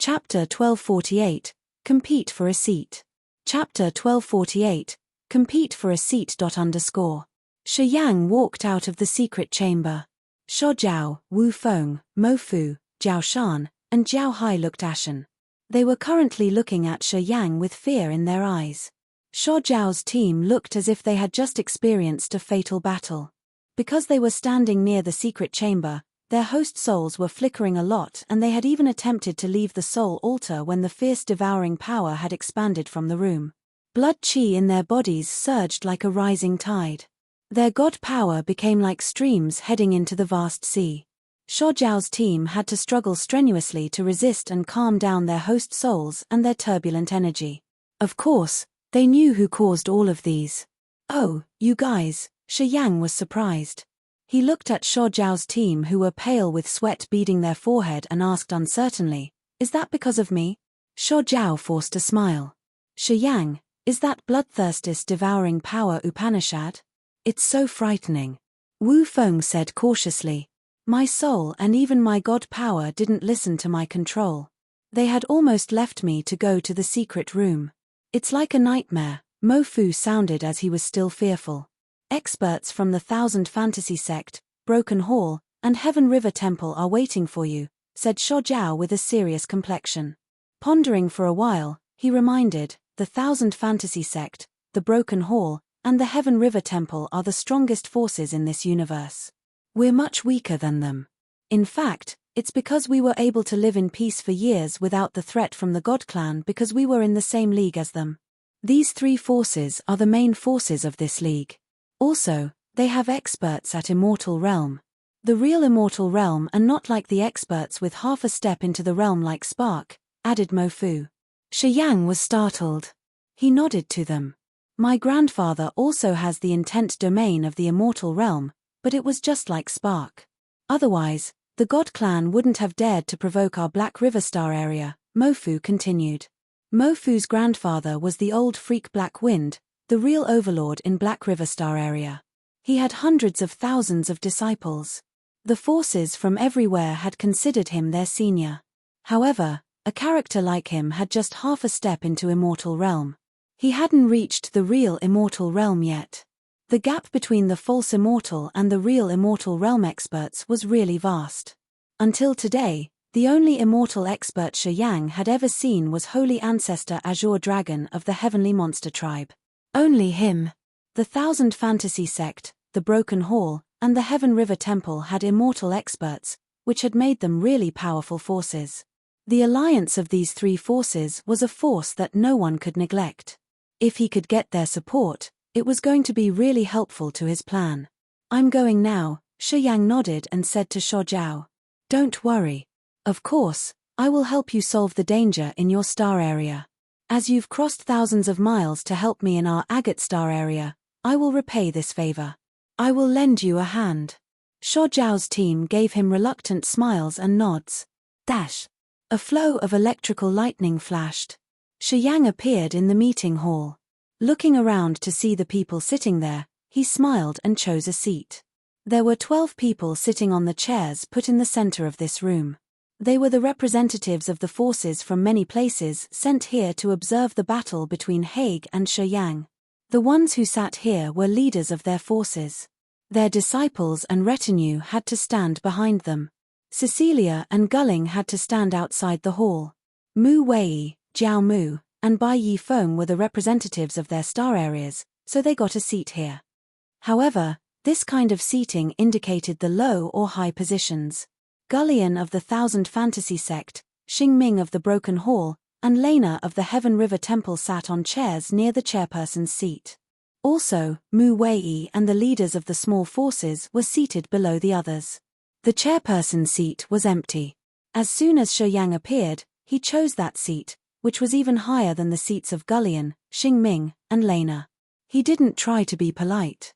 Chapter 1248, Compete for a Seat. Chapter 1248, Compete for a Seat. Shi Yang walked out of the secret chamber. Shuo Zhao, Wu Feng, Mo Fu, Jiao Shan, and Jiao Hai looked ashen. They were currently looking at Shi Yang with fear in their eyes. Shuo Zhao's team looked as if they had just experienced a fatal battle. Because they were standing near the secret chamber, their host souls were flickering a lot, and they had even attempted to leave the soul altar when the fierce devouring power had expanded from the room. Blood qi in their bodies surged like a rising tide. Their god power became like streams heading into the vast sea. Shuo Zhao's team had to struggle strenuously to resist and calm down their host souls and their turbulent energy. Of course, they knew who caused all of these. "Oh, you guys," Shi Yang was surprised. He looked at Shuo Zhao's team, who were pale with sweat beading their forehead, and asked uncertainly, "Is that because of me?" Shuo Zhao forced a smile. "Shi Yang, is that bloodthirst's devouring power Upanishad? It's so frightening." Wu Feng said cautiously. "My soul and even my god power didn't listen to my control. They had almost left me to go to the secret room. It's like a nightmare," Mo Fu sounded as he was still fearful. "Experts from the Thousand Fantasy Sect, Broken Hall, and Heaven River Temple are waiting for you," said Shuo Zhao with a serious complexion. Pondering for a while, he reminded, "The Thousand Fantasy Sect, the Broken Hall, and the Heaven River Temple are the strongest forces in this universe. We're much weaker than them. In fact, it's because we were able to live in peace for years without the threat from the God Clan, because we were in the same league as them. These three forces are the main forces of this league. Also, they have experts at Immortal Realm. The real Immortal Realm, and not like the experts with half a step into the realm like Spark," added Mo Fu. Shi Yang was startled. He nodded to them. "My grandfather also has the intent domain of the Immortal Realm, but it was just like Spark. Otherwise, the God Clan wouldn't have dared to provoke our Black River Star area," Mo Fu continued. Mo Fu's grandfather was the old freak Black Wind, the real overlord in Black River Star area. He had hundreds of thousands of disciples. The forces from everywhere had considered him their senior. However, a character like him had just half a step into Immortal Realm. He hadn't reached the real Immortal Realm yet. The gap between the false Immortal and the real Immortal Realm experts was really vast. Until today, the only Immortal expert Shi Yang had ever seen was Holy Ancestor Azure Dragon of the Heavenly Monster Tribe. Only him. The Thousand Fantasy Sect, the Broken Hall, and the Heaven River Temple had immortal experts, which had made them really powerful forces. The alliance of these three forces was a force that no one could neglect. If he could get their support, it was going to be really helpful to his plan. "I'm going now," Shi Yang nodded and said to Shuo Zhao. "Don't worry. Of course, I will help you solve the danger in your star area. As you've crossed thousands of miles to help me in our agate star area, I will repay this favor. I will lend you a hand." Shuo Zhao's team gave him reluctant smiles and nods. Dash! A flow of electrical lightning flashed. Shi Yang appeared in the meeting hall. Looking around to see the people sitting there, he smiled and chose a seat. There were 12 people sitting on the chairs put in the center of this room. They were the representatives of the forces from many places sent here to observe the battle between Haig and Shi Yang. The ones who sat here were leaders of their forces. Their disciples and retinue had to stand behind them. Cecilia and Gulling had to stand outside the hall. Mu Wei, Jiao Mu, and Bai Yifeng were the representatives of their star areas, so they got a seat here. However, this kind of seating indicated the low or high positions. Gullion of the Thousand Fantasy Sect, Xingming of the Broken Hall, and Lena of the Heaven River Temple sat on chairs near the chairperson's seat. Also, Mu Wei and the leaders of the small forces were seated below the others. The chairperson's seat was empty. As soon as Shi Yang appeared, he chose that seat, which was even higher than the seats of Gullion, Xingming, and Lena. He didn't try to be polite.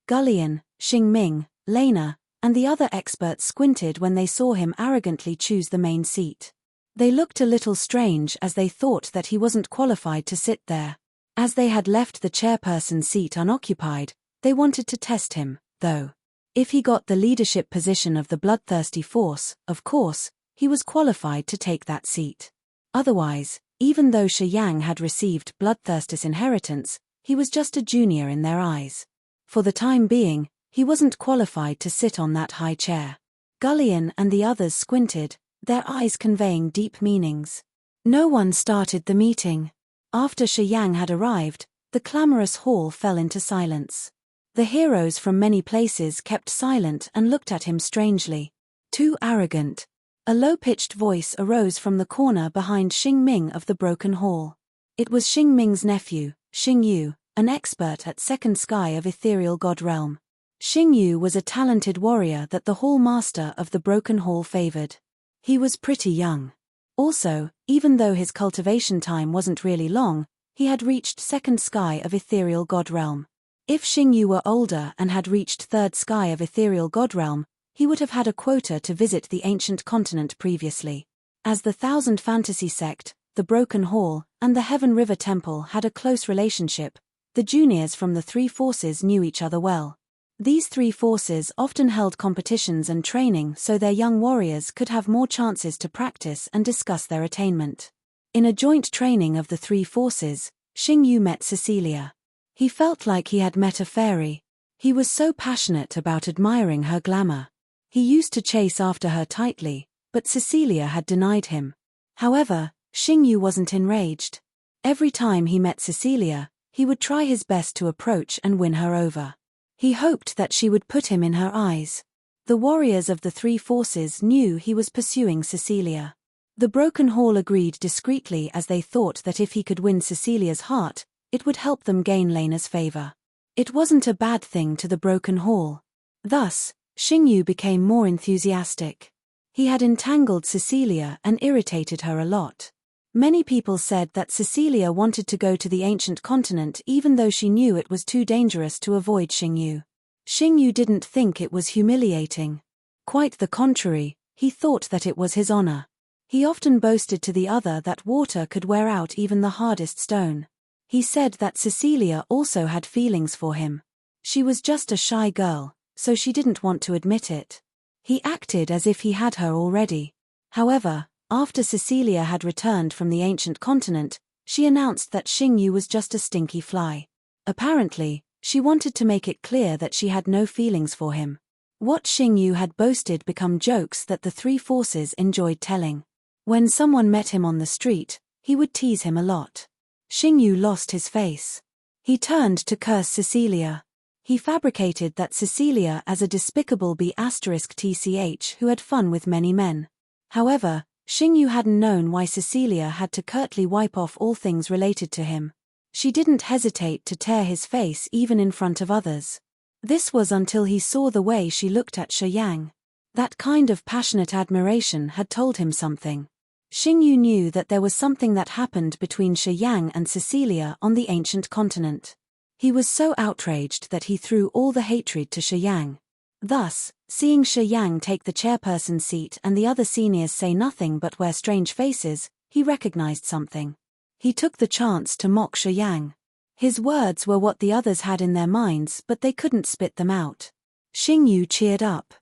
Gullion, Xingming, Lena, and the other experts squinted when they saw him arrogantly choose the main seat. They looked a little strange as they thought that he wasn't qualified to sit there. As they had left the chairperson's seat unoccupied, they wanted to test him, though. If he got the leadership position of the bloodthirsty force, of course, he was qualified to take that seat. Otherwise, even though Shi Yang had received bloodthirstis inheritance, he was just a junior in their eyes. For the time being, he wasn't qualified to sit on that high chair. Gullion and the others squinted, their eyes conveying deep meanings. No one started the meeting. After Shi Yang had arrived, the clamorous hall fell into silence. The heroes from many places kept silent and looked at him strangely. Too arrogant. A low-pitched voice arose from the corner behind Xing Ming of the Broken Hall. It was Xing Ming's nephew, Xing Yu, an expert at Second Sky of Ethereal God Realm. Xing Yu was a talented warrior that the Hall Master of the Broken Hall favored. He was pretty young. Also, even though his cultivation time wasn't really long, he had reached Second Sky of Ethereal God Realm. If Xing Yu were older and had reached Third Sky of Ethereal God Realm, he would have had a quota to visit the ancient continent previously. As the Thousand Fantasy Sect, the Broken Hall, and the Heaven River Temple had a close relationship, the juniors from the three forces knew each other well. These three forces often held competitions and training so their young warriors could have more chances to practice and discuss their attainment. In a joint training of the three forces, Xing Yu met Cecilia. He felt like he had met a fairy. He was so passionate about admiring her glamour. He used to chase after her tightly, but Cecilia had denied him. However, Xing Yu wasn't enraged. Every time he met Cecilia, he would try his best to approach and win her over. He hoped that she would put him in her eyes. The warriors of the three forces knew he was pursuing Cecilia. The Broken Hall agreed discreetly as they thought that if he could win Cecilia's heart, it would help them gain Lena's favor. It wasn't a bad thing to the Broken Hall. Thus, Xing Yu became more enthusiastic. He had entangled Cecilia and irritated her a lot. Many people said that Cecilia wanted to go to the ancient continent even though she knew it was too dangerous to avoid Xing Yu. Xing Yu didn't think it was humiliating. Quite the contrary, he thought that it was his honor. He often boasted to the other that water could wear out even the hardest stone. He said that Cecilia also had feelings for him. She was just a shy girl, so she didn't want to admit it. He acted as if he had her already. However, after Cecilia had returned from the ancient continent, she announced that Xing Yu was just a stinky fly. Apparently, she wanted to make it clear that she had no feelings for him. What Xing Yu had boasted became jokes that the three forces enjoyed telling. When someone met him on the street, he would tease him a lot. Xing Yu lost his face. He turned to curse Cecilia. He fabricated that Cecilia as a despicable B*TCH who had fun with many men. However, Xing Yu hadn't known why Cecilia had to curtly wipe off all things related to him. She didn't hesitate to tear his face even in front of others. This was until he saw the way she looked at Shi Yang. That kind of passionate admiration had told him something. Xing Yu knew that there was something that happened between Shi Yang and Cecilia on the ancient continent. He was so outraged that he threw all the hatred to Shi Yang. Thus, seeing Shi Yang take the chairperson's seat and the other seniors say nothing but wear strange faces, he recognized something. He took the chance to mock Shi Yang. His words were what the others had in their minds but they couldn't spit them out. Xing Yu cheered up.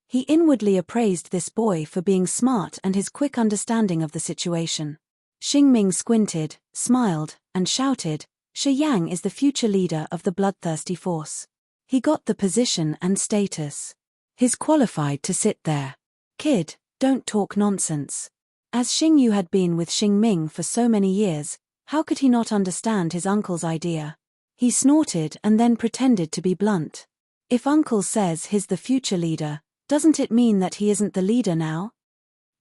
He inwardly appraised this boy for being smart and his quick understanding of the situation. Xing Ming squinted, smiled, and shouted, "Shi Yang is the future leader of the bloodthirsty force. He got the position and status. He's qualified to sit there. Kid, don't talk nonsense." As Xing Yu had been with Xing Ming for so many years, how could he not understand his uncle's idea? He snorted and then pretended to be blunt. If uncle says he's the future leader, doesn't it mean that he isn't the leader now?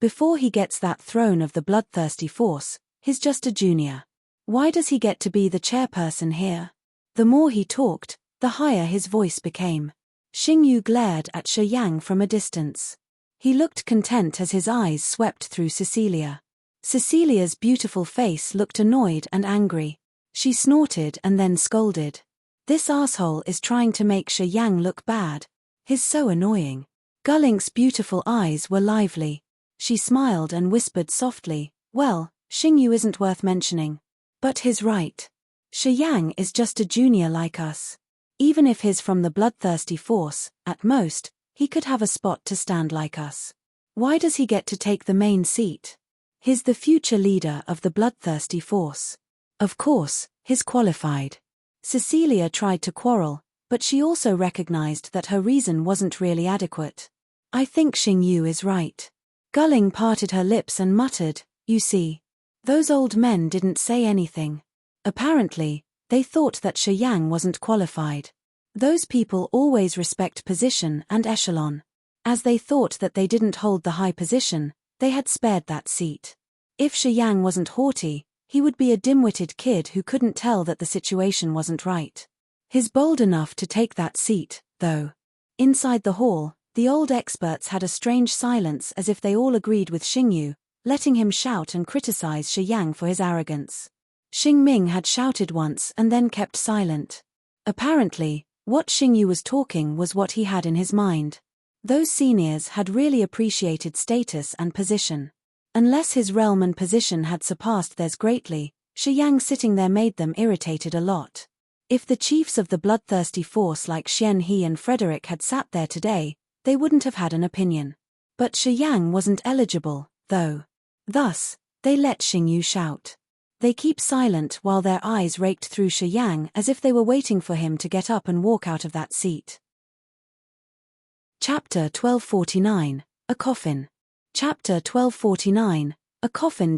Before he gets that throne of the bloodthirsty force, he's just a junior. Why does he get to be the chairperson here? The more he talked, the higher his voice became. Xing Yu glared at Shi Yang from a distance. He looked content as his eyes swept through Cecilia. Cecilia's beautiful face looked annoyed and angry. She snorted and then scolded. This asshole is trying to make Shi Yang look bad. He's so annoying. Gulink's beautiful eyes were lively. She smiled and whispered softly, "Well, Xing Yu isn't worth mentioning. But he's right. Shi Yang is just a junior like us. Even if he's from the bloodthirsty force, at most, he could have a spot to stand like us. Why does he get to take the main seat? He's the future leader of the bloodthirsty force. Of course, he's qualified. Cecilia tried to quarrel, but she also recognized that her reason wasn't really adequate. I think Xing Yu is right. Gulling parted her lips and muttered, you see. Those old men didn't say anything. Apparently, they thought that Shi Yang wasn't qualified. Those people always respect position and echelon. As they thought that they didn't hold the high position, they had spared that seat. If Shi Yang wasn't haughty, he would be a dim-witted kid who couldn't tell that the situation wasn't right. He's bold enough to take that seat, though. Inside the hall, the old experts had a strange silence as if they all agreed with Xing Yu, letting him shout and criticize Shi Yang for his arrogance. Xing Ming had shouted once and then kept silent. Apparently, what Xing Yu was talking was what he had in his mind. Those seniors had really appreciated status and position. Unless his realm and position had surpassed theirs greatly, Shi Yang sitting there made them irritated a lot. If the chiefs of the bloodthirsty force like Xian He and Frederick had sat there today, they wouldn't have had an opinion. But Shi Yang wasn't eligible, though. Thus, they let Xing Yu shout. They keep silent while their eyes raked through Shi Yang as if they were waiting for him to get up and walk out of that seat. Chapter 1249, A Coffin. Chapter 1249, A Coffin.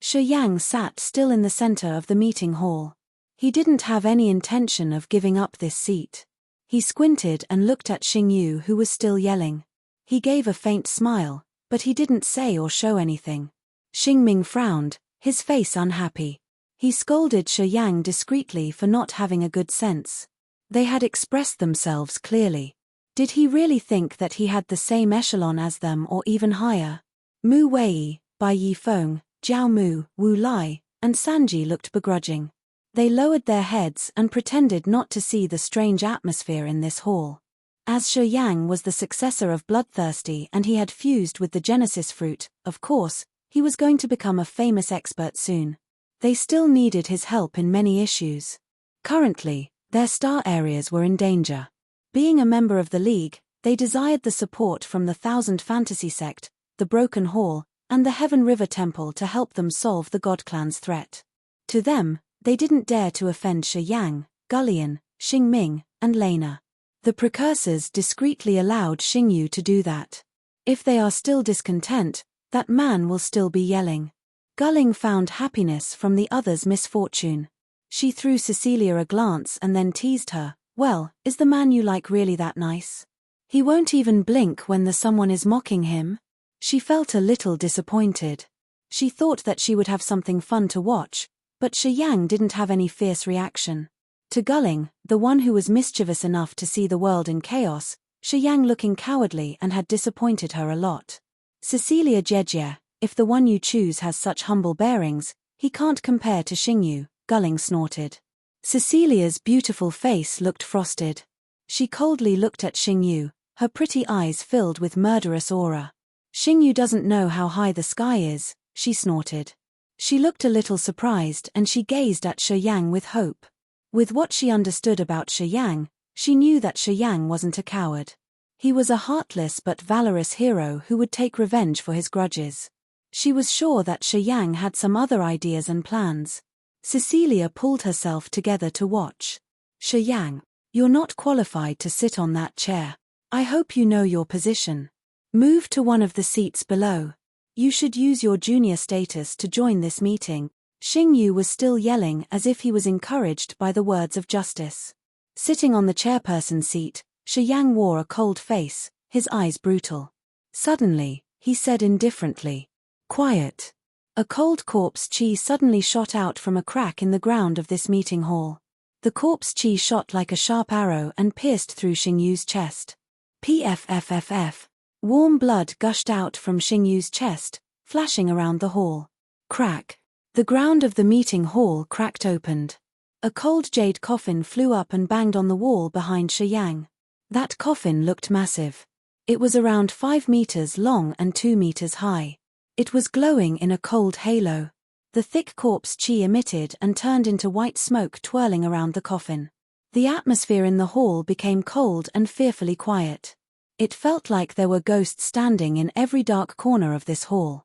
Shi Yang sat still in the center of the meeting hall. He didn't have any intention of giving up this seat. He squinted and looked at Xing Yu, who was still yelling. He gave a faint smile, but he didn't say or show anything. Xing Ming frowned, his face unhappy. He scolded Shi Yang discreetly for not having a good sense. They had expressed themselves clearly. Did he really think that he had the same echelon as them or even higher? Mu Wei, Bai Yifeng, Jiao Mu, Wu Lai, and Sanji looked begrudging. They lowered their heads and pretended not to see the strange atmosphere in this hall. As Shi Yang was the successor of Bloodthirsty and he had fused with the Genesis fruit, of course, he was going to become a famous expert soon. They still needed his help in many issues. Currently, their star areas were in danger. Being a member of the League, they desired the support from the Thousand Fantasy Sect, the Broken Hall, and the Heaven River Temple to help them solve the God Clan's threat. To them, they didn't dare to offend Shi Yang, Gullion, Xing Ming, and Lena. The precursors discreetly allowed Xing Yu to do that. If they are still discontent, that man will still be yelling. Gulling found happiness from the other's misfortune. She threw Cecilia a glance and then teased her. Well, is the man you like really that nice? He won't even blink when the someone is mocking him. She felt a little disappointed. She thought that she would have something fun to watch, but Shi Yang didn't have any fierce reaction. To Gulling, the one who was mischievous enough to see the world in chaos, Shi Yang looking cowardly and had disappointed her a lot. Cecilia Jejia, if the one you choose has such humble bearings, he can't compare to Xing Yu, Gulling snorted. Cecilia's beautiful face looked frosted. She coldly looked at Xing Yu, her pretty eyes filled with murderous aura. Xing Yu doesn't know how high the sky is, she snorted. She looked a little surprised and she gazed at Shi Yang with hope. With what she understood about Shi Yang, she knew that Shi Yang wasn't a coward. He was a heartless but valorous hero who would take revenge for his grudges. She was sure that Shi Yang had some other ideas and plans. Cecilia pulled herself together to watch. Shi Yang, you're not qualified to sit on that chair. I hope you know your position. Move to one of the seats below. You should use your junior status to join this meeting. Xing Yu was still yelling as if he was encouraged by the words of justice. Sitting on the chairperson seat, Shi Yang wore a cold face, his eyes brutal. Suddenly, he said indifferently, "Quiet." A cold corpse chi suddenly shot out from a crack in the ground of this meeting hall. The corpse chi shot like a sharp arrow and pierced through Xing Yu's chest. Pfffff. Warm blood gushed out from Xing Yu's chest, flashing around the hall. Crack. The ground of the meeting hall cracked opened. A cold jade coffin flew up and banged on the wall behind Shi Yang. That coffin looked massive. It was around 5 meters long and 2 meters high. It was glowing in a cold halo. The thick corpse chi emitted and turned into white smoke twirling around the coffin. The atmosphere in the hall became cold and fearfully quiet. It felt like there were ghosts standing in every dark corner of this hall.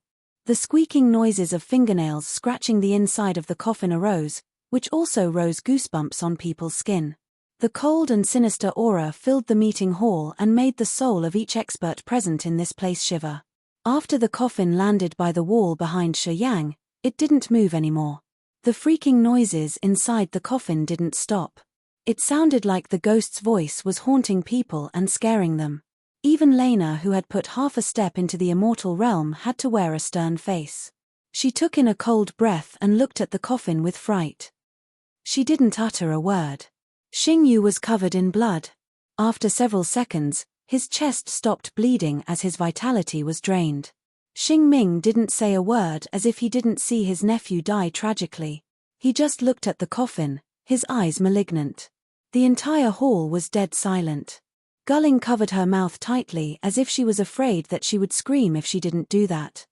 The squeaking noises of fingernails scratching the inside of the coffin arose, which also rose goosebumps on people's skin. The cold and sinister aura filled the meeting hall and made the soul of each expert present in this place shiver. After the coffin landed by the wall behind Shi Yang, it didn't move anymore. The freaking noises inside the coffin didn't stop. It sounded like the ghost's voice was haunting people and scaring them. Even Lena, who had put half a step into the immortal realm, had to wear a stern face. She took in a cold breath and looked at the coffin with fright. She didn't utter a word. Xingyu was covered in blood. After several seconds, his chest stopped bleeding as his vitality was drained. Xingming didn't say a word, as if he didn't see his nephew die tragically. He just looked at the coffin, his eyes malignant. The entire hall was dead silent. Gulling covered her mouth tightly as if she was afraid that she would scream if she didn't do that.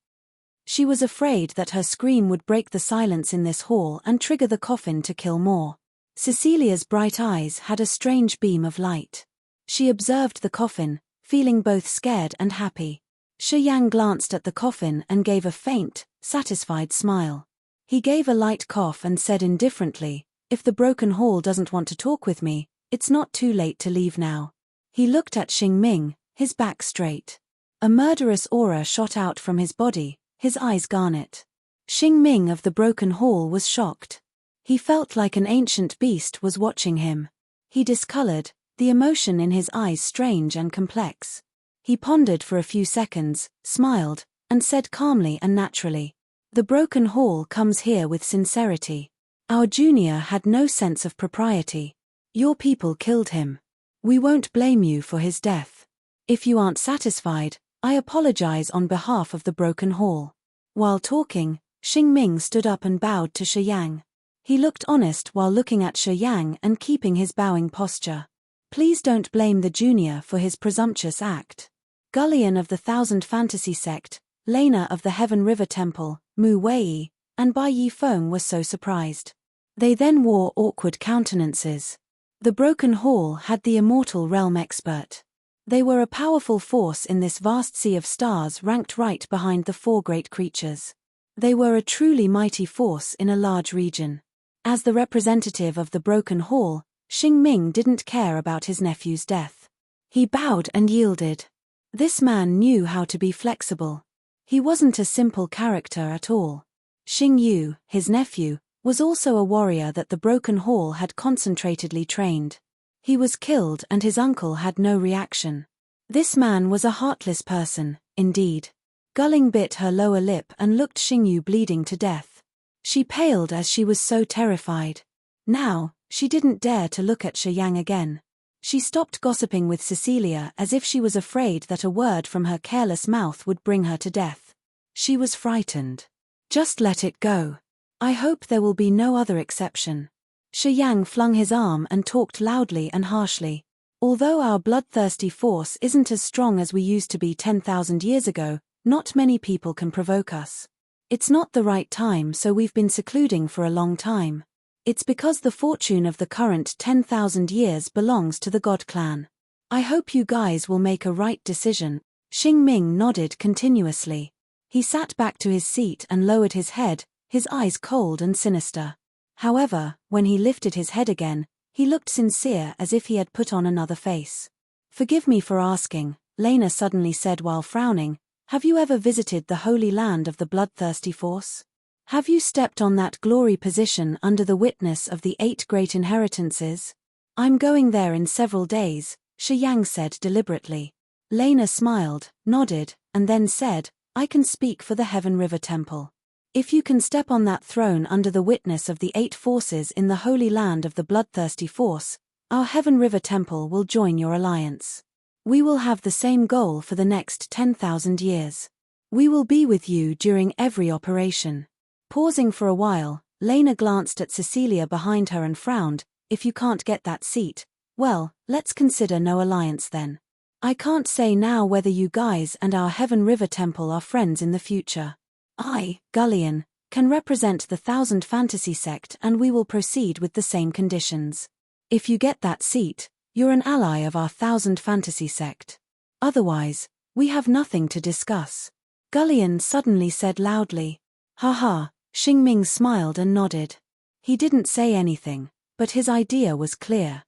She was afraid that her scream would break the silence in this hall and trigger the coffin to kill more. Cecilia's bright eyes had a strange beam of light. She observed the coffin, feeling both scared and happy. Shi Yang glanced at the coffin and gave a faint, satisfied smile. He gave a light cough and said indifferently, "If the broken hall doesn't want to talk with me, it's not too late to leave now." He looked at Xingming, his back straight. A murderous aura shot out from his body, his eyes garnet. Xingming of the broken hall was shocked. He felt like an ancient beast was watching him. He discolored, the emotion in his eyes strange and complex. He pondered for a few seconds, smiled, and said calmly and naturally, "The broken hall comes here with sincerity. Our junior had no sense of propriety. Your people killed him. We won't blame you for his death. If you aren't satisfied, I apologize on behalf of the broken hall." While talking, Xingming stood up and bowed to Shi Yang. He looked honest while looking at Shi Yang and keeping his bowing posture. "Please don't blame the junior for his presumptuous act." Gullion of the Thousand Fantasy Sect, Lena of the Heaven River Temple, Mu Wei, and Bai Yifeng were so surprised. They then wore awkward countenances. The broken hall had the immortal realm expert. They were a powerful force in this vast sea of stars, ranked right behind the four great creatures. They were a truly mighty force in a large region. As the representative of the broken hall, Xingming didn't care about his nephew's death. He bowed and yielded. This man knew how to be flexible. He wasn't a simple character at all. Xingyu, his nephew, was also a warrior that the broken hall had concentratedly trained. He was killed and his uncle had no reaction. This man was a heartless person, indeed. Gulling bit her lower lip and looked Xingyu bleeding to death. She paled as she was so terrified. Now, she didn't dare to look at Shi Yang again. She stopped gossiping with Cecilia as if she was afraid that a word from her careless mouth would bring her to death. She was frightened. Just let it go. I hope there will be no other exception. Shi Yang flung his arm and talked loudly and harshly. Although our bloodthirsty force isn't as strong as we used to be 10,000 years ago, not many people can provoke us. It's not the right time, so we've been secluding for a long time. It's because the fortune of the current 10,000 years belongs to the God clan. I hope you guys will make a right decision. Xingming nodded continuously. He sat back to his seat and lowered his head, his eyes cold and sinister. However, when he lifted his head again, he looked sincere as if he had put on another face. "Forgive me for asking," Lena suddenly said while frowning, "have you ever visited the holy land of the bloodthirsty force? Have you stepped on that glory position under the witness of the 8 great inheritances?" "I'm going there in several days," Shi Yang said deliberately. Lena smiled, nodded, and then said, "I can speak for the Heaven River Temple. If you can step on that throne under the witness of the 8 forces in the holy land of the bloodthirsty force, our Heaven River Temple will join your alliance. We will have the same goal for the next 10,000 years. We will be with you during every operation." Pausing for a while, Lena glanced at Cecilia behind her and frowned. "If you can't get that seat, well, let's consider no alliance then. I can't say now whether you guys and our Heaven River Temple are friends in the future. I, Gullion, can represent the Thousand Fantasy Sect and we will proceed with the same conditions. If you get that seat, you're an ally of our Thousand Fantasy Sect. Otherwise, we have nothing to discuss." Gullion suddenly said loudly. Ha. Xingming smiled and nodded. He didn't say anything, but his idea was clear.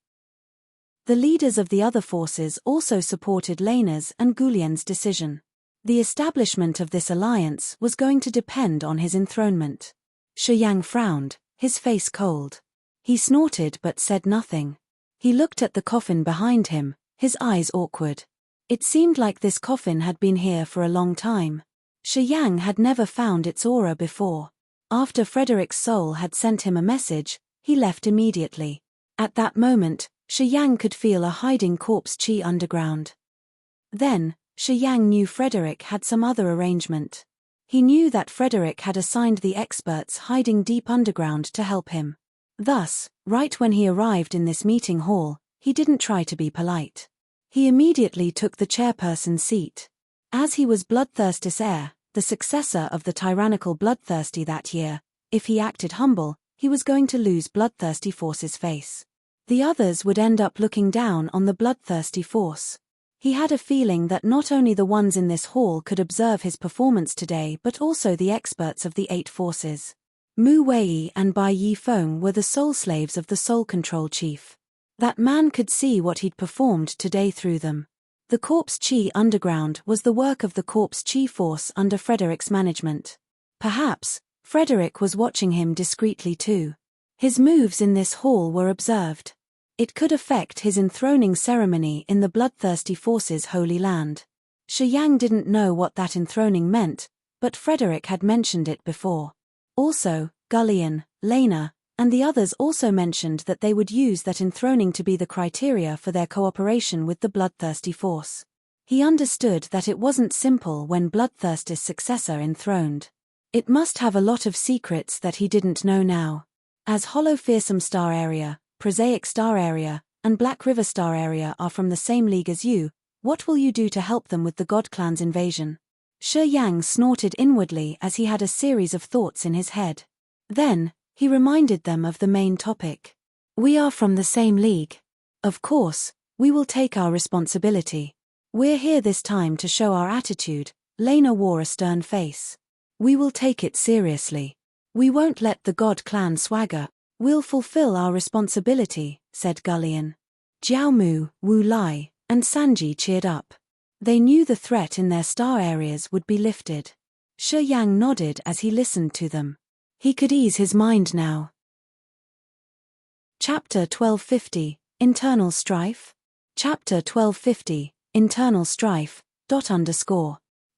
The leaders of the other forces also supported Lena's and Gulian's decision. The establishment of this alliance was going to depend on his enthronement. Shi Yang frowned, his face cold. He snorted but said nothing. He looked at the coffin behind him, his eyes awkward. It seemed like this coffin had been here for a long time. Shi Yang had never found its aura before. After Frederick's soul had sent him a message, he left immediately. At that moment, Shi Yang could feel a hiding corpse chi underground. Then, Shi Yang knew Frederick had some other arrangement. He knew that Frederick had assigned the experts hiding deep underground to help him. Thus, right when he arrived in this meeting hall, he didn't try to be polite. He immediately took the chairperson's seat. As he was Bloodthirstis heir, the successor of the tyrannical Bloodthirsty that year, if he acted humble, he was going to lose Bloodthirsty Force's face. The others would end up looking down on the Bloodthirsty Force. He had a feeling that not only the ones in this hall could observe his performance today but also the experts of the 8 forces. Mu Wei and Bai Yifeng were the soul slaves of the soul control chief. That man could see what he'd performed today through them. The Corpse Chi underground was the work of the Corpse Chi force under Frederick's management. Perhaps, Frederick was watching him discreetly too. His moves in this hall were observed. It could affect his enthroning ceremony in the Bloodthirsty Force's Holy Land. Shi Yang didn't know what that enthroning meant, but Frederick had mentioned it before. Also, Gullion, Lena, and the others also mentioned that they would use that enthroning to be the criteria for their cooperation with the Bloodthirsty Force. He understood that it wasn't simple when Bloodthirst's successor enthroned. It must have a lot of secrets that he didn't know now. As Hollow Fearsome Star Area, Prosaic Star Area, and Black River Star Area are from the same league as you, what will you do to help them with the God Clan's invasion? Shi Yang snorted inwardly as he had a series of thoughts in his head. Then, he reminded them of the main topic. We are from the same league. Of course, we will take our responsibility. We're here this time to show our attitude. Lena wore a stern face. We will take it seriously. We won't let the God Clan swagger. We'll fulfill our responsibility, said Gullion. Jiaomu, Wu Lai, and Sanji cheered up. They knew the threat in their star areas would be lifted. Shi Yang nodded as he listened to them. He could ease his mind now. Chapter 1250, Internal Strife? Chapter 1250, Internal Strife, ...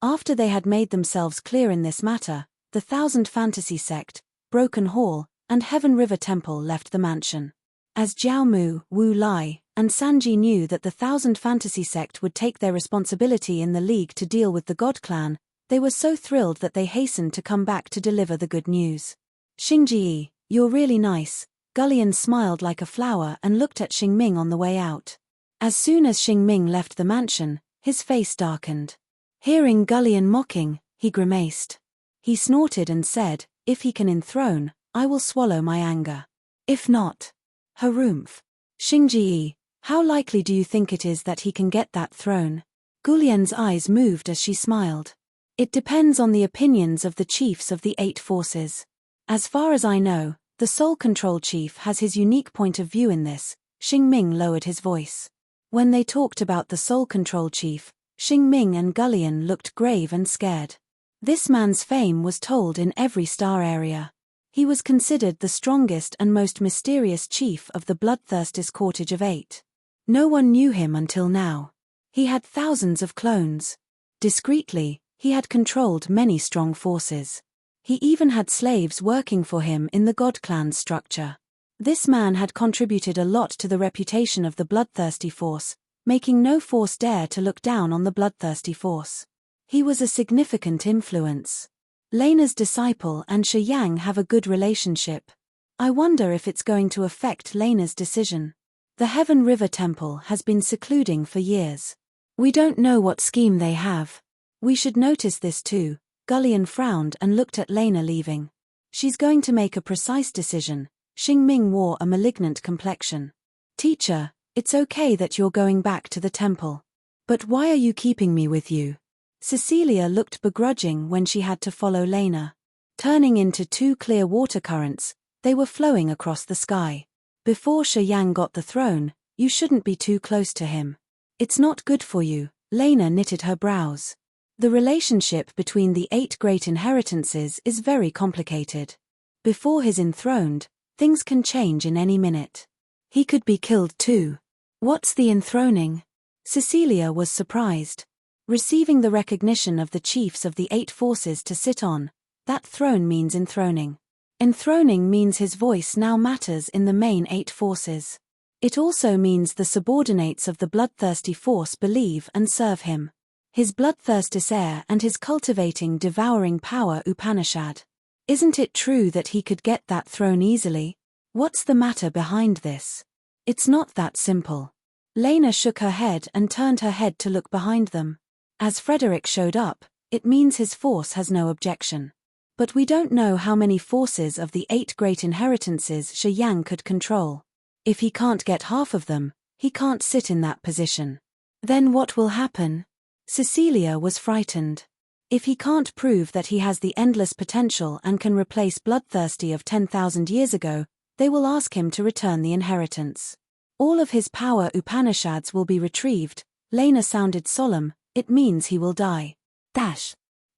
After they had made themselves clear in this matter, the Thousand Fantasy Sect, Broken Hall, and Heaven River Temple left the mansion. As Jiaomu, Wu Lai, and Sanji knew that the Thousand Fantasy Sect would take their responsibility in the League to deal with the God Clan, they were so thrilled that they hastened to come back to deliver the good news. Xingji, you're really nice. Gullion smiled like a flower and looked at Xingming on the way out. As soon as Xingming left the mansion, his face darkened. Hearing Gullion mocking, he grimaced. He snorted and said, if he can enthrone, I will swallow my anger. If not, harumph. Xingji, how likely do you think it is that he can get that throne? Gulian's eyes moved as she smiled. It depends on the opinions of the chiefs of the 8 forces. As far as I know, the Soul Control Chief has his unique point of view in this. Xingming lowered his voice. When they talked about the Soul Control Chief, Xingming and Gullion looked grave and scared. This man's fame was told in every star area. He was considered the strongest and most mysterious chief of the Bloodthirst's Cortege of 8. No one knew him until now. He had thousands of clones. Discreetly, he had controlled many strong forces. He even had slaves working for him in the God Clan's structure. This man had contributed a lot to the reputation of the Bloodthirsty Force, making no force dare to look down on the Bloodthirsty Force. He was a significant influence. Lena's disciple and Shi Yang have a good relationship. I wonder if it's going to affect Lena's decision. The Heaven River Temple has been secluding for years. We don't know what scheme they have. We should notice this too. Gullion frowned and looked at Lena leaving. She's going to make a precise decision. Xingming wore a malignant complexion. Teacher, it's okay that you're going back to the temple. But why are you keeping me with you? Cecilia looked begrudging when she had to follow Lena. Turning into two clear water currents, they were flowing across the sky. Before Shiyang got the throne, you shouldn't be too close to him. It's not good for you, Lena knitted her brows. The relationship between the 8 great inheritances is very complicated. Before he's enthroned, things can change in any minute. He could be killed too. What's the enthroning? Cecilia was surprised. Receiving the recognition of the chiefs of the 8 forces to sit on, that throne means enthroning. Enthroning means his voice now matters in the main 8 forces. It also means the subordinates of the bloodthirsty force believe and serve him. His bloodthirst is air and his cultivating devouring power Upanishad. Isn't it true that he could get that throne easily? What's the matter behind this? It's not that simple. Lena shook her head and turned her head to look behind them. As Frederick showed up, it means his force has no objection. But we don't know how many forces of the 8 great inheritances Shiyang could control. If he can't get half of them, he can't sit in that position. Then what will happen? Cecilia was frightened. If he can't prove that he has the endless potential and can replace Bloodthirsty of 10,000 years ago, they will ask him to return the inheritance. All of his power Upanishads will be retrieved. Lena sounded solemn. It means he will die.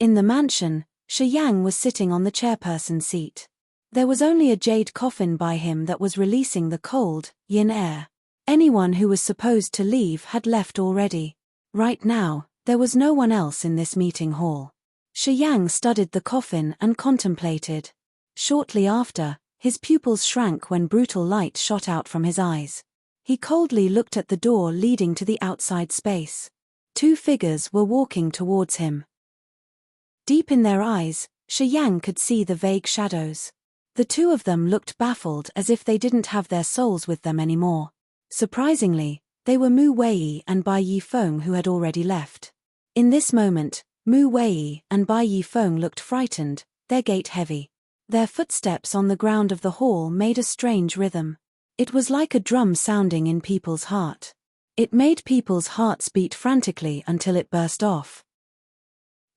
In the mansion, Shiyang was sitting on the chairperson seat. There was only a jade coffin by him that was releasing the cold, yin air. Anyone who was supposed to leave had left already. Right now, there was no one else in this meeting hall. Shiyang studied the coffin and contemplated. Shortly after, his pupils shrank when brutal light shot out from his eyes. He coldly looked at the door leading to the outside space. 2 figures were walking towards him. Deep in their eyes, Shiyang could see the vague shadows. The 2 of them looked baffled as if they didn't have their souls with them anymore. Surprisingly, they were Mu Wei and Bai Yifeng who had already left. In this moment, Mu Wei and Bai Yifeng looked frightened, their gait heavy. Their footsteps on the ground of the hall made a strange rhythm. It was like a drum sounding in people's heart. It made people's hearts beat frantically until it burst off.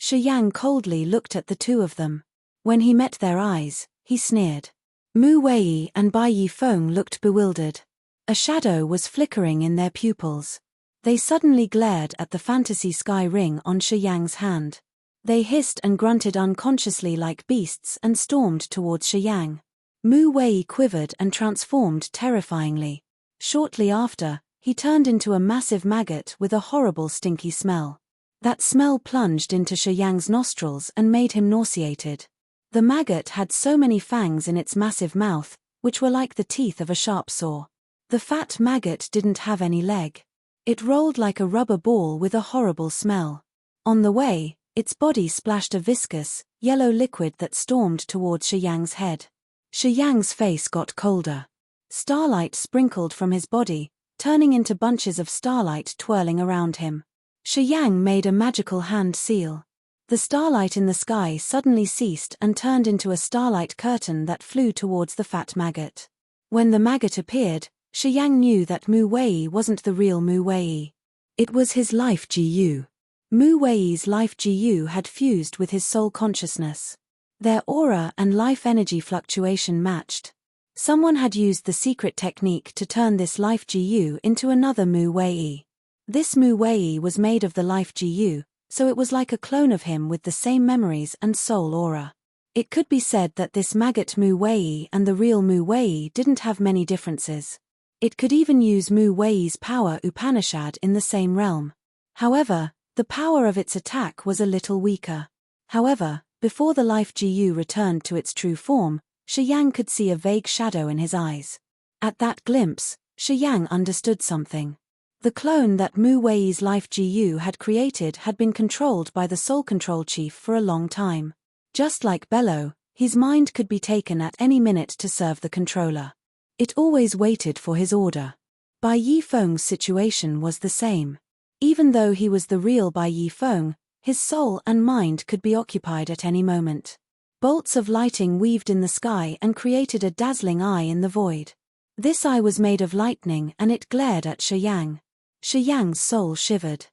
Shiyang coldly looked at the 2 of them. When he met their eyes, he sneered. Mu Wei and Bai Yifeng looked bewildered. A shadow was flickering in their pupils. They suddenly glared at the fantasy sky ring on Shiyang's hand. They hissed and grunted unconsciously like beasts and stormed towards Shiyang. Mu Wei quivered and transformed terrifyingly. Shortly after, he turned into a massive maggot with a horrible stinky smell. That smell plunged into Shiyang's nostrils and made him nauseated. The maggot had so many fangs in its massive mouth, which were like the teeth of a sharp saw. The fat maggot didn't have any leg. It rolled like a rubber ball with a horrible smell. On the way, its body splashed a viscous, yellow liquid that stormed towards Shiyang's head. Shiyang's face got colder. Starlight sprinkled from his body, turning into bunches of starlight twirling around him. Shiyang made a magical hand seal. The starlight in the sky suddenly ceased and turned into a starlight curtain that flew towards the fat maggot. When the maggot appeared, Shiyang knew that Mu Wei wasn't the real Mu Wei. It was his life GU. Mu Wei's life GU had fused with his soul consciousness. Their aura and life energy fluctuation matched. Someone had used the secret technique to turn this life GU into another Mu Wei. This Mu Wei was made of the life GU, so it was like a clone of him with the same memories and soul aura. It could be said that this maggot Mu Wei and the real Mu Wei didn't have many differences. It could even use Mu Wei's power Upanishad in the same realm. However, the power of its attack was a little weaker. However, before the life GU returned to its true form, Shiyang could see a vague shadow in his eyes. At that glimpse, Shiyang understood something. The clone that Mu Wei's life GU had created had been controlled by the Soul Control Chief for a long time. Just like Bello, his mind could be taken at any minute to serve the controller. It always waited for his order. Bai Yifeng's situation was the same. Even though he was the real Bai Yifeng, his soul and mind could be occupied at any moment. Bolts of lighting weaved in the sky and created a dazzling eye in the void. This eye was made of lightning and it glared at Shiyang. Shiyang's soul shivered.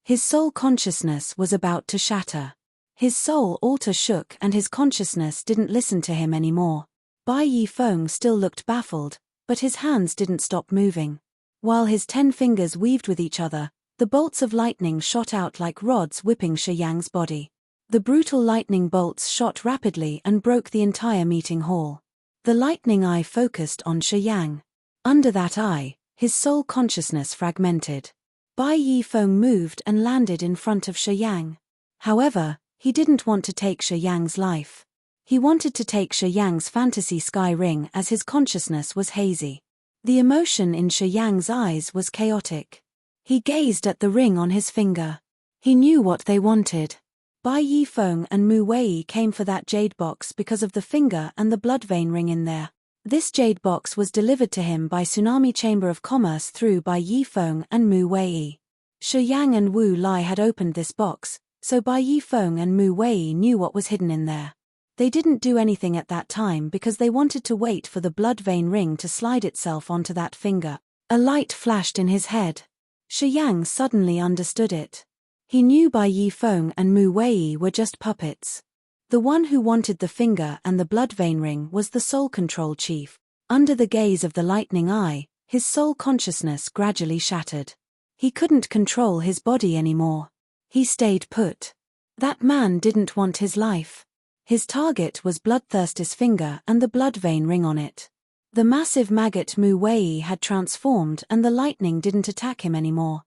His soul consciousness was about to shatter. His soul altar shook and his consciousness didn't listen to him anymore. Bai Yifeng still looked baffled, but his hands didn't stop moving. While his 10 fingers weaved with each other, the bolts of lightning shot out like rods whipping Shi Yang's body. The brutal lightning bolts shot rapidly and broke the entire meeting hall. The lightning eye focused on Shi Yang. Under that eye, his soul consciousness fragmented. Bai Yifeng moved and landed in front of Shi Yang. However, he didn't want to take Shi Yang's life. He wanted to take Shi Yang's fantasy sky ring as his consciousness was hazy. The emotion in Shi Yang's eyes was chaotic. He gazed at the ring on his finger. He knew what they wanted. Bai Yifeng and Mu Wei came for that jade box because of the finger and the blood vein ring in there. This jade box was delivered to him by Tsunami Chamber of Commerce through Bai Yifeng and Mu Wei. Shi Yang and Wu Lai had opened this box, so Bai Yifeng and Mu Wei knew what was hidden in there. They didn't do anything at that time because they wanted to wait for the blood vein ring to slide itself onto that finger. A light flashed in his head. Shi Yang suddenly understood it. He knew Bai Yifeng and Mu Wei were just puppets. The one who wanted the finger and the blood vein ring was the soul control chief. Under the gaze of the lightning eye, his soul consciousness gradually shattered. He couldn't control his body anymore. He stayed put. That man didn't want his life. His target was Bloodthirster's finger and the blood vein ring on it. The massive maggot Mu Wei had transformed and the lightning didn't attack him anymore.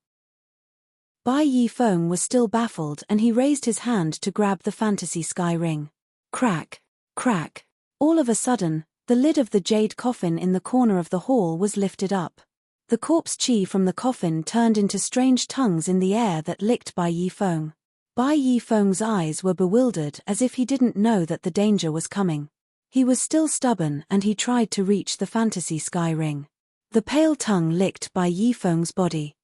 Bai Yifeng was still baffled and he raised his hand to grab the fantasy sky ring. Crack, crack. All of a sudden, the lid of the jade coffin in the corner of the hall was lifted up. The corpse chi from the coffin turned into strange tongues in the air that licked Bai Yifeng. Bai Yifeng's eyes were bewildered as if he didn't know that the danger was coming. He was still stubborn and he tried to reach the fantasy sky ring. The pale tongue licked Bai Yifeng's body.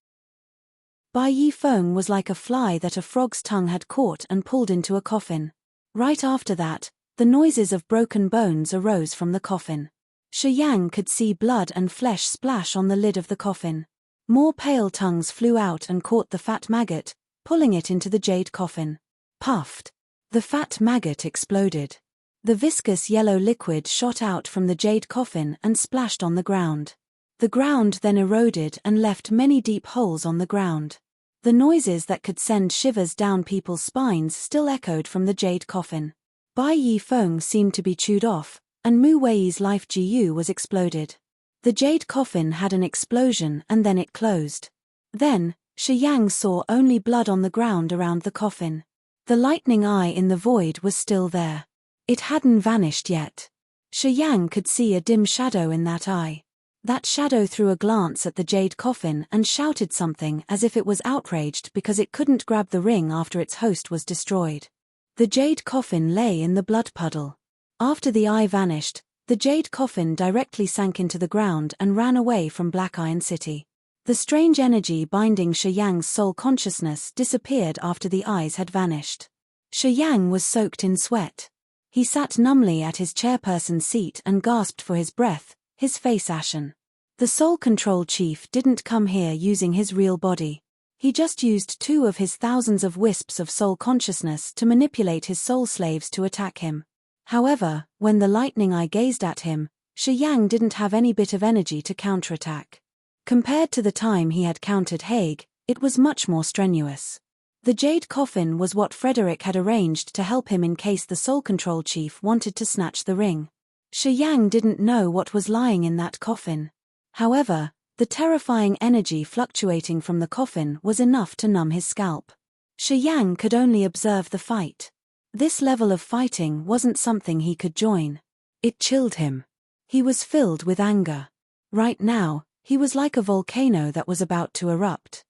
Bai Yifeng was like a fly that a frog's tongue had caught and pulled into a coffin. Right after that, the noises of broken bones arose from the coffin. Shi Yang could see blood and flesh splash on the lid of the coffin. More pale tongues flew out and caught the fat maggot, pulling it into the jade coffin. Puffed. The fat maggot exploded. The viscous yellow liquid shot out from the jade coffin and splashed on the ground. The ground then eroded and left many deep holes on the ground. The noises that could send shivers down people's spines still echoed from the jade coffin. Bai Yifeng seemed to be chewed off, and Mu Wei's life GU was exploded. The jade coffin had an explosion and then it closed. Then, Shi Yang saw only blood on the ground around the coffin. The lightning eye in the void was still there. It hadn't vanished yet. Shi Yang could see a dim shadow in that eye. That shadow threw a glance at the jade coffin and shouted something as if it was outraged because it couldn't grab the ring after its host was destroyed. The jade coffin lay in the blood puddle. After the eye vanished, the jade coffin directly sank into the ground and ran away from Black Iron City. The strange energy binding Shi Yang's soul consciousness disappeared after the eyes had vanished. Shi Yang was soaked in sweat. He sat numbly at his chairperson's seat and gasped for his breath, his face ashen. The soul control chief didn't come here using his real body. He just used 2 of his thousands of wisps of soul consciousness to manipulate his soul slaves to attack him. However, when the lightning eye gazed at him, Shi Yang didn't have any bit of energy to counterattack. Compared to the time he had countered Haig, it was much more strenuous. The jade coffin was what Frederick had arranged to help him in case the soul control chief wanted to snatch the ring. Shi Yang didn't know what was lying in that coffin. However, the terrifying energy fluctuating from the coffin was enough to numb his scalp. Shi Yang could only observe the fight. This level of fighting wasn't something he could join. It chilled him. He was filled with anger. Right now, he was like a volcano that was about to erupt.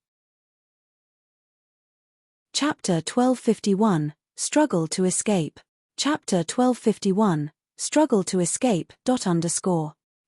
Chapter 1251, Struggle to Escape. Chapter 1251, Struggle to Escape.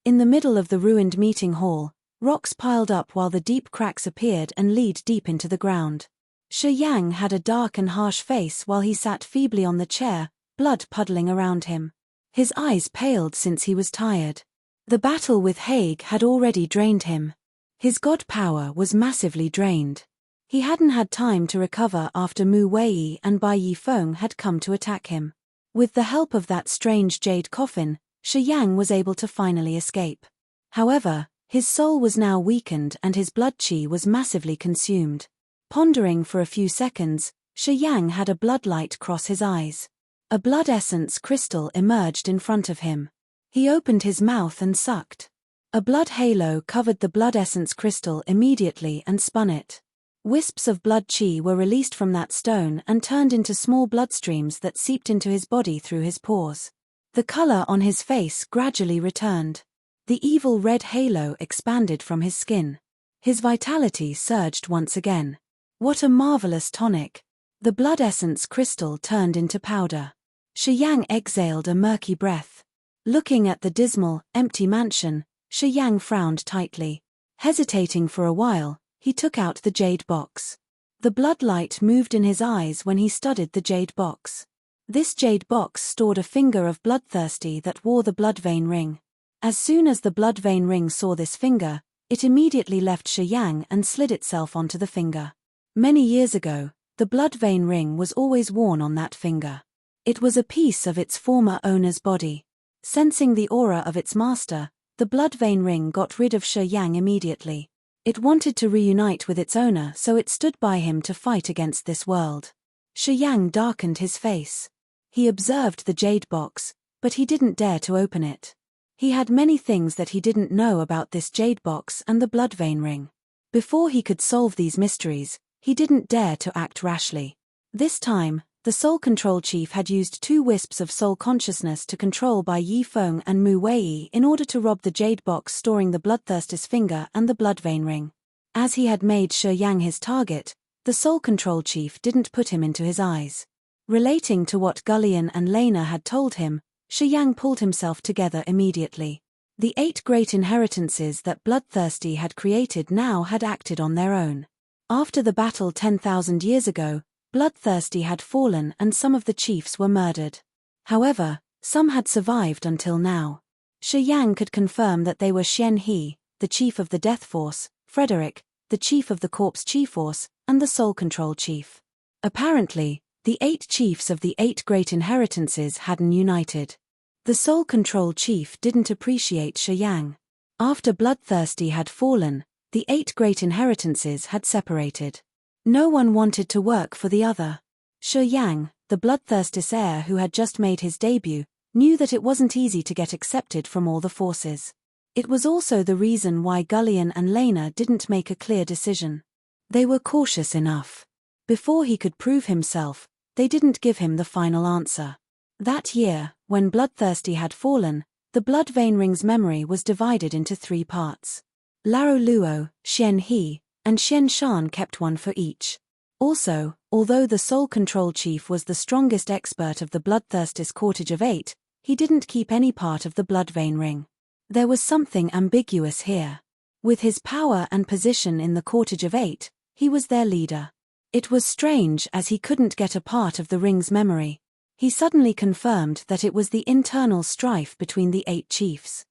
In the middle of the ruined meeting hall, rocks piled up while the deep cracks appeared and lead deep into the ground. Shi Yang had a dark and harsh face while he sat feebly on the chair, blood puddling around him. His eyes paled since he was tired. The battle with Haig had already drained him. His god power was massively drained. He hadn't had time to recover after Mu Wei and Bai Yifeng had come to attack him. With the help of that strange jade coffin, Shi Yang was able to finally escape. However, his soul was now weakened and his blood qi was massively consumed. Pondering for a few seconds, Shi Yang had a blood light cross his eyes. A blood essence crystal emerged in front of him. He opened his mouth and sucked. A blood halo covered the blood essence crystal immediately and spun it. Wisps of blood qi were released from that stone and turned into small bloodstreams that seeped into his body through his pores. The color on his face gradually returned. The evil red halo expanded from his skin. His vitality surged once again. What a marvelous tonic! The blood essence crystal turned into powder. Shi Yang exhaled a murky breath. Looking at the dismal, empty mansion, Shi Yang frowned tightly. Hesitating for a while, he took out the jade box. The blood light moved in his eyes when he studied the jade box. This jade box stored a finger of bloodthirsty that wore the blood vein ring. As soon as the blood vein ring saw this finger, it immediately left Shi Yang and slid itself onto the finger. Many years ago, the blood vein ring was always worn on that finger. It was a piece of its former owner's body. Sensing the aura of its master, the blood vein ring got rid of Shi Yang immediately. It wanted to reunite with its owner, so it stood by him to fight against this world. Shi Yang darkened his face. He observed the jade box, but he didn't dare to open it. He had many things that he didn't know about this jade box and the blood vein ring. Before he could solve these mysteries, he didn't dare to act rashly. This time, the Soul Control Chief had used 2 wisps of soul consciousness to control Bai Yifeng and Mu Wei in order to rob the jade box storing the bloodthirster's finger and the blood vein ring. As he had made Shi Yang his target, the Soul Control Chief didn't put him into his eyes. Relating to what Gullion and Lena had told him, Shi Yang pulled himself together immediately. The 8 great inheritances that Bloodthirsty had created now had acted on their own. After the battle 10,000 years ago, Bloodthirsty had fallen and some of the chiefs were murdered. However, some had survived until now. Shi Yang could confirm that they were Xian He, the chief of the Death Force, Frederick, the chief of the Corpse Chi Force, and the Soul Control Chief. Apparently, the 8 chiefs of the 8 great inheritances hadn't united. The Soul Control Chief didn't appreciate Shi Yang. After Bloodthirsty had fallen, the 8 great inheritances had separated. No one wanted to work for the other. Shi Yang, the bloodthirsty heir who had just made his debut, knew that it wasn't easy to get accepted from all the forces. It was also the reason why Gullion and Lena didn't make a clear decision. They were cautious enough. Before he could prove himself, they didn't give him the final answer. That year, when Bloodthirsty had fallen, the blood vein ring's memory was divided into 3 parts. Lao Luo, Xian He, and Xian Shan kept one for each. Also, although the Soul Control Chief was the strongest expert of the Bloodthirster's Cortege of 8, he didn't keep any part of the blood vein ring. There was something ambiguous here. With his power and position in the Cortege of 8, he was their leader. It was strange as he couldn't get a part of the ring's memory. He suddenly confirmed that it was the internal strife between the 8 chiefs.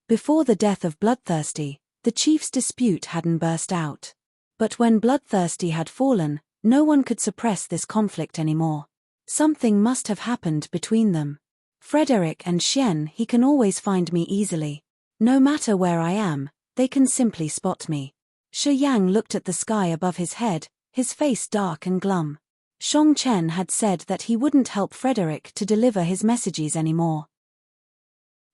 Before the death of Bloodthirsty, the chiefs' dispute hadn't burst out. But when Bloodthirsty had fallen, no one could suppress this conflict anymore. Something must have happened between them. Frederick and Xian He can always find me easily. No matter where I am, they can simply spot me. Shi Yang looked at the sky above his head, his face dark and glum. Shong Chen had said that he wouldn't help Frederick to deliver his messages anymore.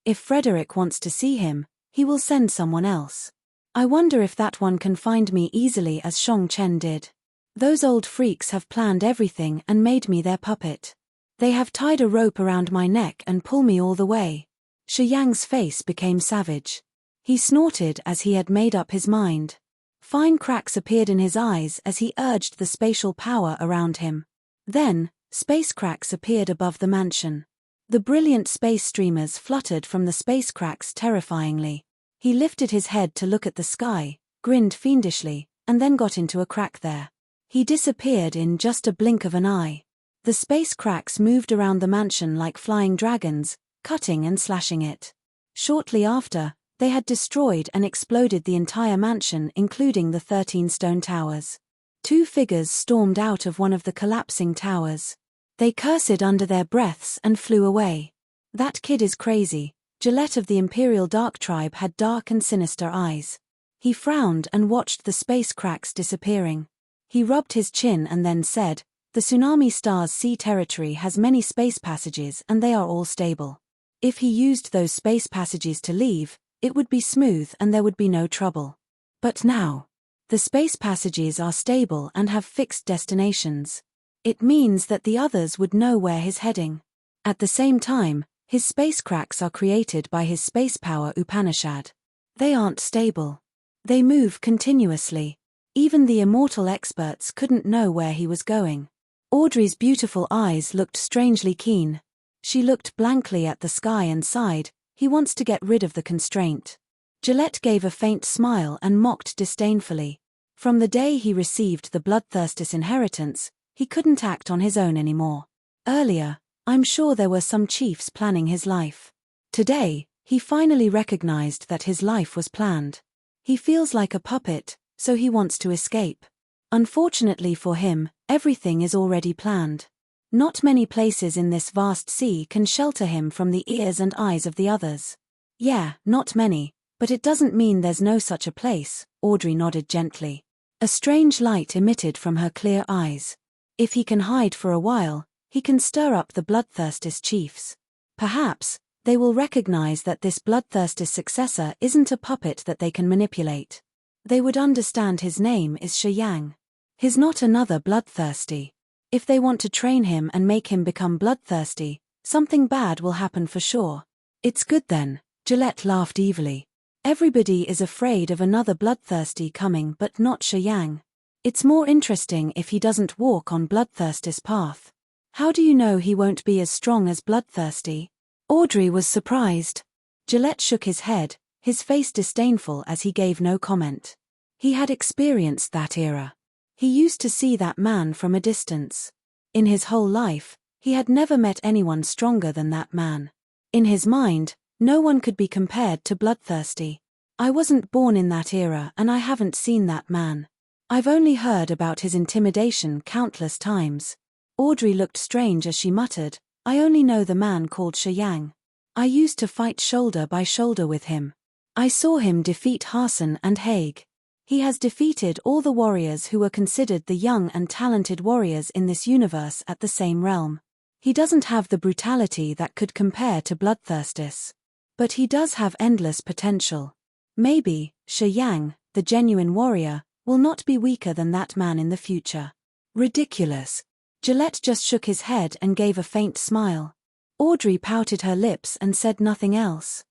If Frederick wants to see him, he will send someone else. I wonder if that one can find me easily as Shong Chen did. Those old freaks have planned everything and made me their puppet. They have tied a rope around my neck and pull me all the way. Shi Yang's face became savage. He snorted as he had made up his mind. Fine cracks appeared in his eyes as he urged the spatial power around him. Then, space cracks appeared above the mansion. The brilliant space streamers fluttered from the space cracks terrifyingly. He lifted his head to look at the sky, grinned fiendishly, and then got into a crack there. He disappeared in just a blink of an eye. The space cracks moved around the mansion like flying dragons, cutting and slashing it. Shortly after, they had destroyed and exploded the entire mansion including the 13 stone towers. Two figures stormed out of one of the collapsing towers. They cursed under their breaths and flew away. That kid is crazy. Gillette of the Imperial Dark Tribe had dark and sinister eyes. He frowned and watched the space cracks disappearing. He rubbed his chin and then said, "The Tsunami Star's sea territory has many space passages and they are all stable. If he used those space passages to leave, it would be smooth and there would be no trouble. But now, the space passages are stable and have fixed destinations. It means that the others would know where he's heading. At the same time, his space cracks are created by his space power Upanishad. They aren't stable. They move continuously. Even the immortal experts couldn't know where he was going." Audrey's beautiful eyes looked strangely keen. She looked blankly at the sky and sighed, "He wants to get rid of the constraint." Gillette gave a faint smile and mocked disdainfully. From the day he received the bloodthirstis inheritance, he couldn't act on his own anymore. Earlier, I'm sure there were some chiefs planning his life. Today, he finally recognized that his life was planned. He feels like a puppet, so he wants to escape. Unfortunately for him, everything is already planned. Not many places in this vast sea can shelter him from the ears and eyes of the others. Yeah, not many, but it doesn't mean there's no such a place, Audrey nodded gently. A strange light emitted from her clear eyes. If he can hide for a while, he can stir up the bloodthirstis chiefs. Perhaps, they will recognize that this bloodthirstis successor isn't a puppet that they can manipulate. They would understand his name is Shiyang. He's not another bloodthirsty. If they want to train him and make him become bloodthirsty, something bad will happen for sure. It's good then, Gillette laughed evilly. Everybody is afraid of another bloodthirsty coming but not Shiyang. It's more interesting if he doesn't walk on bloodthirstis path. How do you know he won't be as strong as bloodthirsty? Audrey was surprised. Gillette shook his head, his face disdainful as he gave no comment. He had experienced that era. He used to see that man from a distance. In his whole life, he had never met anyone stronger than that man. In his mind, no one could be compared to bloodthirsty. I wasn't born in that era and I haven't seen that man. I've only heard about his intimidation countless times. Audrey looked strange as she muttered, "I only know the man called Shiyang. I used to fight shoulder by shoulder with him. I saw him defeat Hassan and Haig. He has defeated all the warriors who were considered the young and talented warriors in this universe at the same realm. He doesn't have the brutality that could compare to bloodthirstis. But he does have endless potential. Maybe, Shiyang, the genuine warrior, will not be weaker than that man in the future." Ridiculous. Gillette just shook his head and gave a faint smile. Audrey pouted her lips and said nothing else.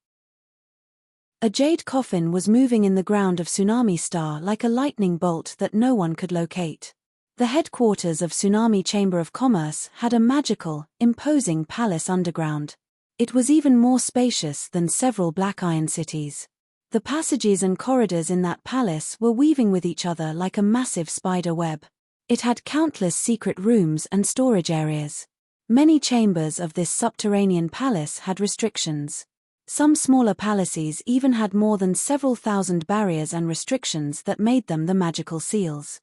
A jade coffin was moving in the ground of Tsunami Star like a lightning bolt that no one could locate. The headquarters of Tsunami Chamber of Commerce had a magical, imposing palace underground. It was even more spacious than several Black Iron cities. The passages and corridors in that palace were weaving with each other like a massive spider web. It had countless secret rooms and storage areas. Many chambers of this subterranean palace had restrictions. Some smaller palaces even had more than several thousand barriers and restrictions that made them the magical seals.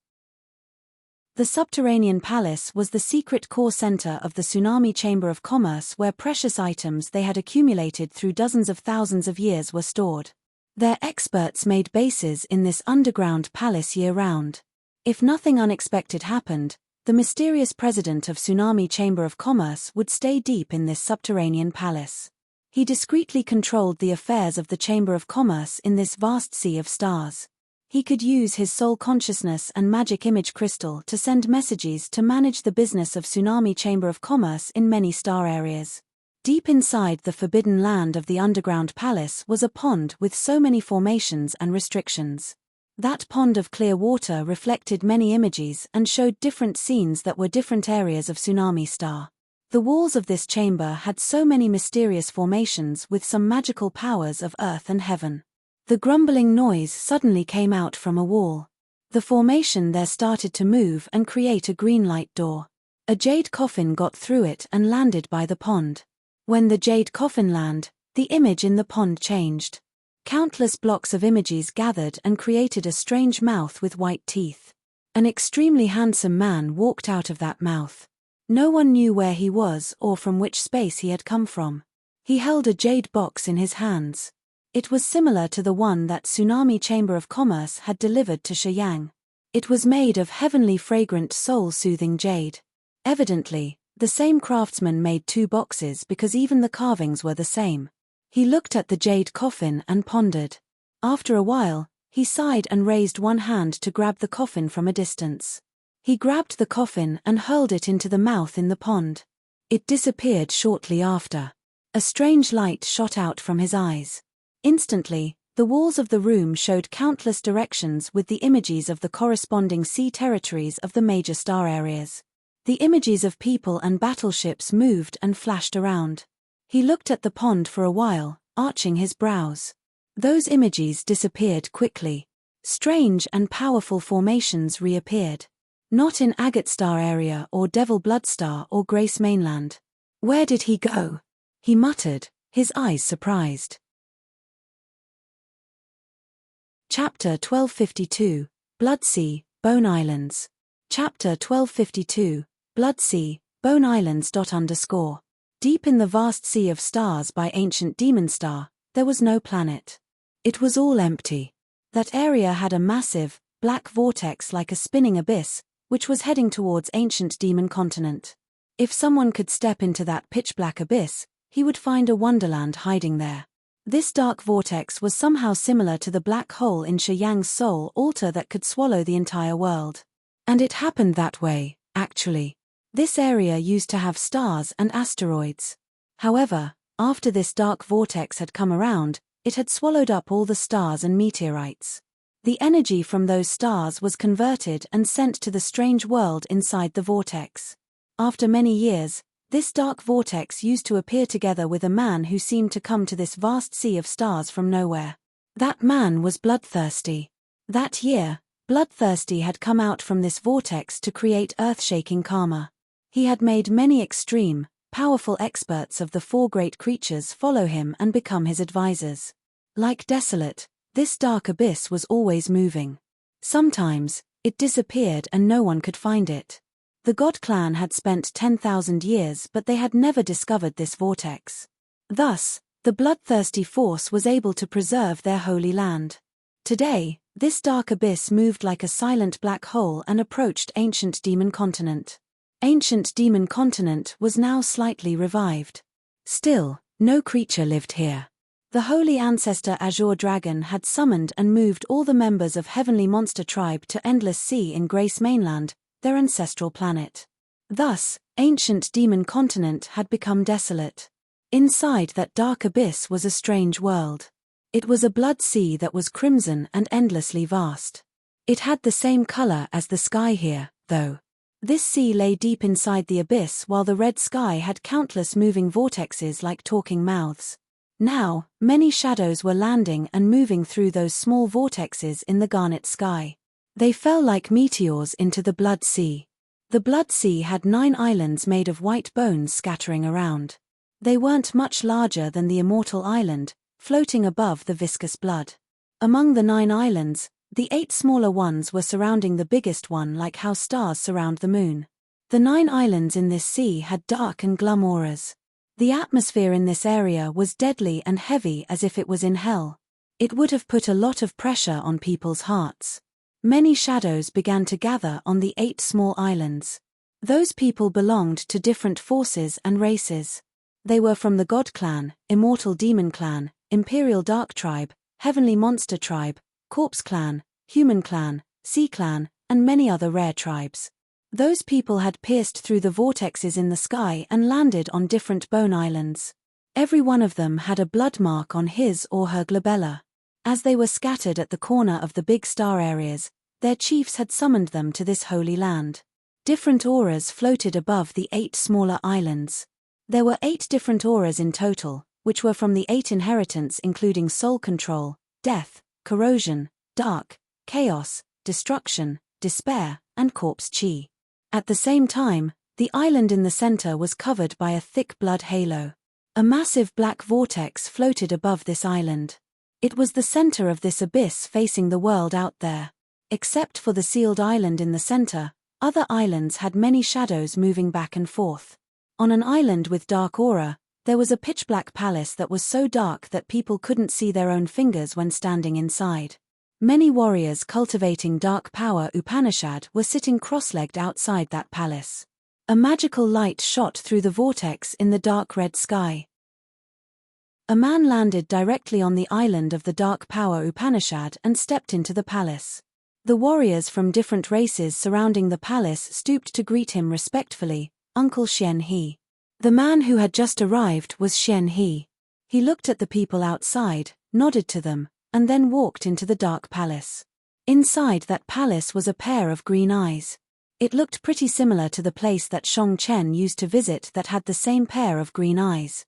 The subterranean palace was the secret core center of the Tsunami Chamber of Commerce where precious items they had accumulated through dozens of thousands of years were stored. Their experts made bases in this underground palace year-round. If nothing unexpected happened, the mysterious president of Tsunami Chamber of Commerce would stay deep in this subterranean palace. He discreetly controlled the affairs of the Chamber of Commerce in this vast sea of stars. He could use his soul consciousness and magic image crystal to send messages to manage the business of Tsunami Chamber of Commerce in many star areas. Deep inside the forbidden land of the underground palace was a pond with so many formations and restrictions. That pond of clear water reflected many images and showed different scenes that were different areas of Tsunami Star. The walls of this chamber had so many mysterious formations with some magical powers of earth and heaven. The grumbling noise suddenly came out from a wall. The formation there started to move and create a green light door. A jade coffin got through it and landed by the pond. When the jade coffin landed, the image in the pond changed. Countless blocks of images gathered and created a strange mouth with white teeth. An extremely handsome man walked out of that mouth. No one knew where he was or from which space he had come from. He held a jade box in his hands. It was similar to the one that Tsunami Chamber of Commerce had delivered to Shiyang. It was made of heavenly fragrant soul-soothing jade. Evidently, the same craftsman made 2 boxes because even the carvings were the same. He looked at the jade coffin and pondered. After a while, he sighed and raised one hand to grab the coffin from a distance. He grabbed the coffin and hurled it into the mouth in the pond. It disappeared shortly after. A strange light shot out from his eyes. Instantly, the walls of the room showed countless directions with the images of the corresponding sea territories of the major star areas. The images of people and battleships moved and flashed around. He looked at the pond for a while, arching his brows. Those images disappeared quickly. Strange and powerful formations reappeared. Not in Agate Star area or Devil Blood Star or Grace Mainland. Where did he go? He muttered, his eyes surprised. Chapter 1252, Bloodsea, Bone Islands. Chapter 1252, Bloodsea, Bone Islands. Deep in the vast sea of stars by ancient demon star, there was no planet. It was all empty. That area had a massive, black vortex like a spinning abyss, which was heading towards ancient demon continent. If someone could step into that pitch-black abyss, he would find a wonderland hiding there. This dark vortex was somehow similar to the black hole in Shiyang's soul altar that could swallow the entire world. And it happened that way, actually. This area used to have stars and asteroids. However, after this dark vortex had come around, it had swallowed up all the stars and meteorites. The energy from those stars was converted and sent to the strange world inside the vortex. After many years, this dark vortex used to appear together with a man who seemed to come to this vast sea of stars from nowhere. That man was Bloodthirsty. That year, Bloodthirsty had come out from this vortex to create earth-shaking karma. He had made many extreme, powerful experts of the 4 great creatures follow him and become his advisors. Like Desolate, this dark abyss was always moving. Sometimes, it disappeared and no one could find it. The God Clan had spent 10,000 years but they had never discovered this vortex. Thus, the bloodthirsty force was able to preserve their holy land. Today, this dark abyss moved like a silent black hole and approached ancient demon continent. Ancient demon continent was now slightly revived. Still, no creature lived here. The holy ancestor Azure Dragon had summoned and moved all the members of Heavenly Monster Tribe to Endless Sea in Grace Mainland, their ancestral planet. Thus, ancient demon continent had become desolate. Inside that dark abyss was a strange world. It was a blood sea that was crimson and endlessly vast. It had the same color as the sky here, though. This sea lay deep inside the abyss while the red sky had countless moving vortexes like talking mouths. Now, many shadows were landing and moving through those small vortexes in the garnet sky. They fell like meteors into the blood sea. The blood sea had 9 islands made of white bones scattering around. They weren't much larger than the immortal island, floating above the viscous blood. Among the 9 islands, the 8 smaller ones were surrounding the biggest one like how stars surround the moon. The 9 islands in this sea had dark and glum auras. The atmosphere in this area was deadly and heavy as if it was in hell. It would have put a lot of pressure on people's hearts. Many shadows began to gather on the 8 small islands. Those people belonged to different forces and races. They were from the God Clan, Immortal Demon Clan, Imperial Dark Tribe, Heavenly Monster Tribe, Corpse Clan, Human Clan, Sea Clan, and many other rare tribes. Those people had pierced through the vortexes in the sky and landed on different bone islands. Every one of them had a blood mark on his or her glabella. As they were scattered at the corner of the big star areas, their chiefs had summoned them to this holy land. Different auras floated above the 8 smaller islands. There were 8 different auras in total, which were from the 8 inheritance including soul control, death, corrosion, dark, chaos, destruction, despair, and corpse chi. At the same time, the island in the center was covered by a thick blood halo. A massive black vortex floated above this island. It was the center of this abyss facing the world out there. Except for the sealed island in the center, other islands had many shadows moving back and forth. On an island with dark aura, there was a pitch-black palace that was so dark that people couldn't see their own fingers when standing inside. Many warriors cultivating dark power Upanishad were sitting cross-legged outside that palace. A magical light shot through the vortex in the dark red sky. A man landed directly on the island of the dark power Upanishad and stepped into the palace. The warriors from different races surrounding the palace stooped to greet him respectfully, Uncle Xian He. The man who had just arrived was Xian He. He looked at the people outside, nodded to them, and then walked into the dark palace. Inside that palace was a pair of green eyes. It looked pretty similar to the place that Shang Chen used to visit that had the same pair of green eyes.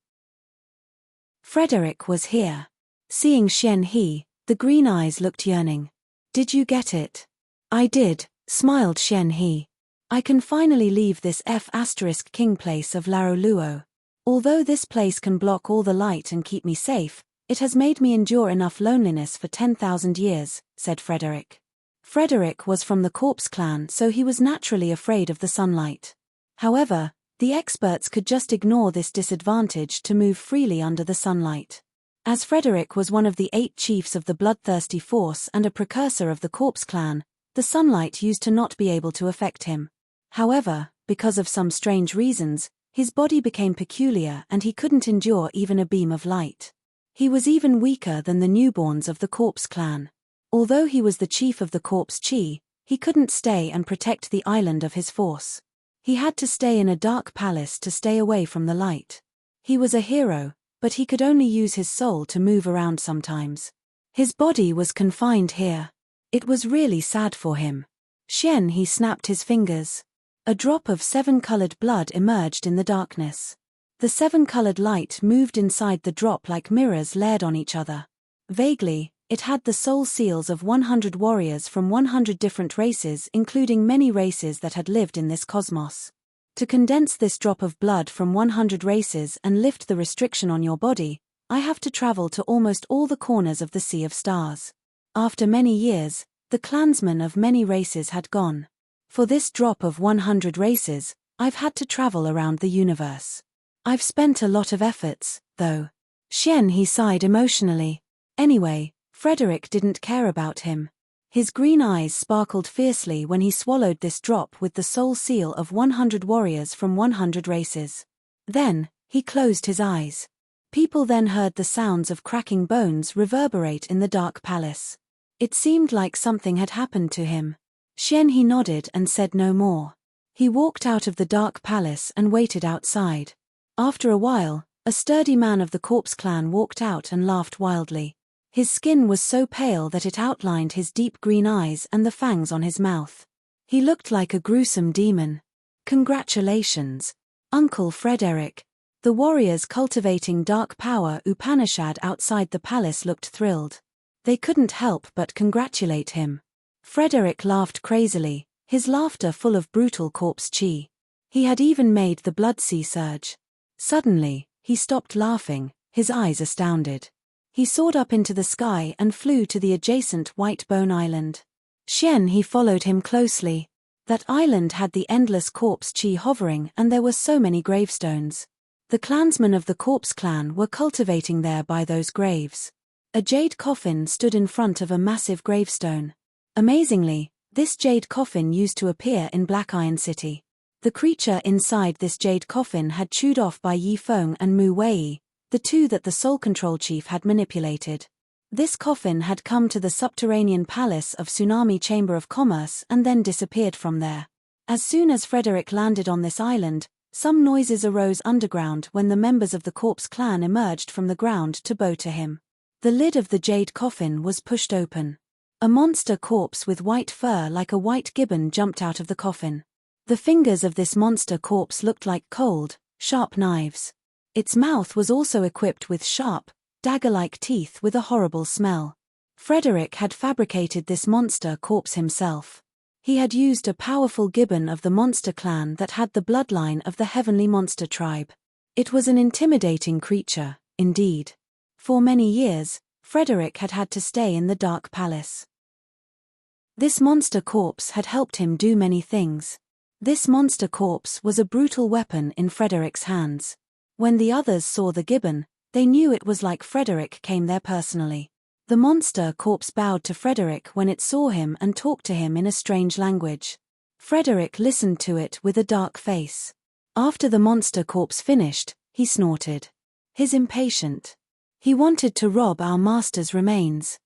Frederick was here. Seeing Xian He, the green eyes looked yearning. "Did you get it?" "I did," smiled Xian He. "I can finally leave this F***king place of Laro Luo. Although this place can block all the light and keep me safe, it has made me endure enough loneliness for 10,000 years, said Frederick. Frederick was from the Corpse clan, so he was naturally afraid of the sunlight. However, the experts could just ignore this disadvantage to move freely under the sunlight. As Frederick was one of the 8 chiefs of the bloodthirsty force and a precursor of the Corpse clan, the sunlight used to not be able to affect him. However, because of some strange reasons, his body became peculiar and he couldn't endure even a beam of light. He was even weaker than the newborns of the Corpse clan. Although he was the chief of the Corpse Chi, he couldn't stay and protect the island of his force. He had to stay in a dark palace to stay away from the light. He was a hero, but he could only use his soul to move around sometimes. His body was confined here. It was really sad for him. Xian He snapped his fingers. A drop of 7-colored blood emerged in the darkness. The 7-colored light moved inside the drop like mirrors layered on each other. Vaguely, it had the soul seals of 100 warriors from 100 different races, including many races that had lived in this cosmos. To condense this drop of blood from 100 races and lift the restriction on your body, I have to travel to almost all the corners of the Sea of Stars. After many years, the clansmen of many races had gone. For this drop of 100 races, I've had to travel around the universe. I've spent a lot of efforts, though. Xian He sighed emotionally. Anyway, Frederick didn't care about him. His green eyes sparkled fiercely when he swallowed this drop with the soul seal of 100 warriors from 100 races. Then, he closed his eyes. People then heard the sounds of cracking bones reverberate in the dark palace. It seemed like something had happened to him. Xian He nodded and said no more. He walked out of the dark palace and waited outside. After a while, a sturdy man of the Corpse clan walked out and laughed wildly. His skin was so pale that it outlined his deep green eyes and the fangs on his mouth. He looked like a gruesome demon. "Congratulations, Uncle Frederick." The warriors cultivating dark power Upanishad outside the palace looked thrilled. They couldn't help but congratulate him. Frederick laughed crazily, his laughter full of brutal corpse chi. He had even made the blood sea surge. Suddenly, he stopped laughing, his eyes astounded. He soared up into the sky and flew to the adjacent White Bone Island. Xian He followed him closely. That island had the endless corpse chi hovering and there were so many gravestones. The clansmen of the Corpse clan were cultivating there by those graves. A jade coffin stood in front of a massive gravestone. Amazingly, this jade coffin used to appear in Black Iron City. The creature inside this jade coffin had chewed off by Yi Feng and Mu Wei, the 2 that the Soul Control Chief had manipulated. This coffin had come to the subterranean palace of Tsunami Chamber of Commerce and then disappeared from there. As soon as Frederick landed on this island, some noises arose underground when the members of the Corpse clan emerged from the ground to bow to him. The lid of the jade coffin was pushed open. A monster corpse with white fur like a white gibbon jumped out of the coffin. The fingers of this monster corpse looked like cold, sharp knives. Its mouth was also equipped with sharp, dagger-like teeth with a horrible smell. Frederick had fabricated this monster corpse himself. He had used a powerful gibbon of the monster clan that had the bloodline of the heavenly monster tribe. It was an intimidating creature, indeed. For many years, Frederick had had to stay in the Dark Palace. This monster corpse had helped him do many things. This monster corpse was a brutal weapon in Frederick's hands. When the others saw the gibbon, they knew it was like Frederick came there personally. The monster corpse bowed to Frederick when it saw him and talked to him in a strange language. Frederick listened to it with a dark face. After the monster corpse finished, he snorted. He's impatient. He wanted to rob our master's remains.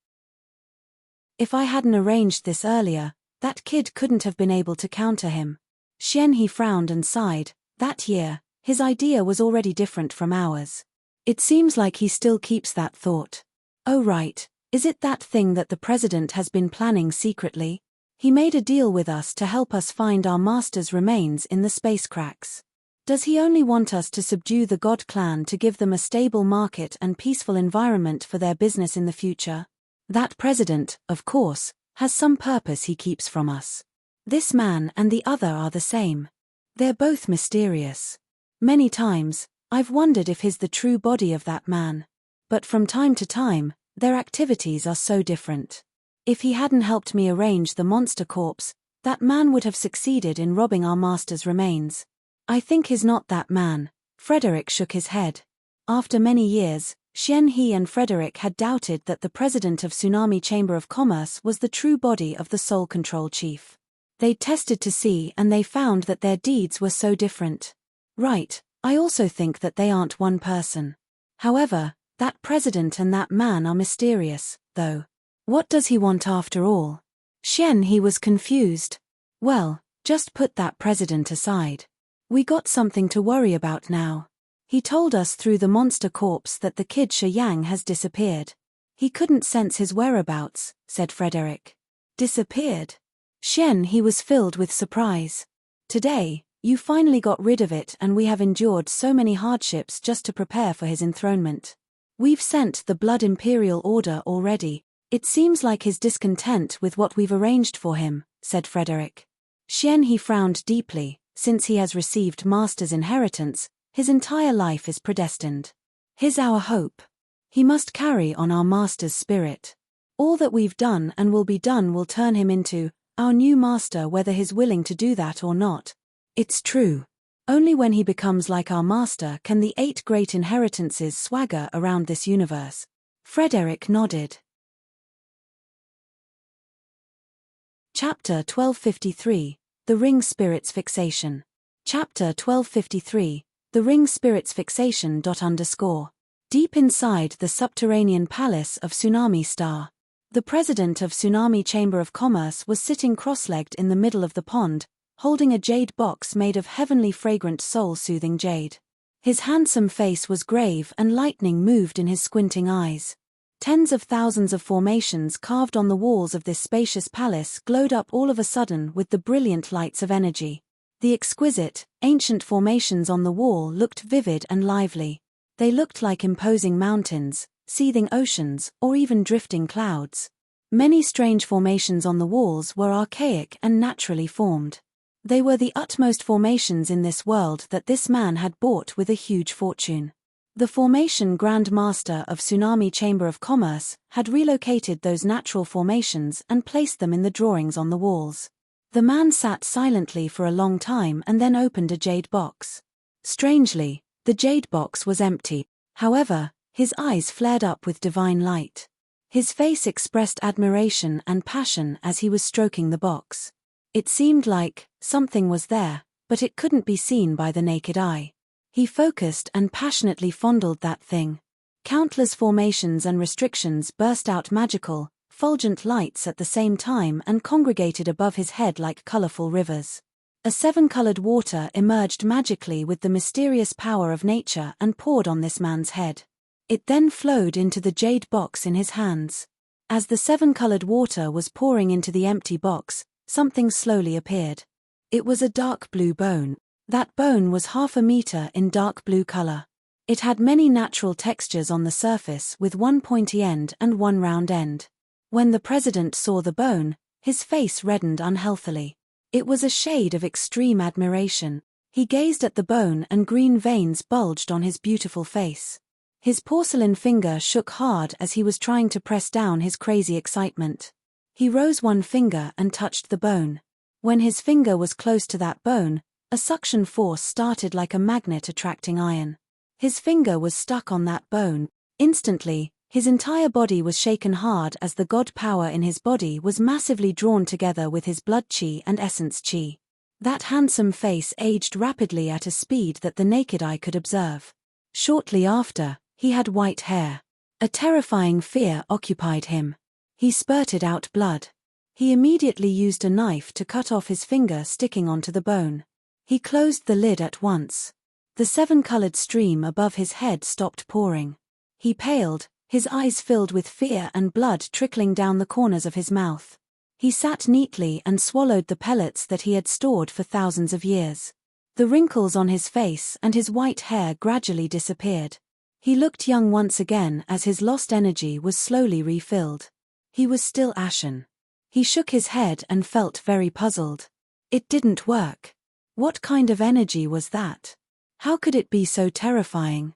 If I hadn't arranged this earlier, that kid couldn't have been able to counter him. He frowned and sighed. That year, his idea was already different from ours. It seems like he still keeps that thought. Oh right, is it that thing that the president has been planning secretly? He made a deal with us to help us find our master's remains in the space cracks. Does he only want us to subdue the God clan to give them a stable market and peaceful environment for their business in the future? That president, of course, has some purpose he keeps from us. This man and the other are the same. They're both mysterious. Many times, I've wondered if he's the true body of that man. But from time to time, their activities are so different. If he hadn't helped me arrange the monster corpse, that man would have succeeded in robbing our master's remains. I think he's not that man. Frederick shook his head. After many years, he and Frederick had doubted that the president of Tsunami Chamber of Commerce was the true body of the Soul Control chief. They tested to see and they found that their deeds were so different. Right, I also think that they aren't one person. However, that president and that man are mysterious, though. What does he want after all? He was confused. Well, just put that president aside. We got something to worry about now. He told us through the monster corpse that the kid Yang has disappeared. He couldn't sense his whereabouts, said Frederick. Disappeared? He was filled with surprise. Today, you finally got rid of it and we have endured so many hardships just to prepare for his enthronement. We've sent the Blood Imperial Order already. It seems like he's discontent with what we've arranged for him, said Frederick. He frowned deeply. Since he has received Master's inheritance, his entire life is predestined. He's our hope. He must carry on our Master's spirit. All that we've done and will be done will turn him into our new master, whether he's willing to do that or not. It's true. Only when he becomes like our master can the 8 great inheritances swagger around this universe. Frederick nodded. Chapter 1253, The Ring Spirit's Fixation. Chapter 1253, The Ring Spirit's Fixation. Deep inside the subterranean palace of Tsunami Star, the president of Tsunami Chamber of Commerce was sitting cross-legged in the middle of the pond, holding a jade box made of heavenly fragrant soul-soothing jade. His handsome face was grave and lightning moved in his squinting eyes. Tens of thousands of formations carved on the walls of this spacious palace glowed up all of a sudden with the brilliant lights of energy. The exquisite, ancient formations on the wall looked vivid and lively. They looked like imposing mountains, seething oceans, or even drifting clouds. Many strange formations on the walls were archaic and naturally formed. They were the utmost formations in this world that this man had bought with a huge fortune. The formation Grand Master of Tsunami Chamber of Commerce had relocated those natural formations and placed them in the drawings on the walls. The man sat silently for a long time and then opened a jade box. Strangely, the jade box was empty. However, his eyes flared up with divine light. His face expressed admiration and passion as he was stroking the box. It seemed like something was there, but it couldn't be seen by the naked eye. He focused and passionately fondled that thing. Countless formations and restrictions burst out magical, fulgent lights at the same time and congregated above his head like colorful rivers. A 7-colored water emerged magically with the mysterious power of nature and poured on this man's head. It then flowed into the jade box in his hands. As the 7-colored water was pouring into the empty box, something slowly appeared. It was a dark blue bone. That bone was 1/2 meter in dark blue color. It had many natural textures on the surface with one pointy end and one round end. When the president saw the bone, his face reddened unhealthily. It was a shade of extreme admiration. He gazed at the bone and green veins bulged on his beautiful face. His porcelain finger shook hard as he was trying to press down his crazy excitement. He rose one finger and touched the bone. When his finger was close to that bone, a suction force started like a magnet attracting iron. His finger was stuck on that bone. Instantly, his entire body was shaken hard as the god power in his body was massively drawn together with his blood chi and essence chi. That handsome face aged rapidly at a speed that the naked eye could observe. Shortly after, he had white hair. A terrifying fear occupied him. He spurted out blood. He immediately used a knife to cut off his finger sticking onto the bone. He closed the lid at once. The seven-colored stream above his head stopped pouring. He paled, his eyes filled with fear and blood trickling down the corners of his mouth. He sat neatly and swallowed the pellets that he had stored for thousands of years. The wrinkles on his face and his white hair gradually disappeared. He looked young once again as his lost energy was slowly refilled. He was still ashen. He shook his head and felt very puzzled. It didn't work. What kind of energy was that? How could it be so terrifying?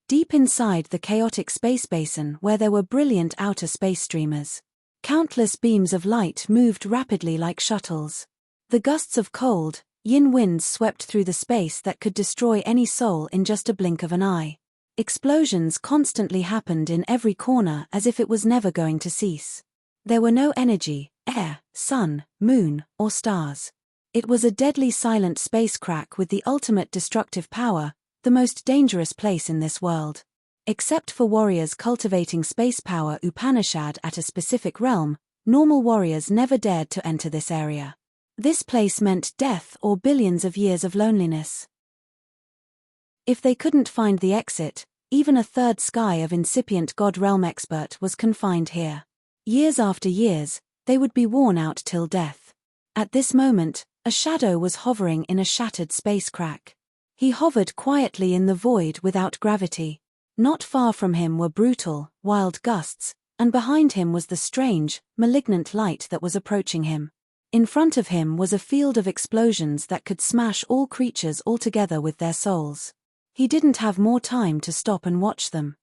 Deep inside the chaotic space basin where there were brilliant outer space streamers. Countless beams of light moved rapidly like shuttles. The gusts of cold, yin winds swept through the space that could destroy any soul in just a blink of an eye. Explosions constantly happened in every corner as if it was never going to cease. There were no energy, air, sun, moon, or stars. It was a deadly silent space crack with the ultimate destructive power, the most dangerous place in this world. Except for warriors cultivating space power Upanishad at a specific realm, normal warriors never dared to enter this area. This place meant death or billions of years of loneliness. If they couldn't find the exit, even a third sky of incipient God realm expert was confined here. Years after years, they would be worn out till death. At this moment, a shadow was hovering in a shattered space crack. He hovered quietly in the void without gravity. Not far from him were brutal, wild gusts, and behind him was the strange, malignant light that was approaching him. In front of him was a field of explosions that could smash all creatures altogether with their souls. He didn't have more time to stop and watch them.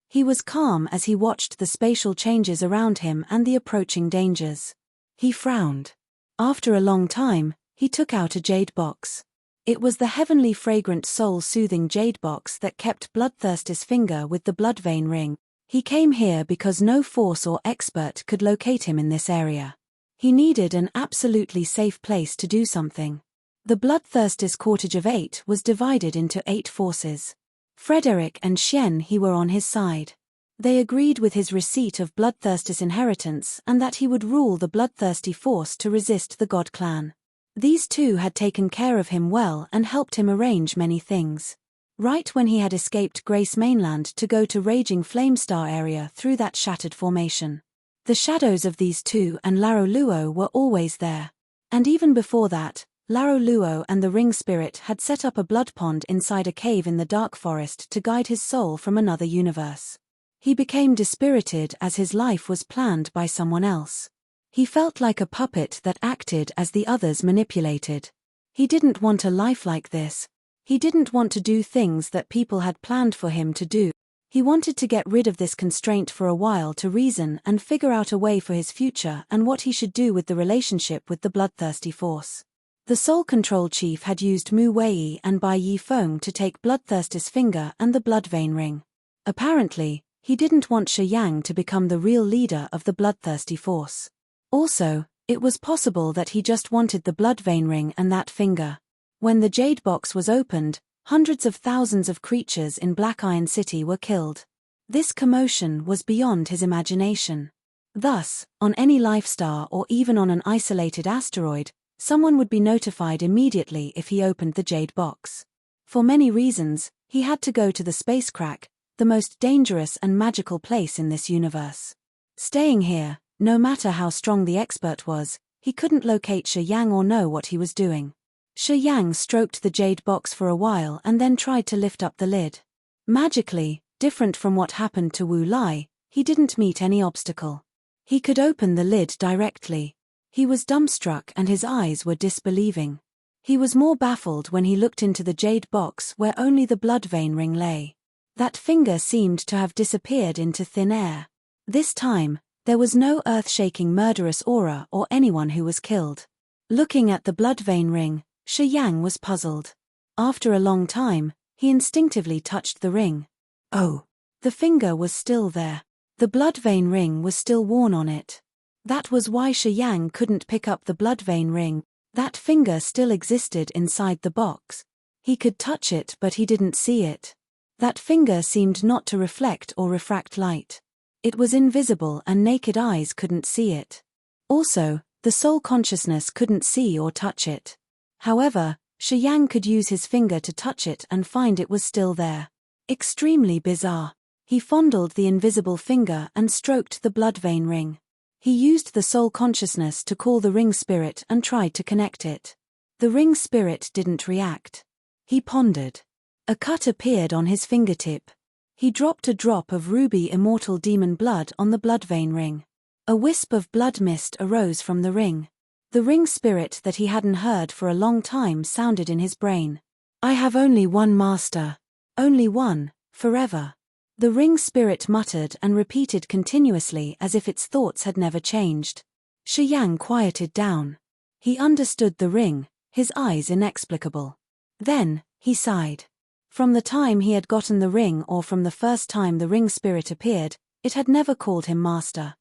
He was calm as he watched the spatial changes around him and the approaching dangers. He frowned. After a long time, he took out a jade box. It was the heavenly fragrant soul-soothing jade box that kept Bloodthirster's finger with the blood vein ring. He came here because no force or expert could locate him in this area. He needed an absolutely safe place to do something. The Bloodthirster's cortege of 8 was divided into 8 forces. Frederick and Xian he were on his side. They agreed with his receipt of Bloodthirster's inheritance and that he would rule the bloodthirsty force to resist the God clan. These two had taken care of him well and helped him arrange many things. Right when he had escaped Grace Mainland to go to Raging Flamestar area through that shattered formation. The shadows of these two and Laro Luo were always there. And even before that, Laro Luo and the Ring Spirit had set up a blood pond inside a cave in the dark forest to guide his soul from another universe. He became dispirited as his life was planned by someone else. He felt like a puppet that acted as the others manipulated. He didn't want a life like this. He didn't want to do things that people had planned for him to do. He wanted to get rid of this constraint for a while to reason and figure out a way for his future and what he should do with the relationship with the bloodthirsty force. The Soul Control Chief had used Mu Wei and Bai Yi Feng to take Bloodthirster's finger and the blood vein ring. Apparently, he didn't want Shi Yang to become the real leader of the bloodthirsty force. Also, it was possible that he just wanted the blood vein ring and that finger. When the jade box was opened, hundreds of thousands of creatures in Black Iron City were killed. This commotion was beyond his imagination. Thus, on any life star or even on an isolated asteroid, someone would be notified immediately if he opened the jade box. For many reasons, he had to go to the space crack, the most dangerous and magical place in this universe. Staying here, no matter how strong the expert was, he couldn't locate Shi Yang or know what he was doing. Shi Yang stroked the jade box for a while and then tried to lift up the lid. Magically, different from what happened to Wu Lai, he didn't meet any obstacle. He could open the lid directly. He was dumbstruck and his eyes were disbelieving. He was more baffled when he looked into the jade box where only the blood vein ring lay. That finger seemed to have disappeared into thin air. This time, There was no earth-shaking murderous aura or anyone who was killed. Looking at the blood vein ring, Shi Yang was puzzled. After a long time, he instinctively touched the ring. Oh! The finger was still there. The blood vein ring was still worn on it. That was why Shi Yang couldn't pick up the blood vein ring. That finger still existed inside the box. He could touch it, but he didn't see it. That finger seemed not to reflect or refract light. It was invisible and naked eyes couldn't see it. Also, the soul consciousness couldn't see or touch it. However, Shi Yang could use his finger to touch it and find it was still there. Extremely bizarre. He fondled the invisible finger and stroked the blood vein ring. He used the soul consciousness to call the ring spirit and tried to connect it. The ring spirit didn't react. He pondered. A cut appeared on his fingertip. He dropped a drop of ruby immortal demon blood on the blood vein ring. A wisp of blood mist arose from the ring. The ring spirit that he hadn't heard for a long time sounded in his brain. I have only one master. Only one, forever. The ring spirit muttered and repeated continuously as if its thoughts had never changed. Shi Yang quieted down. He understood the ring, his eyes inexplicable. Then, he sighed. From the time he had gotten the ring or from the first time the ring spirit appeared, it had never called him master.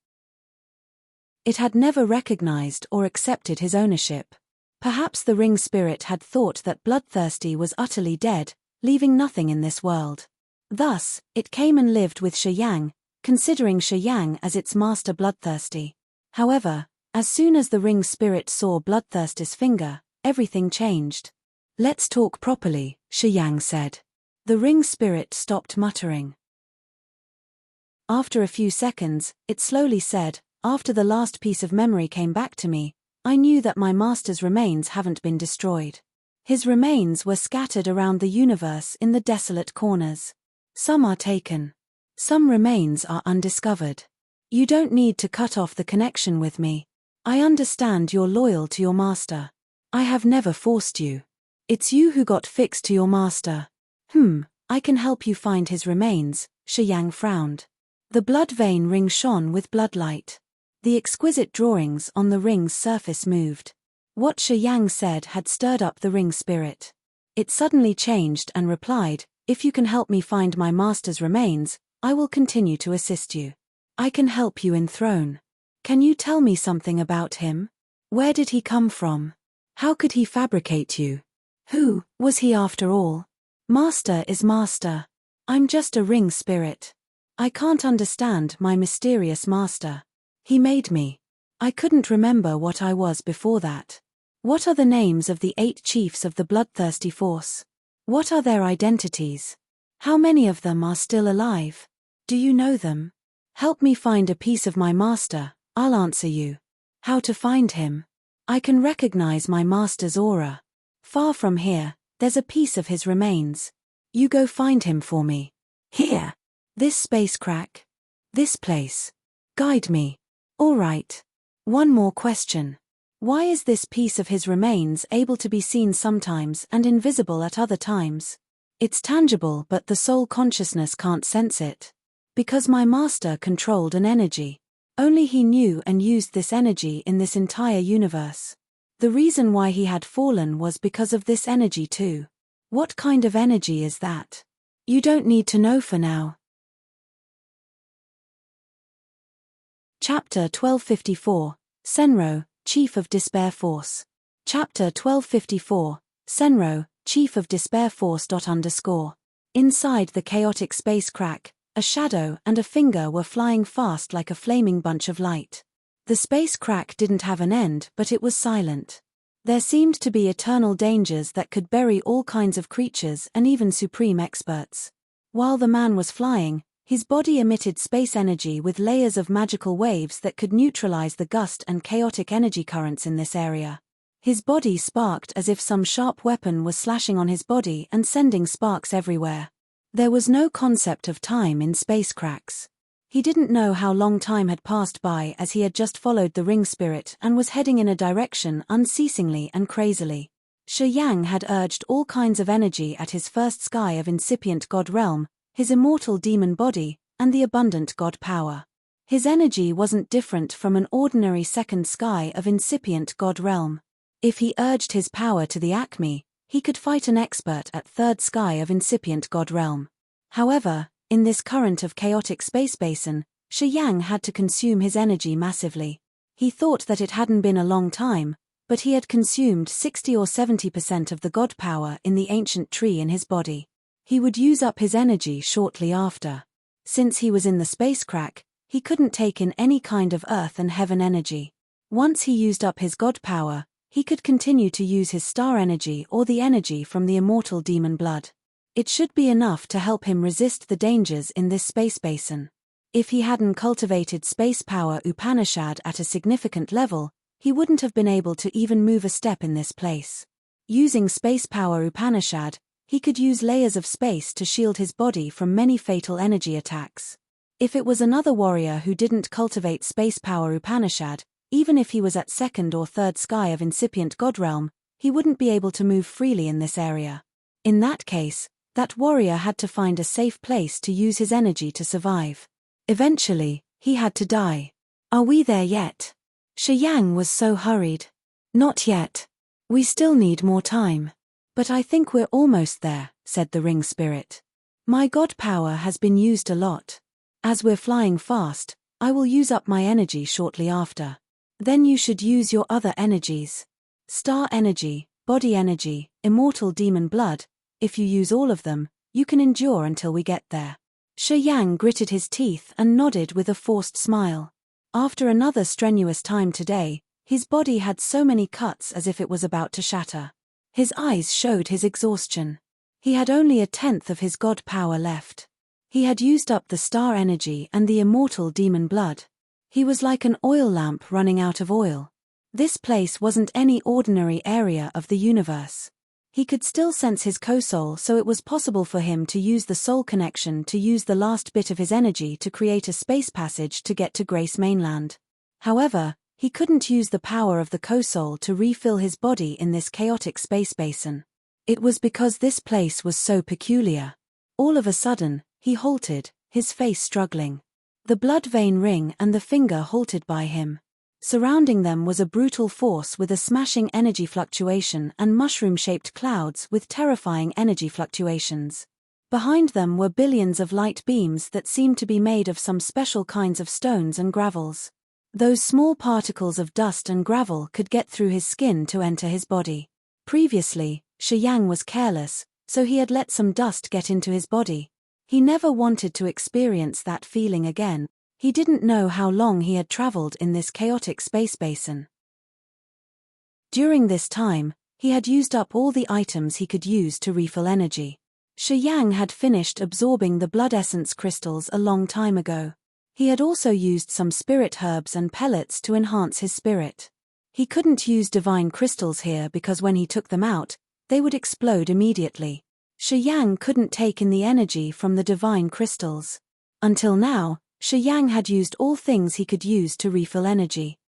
It had never recognized or accepted his ownership. Perhaps the ring spirit had thought that Bloodthirsty was utterly dead, leaving nothing in this world. Thus, it came and lived with Shi Yang, considering Shi Yang as its master Bloodthirsty. However, as soon as the ring spirit saw Bloodthirsty's finger, everything changed. Let's talk properly, Shi Yang said. The ring spirit stopped muttering. After a few seconds, it slowly said, after the last piece of memory came back to me, I knew that my master's remains haven't been destroyed. His remains were scattered around the universe in the desolate corners. Some are taken. Some remains are undiscovered. You don't need to cut off the connection with me. I understand you're loyal to your master. I have never forced you. It's you who got fixed to your master. I can help you find his remains, Shi Yang frowned. The blood vein ring shone with bloodlight. The exquisite drawings on the ring's surface moved. What Shi Yang said had stirred up the ring spirit. It suddenly changed and replied, if you can help me find my master's remains, I will continue to assist you. I can help you enthrone. Can you tell me something about him? Where did he come from? How could he fabricate you? Who was he after all? Master is master. I'm just a ring spirit. I can't understand my mysterious master. He made me. I couldn't remember what I was before that. What are the names of the 8 chiefs of the bloodthirsty force? What are their identities? How many of them are still alive? Do you know them? Help me find a piece of my master, I'll answer you. How to find him? I can recognize my master's aura. Far from here, there's a piece of his remains. You go find him for me. Here. This space crack. This place. Guide me. All right. One more question. Why is this piece of his remains able to be seen sometimes and invisible at other times? It's tangible but the soul consciousness can't sense it. Because my master controlled an energy. Only he knew and used this energy in this entire universe. The reason why he had fallen was because of this energy too. What kind of energy is that? You don't need to know for now. Chapter 1254, Senro, Chief of Despair Force. Chapter 1254, Senro, Chief of Despair Force. Inside the chaotic space crack, a shadow and a finger were flying fast like a flaming bunch of light. The space crack didn't have an end, but it was silent. There seemed to be eternal dangers that could bury all kinds of creatures and even supreme experts. While the man was flying, his body emitted space energy with layers of magical waves that could neutralize the gust and chaotic energy currents in this area. His body sparked as if some sharp weapon was slashing on his body and sending sparks everywhere. There was no concept of time in space cracks. He didn't know how long time had passed by as he had just followed the ring spirit and was heading in a direction unceasingly and crazily. Shi Yang had urged all kinds of energy at his first sky of incipient god realm, his immortal demon body, and the abundant god power. His energy wasn't different from an ordinary second sky of incipient god realm. If he urged his power to the acme, he could fight an expert at third sky of incipient god realm. However, in this current of chaotic space basin, Shi Yang had to consume his energy massively. He thought that it hadn't been a long time, but he had consumed 60 or 70% of the god power in the ancient tree in his body. He would use up his energy shortly after. Since he was in the space crack, he couldn't take in any kind of earth and heaven energy. Once he used up his god power, he could continue to use his star energy or the energy from the immortal demon blood. It should be enough to help him resist the dangers in this space basin. If he hadn't cultivated space power Upanishad at a significant level, he wouldn't have been able to even move a step in this place. Using space power Upanishad, he could use layers of space to shield his body from many fatal energy attacks. If it was another warrior who didn't cultivate space power Upanishad, even if he was at second or third sky of incipient god realm, he wouldn't be able to move freely in this area. In that case, that warrior had to find a safe place to use his energy to survive. Eventually, he had to die. Are we there yet? Shi Yang was so hurried. Not yet. We still need more time. But I think we're almost there, said the ring spirit. My god power has been used a lot. As we're flying fast, I will use up my energy shortly after. Then you should use your other energies. Star energy, body energy, immortal demon blood. If you use all of them, you can endure until we get there. Shi Yang gritted his teeth and nodded with a forced smile. After another strenuous time today, his body had so many cuts as if it was about to shatter. His eyes showed his exhaustion. He had only 1/10 of his god power left. He had used up the star energy and the immortal demon blood. He was like an oil lamp running out of oil. This place wasn't any ordinary area of the universe. He could still sense his co-soul, so it was possible for him to use the soul connection to use the last bit of his energy to create a space passage to get to Grace Mainland. However, he couldn't use the power of the co-soul to refill his body in this chaotic space basin. It was because this place was so peculiar. All of a sudden, he halted, his face struggling. The blood vein ring and the finger halted by him. Surrounding them was a brutal force with a smashing energy fluctuation and mushroom-shaped clouds with terrifying energy fluctuations. Behind them were billions of light beams that seemed to be made of some special kinds of stones and gravels. Those small particles of dust and gravel could get through his skin to enter his body. Previously, Shi Yang was careless, so he had let some dust get into his body. He never wanted to experience that feeling again. He didn't know how long he had traveled in this chaotic space basin. During this time, he had used up all the items he could use to refill energy. Shi Yang had finished absorbing the blood essence crystals a long time ago. He had also used some spirit herbs and pellets to enhance his spirit. He couldn't use divine crystals here because when he took them out, they would explode immediately. Shi Yang couldn't take in the energy from the divine crystals. Until now, Shi Yang had used all things he could use to refill energy.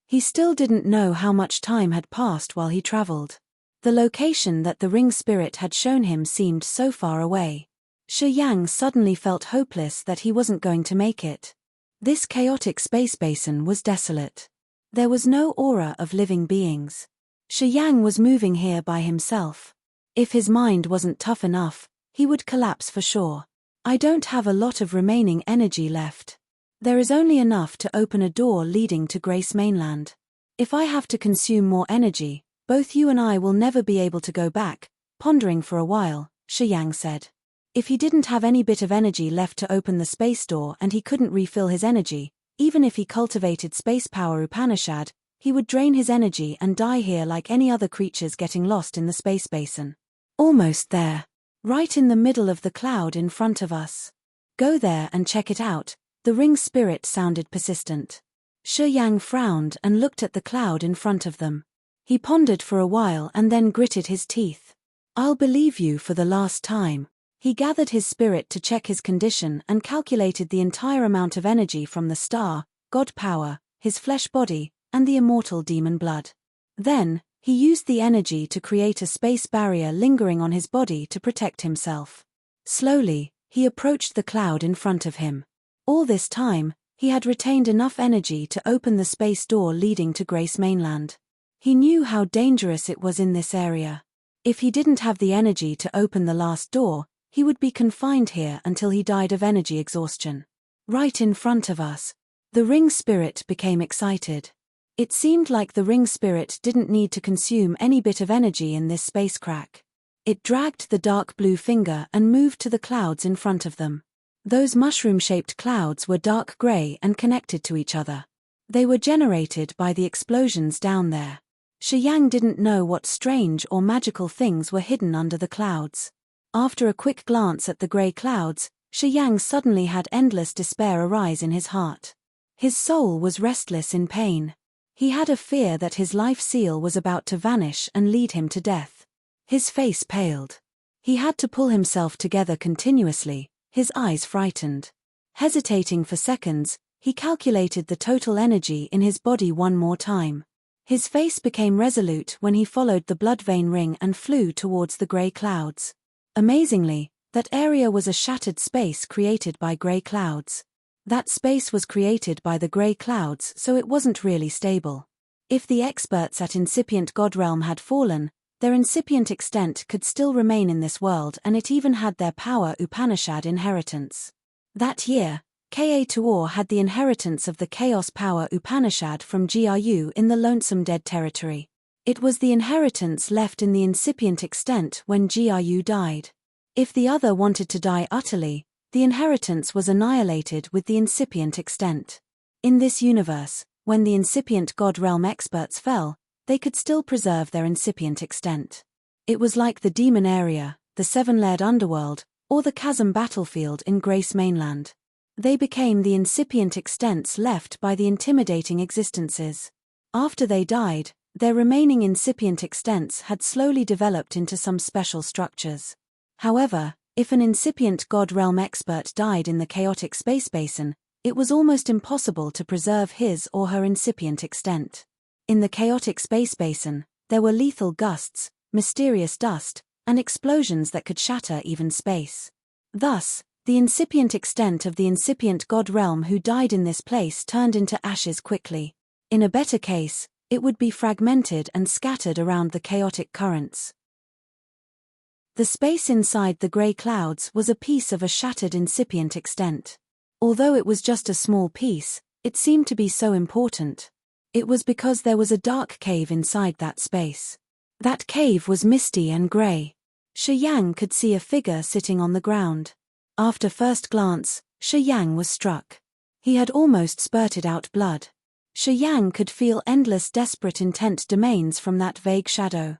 He still didn't know how much time had passed while he traveled. The location that the ring spirit had shown him seemed so far away. Shi Yang suddenly felt hopeless that he wasn't going to make it. This chaotic space basin was desolate. There was no aura of living beings. Shi Yang was moving here by himself. If his mind wasn't tough enough, he would collapse for sure. I don't have a lot of remaining energy left. There is only enough to open a door leading to Grace Mainland. If I have to consume more energy, both you and I will never be able to go back. Pondering for a while, Shi Yang said. If he didn't have any bit of energy left to open the space door and he couldn't refill his energy, even if he cultivated space power Upanishad, he would drain his energy and die here like any other creatures getting lost in the space basin. Almost there. Right in the middle of the cloud in front of us. Go there and check it out, the ring spirit sounded persistent. Shi Yang frowned and looked at the cloud in front of them. He pondered for a while and then gritted his teeth. I'll believe you for the last time. He gathered his spirit to check his condition and calculated the entire amount of energy from the star, god power, his flesh body, and the immortal demon blood. Then, he used the energy to create a space barrier lingering on his body to protect himself. Slowly, he approached the cloud in front of him. All this time, he had retained enough energy to open the space door leading to Grace Mainland. He knew how dangerous it was in this area. If he didn't have the energy to open the last door, he would be confined here until he died of energy exhaustion. Right in front of us. The ring spirit became excited. It seemed like the ring spirit didn't need to consume any bit of energy in this space crack. It dragged the dark blue finger and moved to the clouds in front of them. Those mushroom-shaped clouds were dark gray and connected to each other. They were generated by the explosions down there. Shiyang didn't know what strange or magical things were hidden under the clouds. After a quick glance at the gray clouds, Shiyang suddenly had endless despair arise in his heart. His soul was restless in pain. He had a fear that his life seal was about to vanish and lead him to death. His face paled. He had to pull himself together continuously, his eyes frightened. Hesitating for seconds, he calculated the total energy in his body one more time. His face became resolute when he followed the blood vein ring and flew towards the gray clouds. Amazingly, that area was a shattered space created by gray clouds. That space was created by the gray clouds, so it wasn't really stable. If the experts at Incipient God Realm had fallen, their incipient extent could still remain in this world, and it even had their power Upanishad inheritance. That year, Ka Tuor had the inheritance of the Chaos Power Upanishad from Gru in the Lonesome Dead territory. It was the inheritance left in the incipient extent when Gru died. If the other wanted to die utterly, the inheritance was annihilated with the incipient extent. In this universe, when the incipient God Realm experts fell, they could still preserve their incipient extent. It was like the demon area, the seven-layered underworld, or the chasm battlefield in Grace Mainland. They became the incipient extents left by the intimidating existences. After they died, their remaining incipient extents had slowly developed into some special structures. However, if an incipient God Realm expert died in the chaotic space basin, it was almost impossible to preserve his or her incipient extent. In the chaotic space basin, there were lethal gusts, mysterious dust, and explosions that could shatter even space. Thus, the incipient extent of the incipient God Realm who died in this place turned into ashes quickly. In a better case, it would be fragmented and scattered around the chaotic currents. The space inside the gray clouds was a piece of a shattered incipient extent. Although it was just a small piece, it seemed to be so important. It was because there was a dark cave inside that space. That cave was misty and gray. Shiyang could see a figure sitting on the ground. After first glance, Shiyang was struck. He had almost spurted out blood. Shiyang could feel endless desperate intent domains from that vague shadow.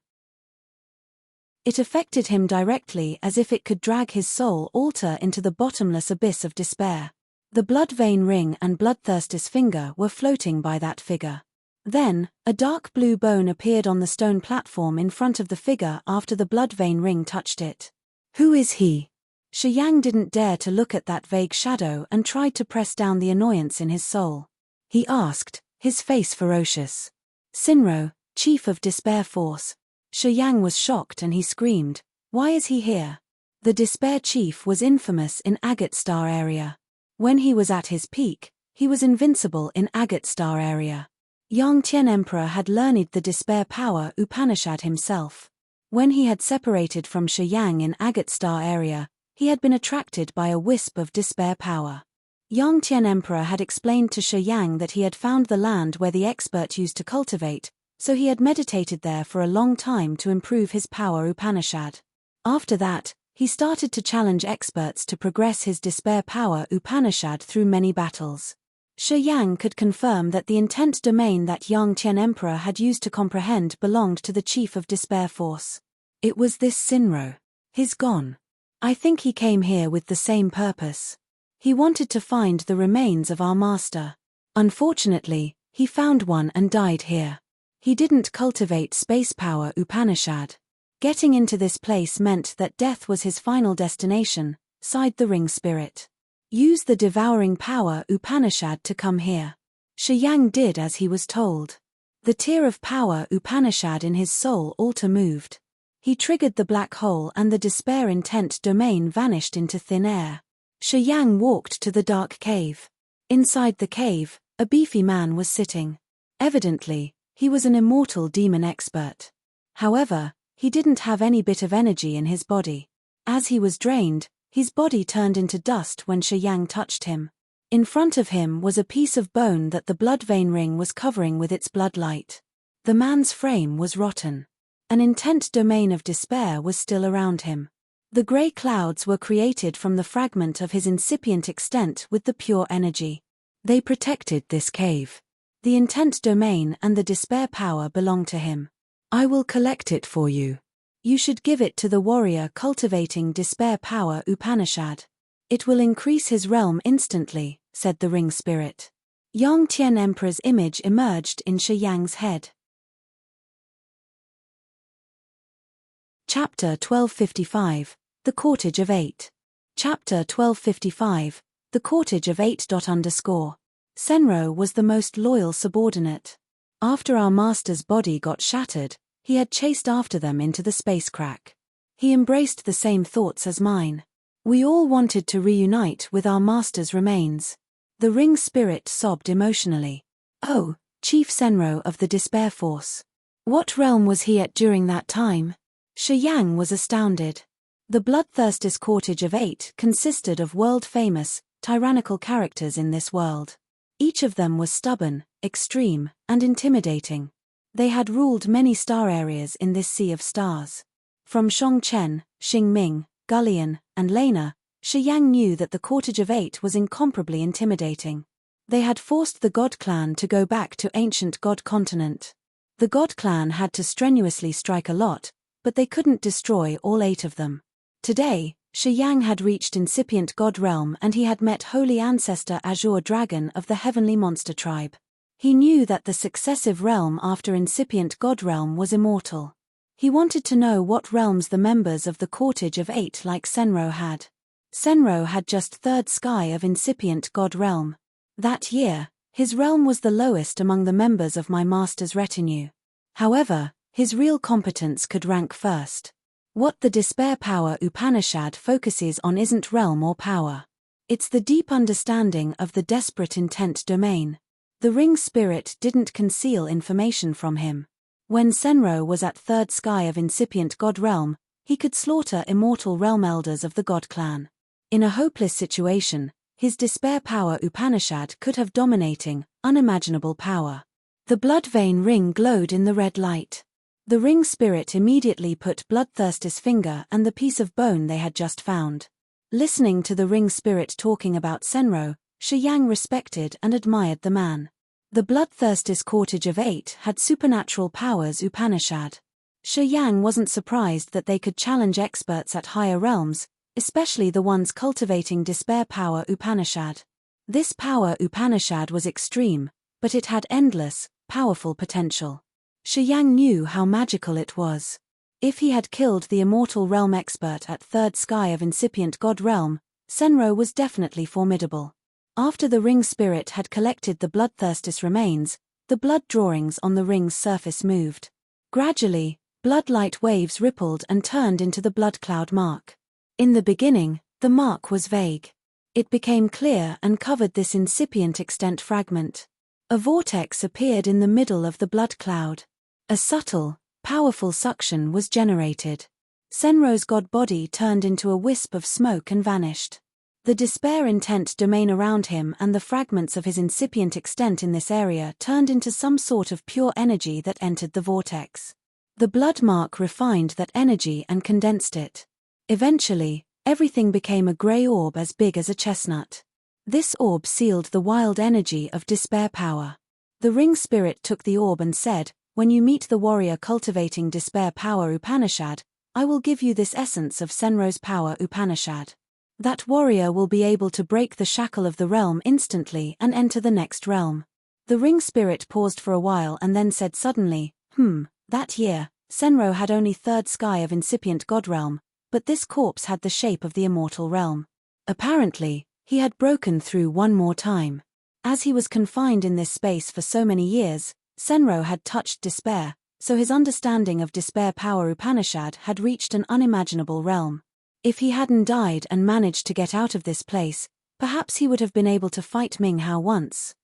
It affected him directly, as if it could drag his soul alter into the bottomless abyss of despair. The blood vein ring and bloodthirstis finger were floating by that figure. Then, a dark blue bone appeared on the stone platform in front of the figure after the blood vein ring touched it. Who is he? Shiyang didn't dare to look at that vague shadow and tried to press down the annoyance in his soul. He asked, his face ferocious. Sinro, chief of Despair Force. Shiyang was shocked and he screamed, "Why is he here?" The Despair Chief was infamous in Agate Star area. When he was at his peak, he was invincible in Agate Star area. Yang Tian Emperor had learned the Despair Power Upanishad himself. When he had separated from Shiyang in Agate Star area, he had been attracted by a wisp of despair power. Yang Tian Emperor had explained to Shiyang that he had found the land where the expert used to cultivate, so he had meditated there for a long time to improve his power Upanishad. After that, he started to challenge experts to progress his despair power Upanishad through many battles. Shiyang could confirm that the intent domain that Yang Tian Emperor had used to comprehend belonged to the Chief of Despair Force. It was this Sinro. He's gone. I think he came here with the same purpose. He wanted to find the remains of our master. Unfortunately, he found one and died here. He didn't cultivate space power Upanishad. Getting into this place meant that death was his final destination, sighed the ring spirit. Use the devouring power Upanishad to come here. Shiyang did as he was told. The tier of power Upanishad in his soul altar moved. He triggered the black hole and the despair intent domain vanished into thin air. Shi Yang walked to the dark cave. Inside the cave, a beefy man was sitting. Evidently, he was an immortal demon expert. However, he didn't have any bit of energy in his body. As he was drained, his body turned into dust when Shi Yang touched him. In front of him was a piece of bone that the blood vein ring was covering with its bloodlight. The man's frame was rotten. An intent domain of despair was still around him. The grey clouds were created from the fragment of his incipient extent with the pure energy. They protected this cave. The intent domain and the despair power belong to him. I will collect it for you. You should give it to the warrior cultivating despair power Upanishad. It will increase his realm instantly, said the ring spirit. Yang Tian Emperor's image emerged in Shi Yang's head. Chapter 1255, The Cortege of Eight. Chapter 1255, The Cortege of Eight. Senro was the most loyal subordinate. After our master's body got shattered, he had chased after them into the space crack. He embraced the same thoughts as mine. We all wanted to reunite with our master's remains. The ring spirit sobbed emotionally. Oh, Chief Senro of the Despair Force. What realm was he at during that time? Shi Yang was astounded. The bloodthirsty Cortege of Eight consisted of world-famous, tyrannical characters in this world. Each of them was stubborn, extreme, and intimidating. They had ruled many star areas in this sea of stars. From Shongchen, Xingming, Gullian, and Lena, Shi Yang knew that the Cortege of Eight was incomparably intimidating. They had forced the God Clan to go back to ancient God continent. The God Clan had to strenuously strike a lot, but they couldn't destroy all 8 of them. Today, Shi Yang had reached incipient God realm and he had met Holy Ancestor Azure Dragon of the Heavenly Monster Tribe. He knew that the successive realm after incipient God realm was immortal. He wanted to know what realms the members of the Cortege of Eight like Senro had. Senro had just third sky of incipient God realm. That year, his realm was the lowest among the members of my master's retinue. However, his real competence could rank first. What the despair power Upanishad focuses on isn't realm or power. It's the deep understanding of the desperate intent domain. The ring spirit didn't conceal information from him. When Senro was at third sky of incipient God realm, he could slaughter immortal realm elders of the God clan. In a hopeless situation, his despair power Upanishad could have dominating, unimaginable power. The blood vein ring glowed in the red light. The ring spirit immediately put Bloodthirster's finger and the piece of bone they had just found. Listening to the ring spirit talking about Senro, Shi Yang respected and admired the man. The Bloodthirster's Cortege of Eight had supernatural powers Upanishad. Shi Yang wasn't surprised that they could challenge experts at higher realms, especially the ones cultivating despair power Upanishad. This power Upanishad was extreme, but it had endless, powerful potential. Shi Yang knew how magical it was. If he had killed the immortal realm expert at third sky of incipient God realm, Senro was definitely formidable. After the ring spirit had collected the bloodthirster's remains, the blood drawings on the ring's surface moved. Gradually, bloodlight waves rippled and turned into the blood cloud mark. In the beginning, the mark was vague. It became clear and covered this incipient extent fragment. A vortex appeared in the middle of the blood cloud. A subtle, powerful suction was generated. Senro's god body turned into a wisp of smoke and vanished. The despair intent domain around him and the fragments of his incipient extent in this area turned into some sort of pure energy that entered the vortex. The blood mark refined that energy and condensed it. Eventually, everything became a grey orb as big as a chestnut. This orb sealed the wild energy of despair power. The ring spirit took the orb and said, "When you meet the warrior cultivating despair power Upanishad, I will give you this essence of Senro's power Upanishad. That warrior will be able to break the shackle of the realm instantly and enter the next realm." The ring spirit paused for a while and then said suddenly, that year, Senro had only third sky of incipient God realm, but this corpse had the shape of the immortal realm. Apparently, he had broken through one more time. As he was confined in this space for so many years, Senro had touched despair, so his understanding of despair power Upanishad had reached an unimaginable realm. If he hadn't died and managed to get out of this place, perhaps he would have been able to fight Ming Hao once.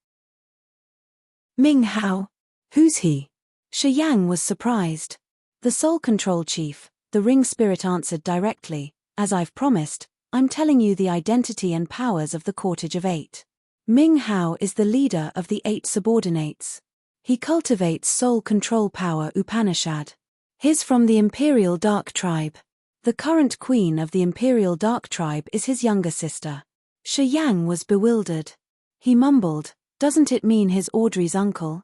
Ming Hao? Who's he? Shi Yang was surprised. The Soul Control Chief, the Ring Spirit answered directly, as I've promised, I'm telling you the identity and powers of the Cortege of Eight. Ming Hao is the leader of the 8 subordinates. He cultivates soul control power Upanishad. He's from the Imperial Dark Tribe. The current queen of the Imperial Dark Tribe is his younger sister. Shi Yang was bewildered. He mumbled, doesn't it mean he's Audrey's uncle?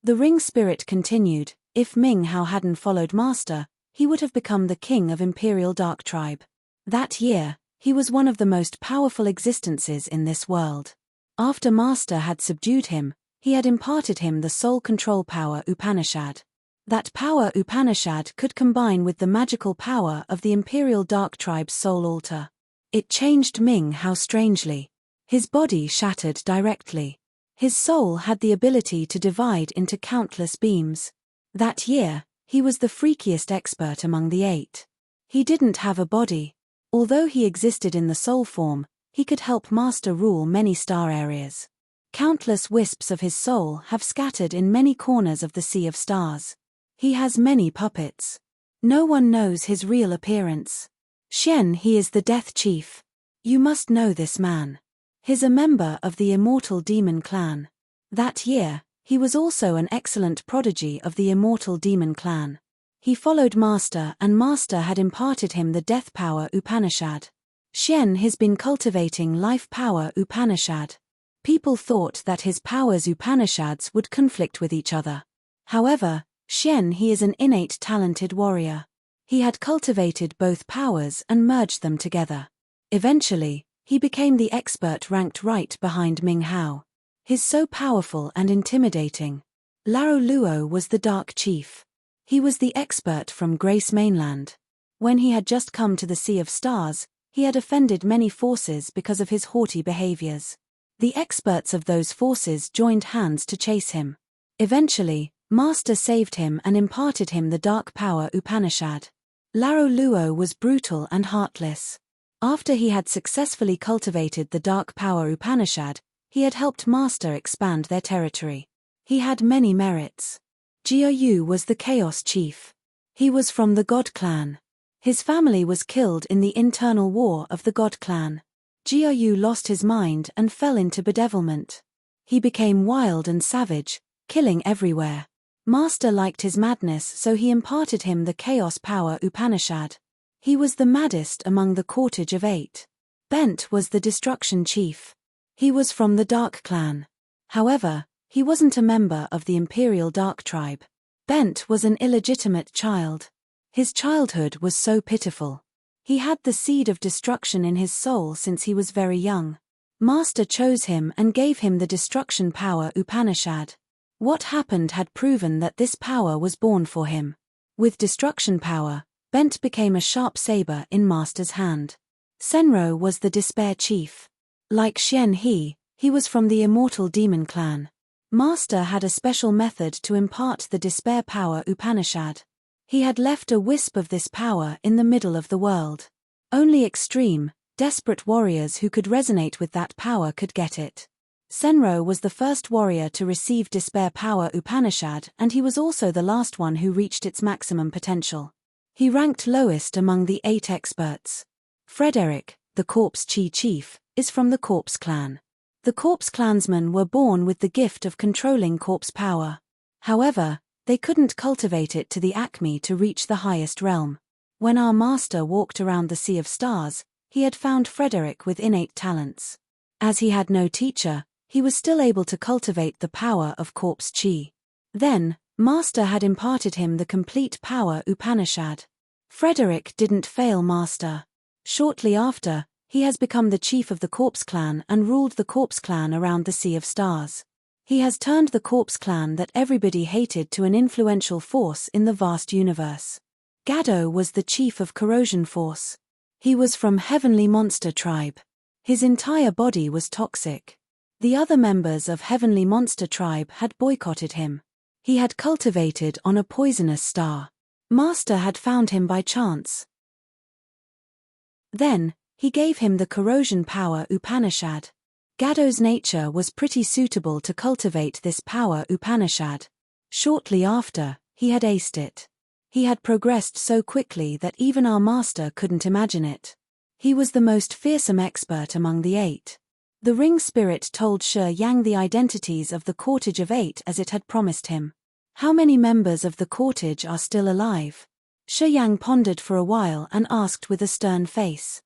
The Ring Spirit continued, if Ming Hao hadn't followed Master, he would have become the king of Imperial Dark Tribe. That year, he was one of the most powerful existences in this world. After Master had subdued him, he had imparted him the soul control power Upanishad. That power Upanishad could combine with the magical power of the Imperial Dark Tribe's soul altar. It changed Ming Hao strangely. His body shattered directly. His soul had the ability to divide into countless beams. That year, he was the freakiest expert among the 8. He didn't have a body. Although he existed in the soul form, he could help Master rule many star areas. Countless wisps of his soul have scattered in many corners of the Sea of Stars. He has many puppets. No one knows his real appearance. Xian, he is the Death Chief. You must know this man. He's a member of the Immortal Demon Clan. That year, he was also an excellent prodigy of the Immortal Demon Clan. He followed Master and Master had imparted him the death power Upanishad. Xian has been cultivating life power Upanishad. People thought that his powers Upanishads would conflict with each other. However, Xian he is an innate talented warrior. He had cultivated both powers and merged them together. Eventually, he became the expert ranked right behind Ming Hao. He's so powerful and intimidating. Lao Luo was the Dark Chief. He was the expert from Grace Mainland. When he had just come to the Sea of Stars, he had offended many forces because of his haughty behaviors. The experts of those forces joined hands to chase him. Eventually, Master saved him and imparted him the dark power Upanishad. Lao Luo was brutal and heartless. After he had successfully cultivated the dark power Upanishad, he had helped Master expand their territory. He had many merits. Jia Yu was the Chaos Chief. He was from the God Clan. His family was killed in the internal war of the God Clan. Jia Yu lost his mind and fell into bedevilment. He became wild and savage, killing everywhere. Master liked his madness, so he imparted him the chaos power Upanishad. He was the maddest among the Cortege of Eight. Bent was the Destruction Chief. He was from the Dark Clan. However, he wasn't a member of the Imperial Dark Tribe. Bent was an illegitimate child. His childhood was so pitiful. He had the seed of destruction in his soul since he was very young. Master chose him and gave him the destruction power Upanishad. What happened had proven that this power was born for him. With destruction power, Bent became a sharp saber in Master's hand. Senro was the Despair Chief. Like Xian he was from the Immortal Demon Clan. Master had a special method to impart the despair power Upanishad. He had left a wisp of this power in the middle of the world. Only extreme, desperate warriors who could resonate with that power could get it. Senro was the first warrior to receive despair power Upanishad, and he was also the last one who reached its maximum potential. He ranked lowest among the 8 experts. Frederick, the Corpse Chi Chief, is from the Corpse Clan. The Corpse Clansmen were born with the gift of controlling corpse power. However, they couldn't cultivate it to the acme to reach the highest realm. When our master walked around the Sea of Stars, he had found Frederick with innate talents. As he had no teacher, he was still able to cultivate the power of corpse chi. Then, Master had imparted him the complete power Upanishad. Frederick didn't fail Master. Shortly after, he has become the chief of the Corpse Clan and ruled the Corpse Clan around the Sea of Stars. He has turned the Corpse Clan that everybody hated to an influential force in the vast universe. Gaddo was the chief of Corrosion Force. He was from Heavenly Monster Tribe. His entire body was toxic. The other members of Heavenly Monster Tribe had boycotted him. He had cultivated on a poisonous star. Master had found him by chance. Then, he gave him the corrosion power Upanishad. Gado's nature was pretty suitable to cultivate this power Upanishad. Shortly after, he had aced it. He had progressed so quickly that even our master couldn't imagine it. He was the most fearsome expert among the 8. The ring spirit told Shi Yang the identities of the cortege of 8 as it had promised him. How many members of the cortege are still alive? Shi Yang pondered for a while and asked with a stern face.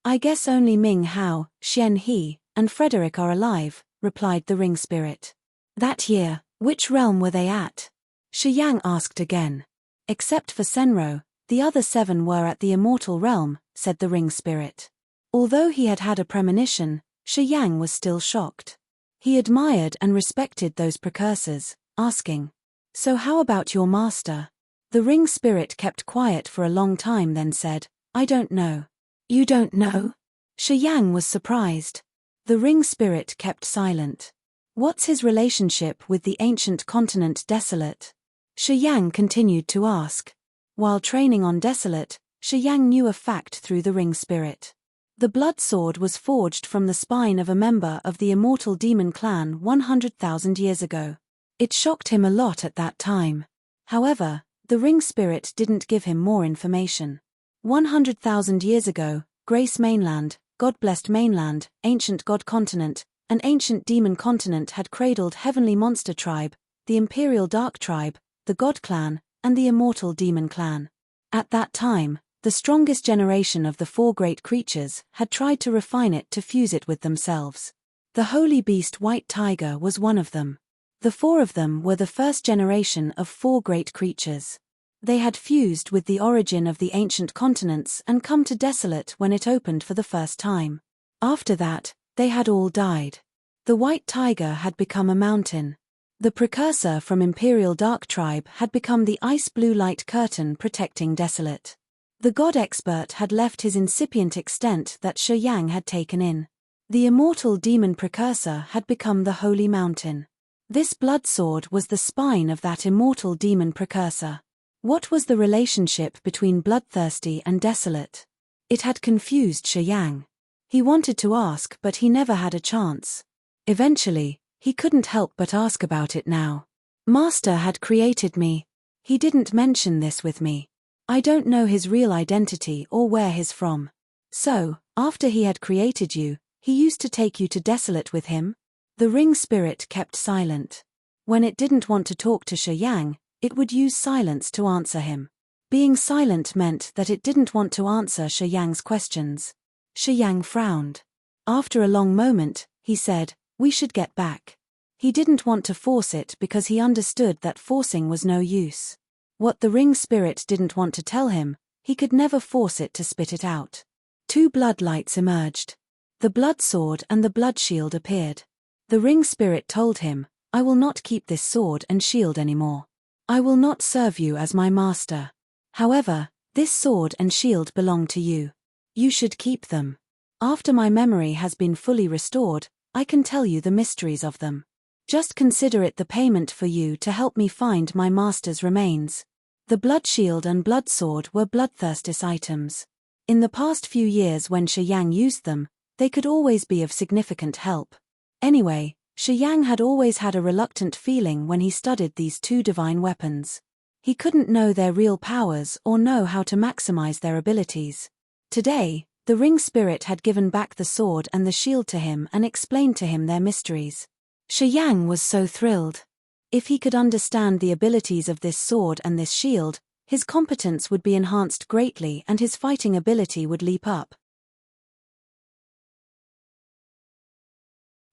I guess only Ming Hao, Xian He, and Frederick are alive, replied the ring spirit. That year, which realm were they at? Shi Yang asked again. Except for Senro, the other 7 were at the immortal realm, said the ring spirit. Although he had had a premonition, Shi Yang was still shocked. He admired and respected those precursors, asking, So how about your master? The ring spirit kept quiet for a long time, then said, I don't know. You don't know? Shi Yang was surprised. The ring spirit kept silent. What's his relationship with the ancient continent Desolate? Shi Yang continued to ask. While training on Desolate, Shi Yang knew a fact through the ring spirit. The blood sword was forged from the spine of a member of the immortal demon clan 100,000 years ago. It shocked him a lot at that time. However, the ring spirit didn't give him more information. 100,000 years ago, Grace Mainland, God-blessed mainland, ancient god continent, and ancient demon continent had cradled heavenly monster tribe, the imperial dark tribe, the god clan, and the immortal demon clan. At that time, the strongest generation of the 4 great creatures had tried to refine it to fuse it with themselves. The holy beast White Tiger was one of them. The 4 of them were the first generation of 4 great creatures. They had fused with the origin of the ancient continents and come to Desolate when it opened for the first time. After that, they had all died. The White Tiger had become a mountain. The precursor from Imperial Dark Tribe had become the ice blue light curtain protecting Desolate. The god expert had left his incipient extent that Shi Yang had taken in. The immortal demon precursor had become the holy mountain. This blood sword was the spine of that immortal demon precursor. What was the relationship between Bloodthirsty and Desolate? It had confused Shi Yang. He wanted to ask, but he never had a chance. Eventually, he couldn't help but ask about it now. Master had created me. He didn't mention this with me. I don't know his real identity or where he's from. So, after he had created you, he used to take you to Desolate with him? The ring spirit kept silent. When it didn't want to talk to Shi Yang, it would use silence to answer him. Being silent meant that it didn't want to answer Shi Yang's questions. Shi Yang frowned. After a long moment, he said, We should get back. He didn't want to force it because he understood that forcing was no use. What the ring spirit didn't want to tell him, he could never force it to spit it out. 2 blood lights emerged. The blood sword and the blood shield appeared. The ring spirit told him, I will not keep this sword and shield anymore. I will not serve you as my master. However, this sword and shield belong to you. You should keep them. After my memory has been fully restored, I can tell you the mysteries of them. Just consider it the payment for you to help me find my master's remains. The blood shield and blood sword were bloodthirstis items. In the past few years when Shi Yang used them, they could always be of significant help. Anyway, Shi Yang had always had a reluctant feeling when he studied these 2 divine weapons. He couldn't know their real powers or know how to maximize their abilities. Today, the ring spirit had given back the sword and the shield to him and explained to him their mysteries. Shi Yang was so thrilled. If he could understand the abilities of this sword and this shield, his competence would be enhanced greatly and his fighting ability would leap up.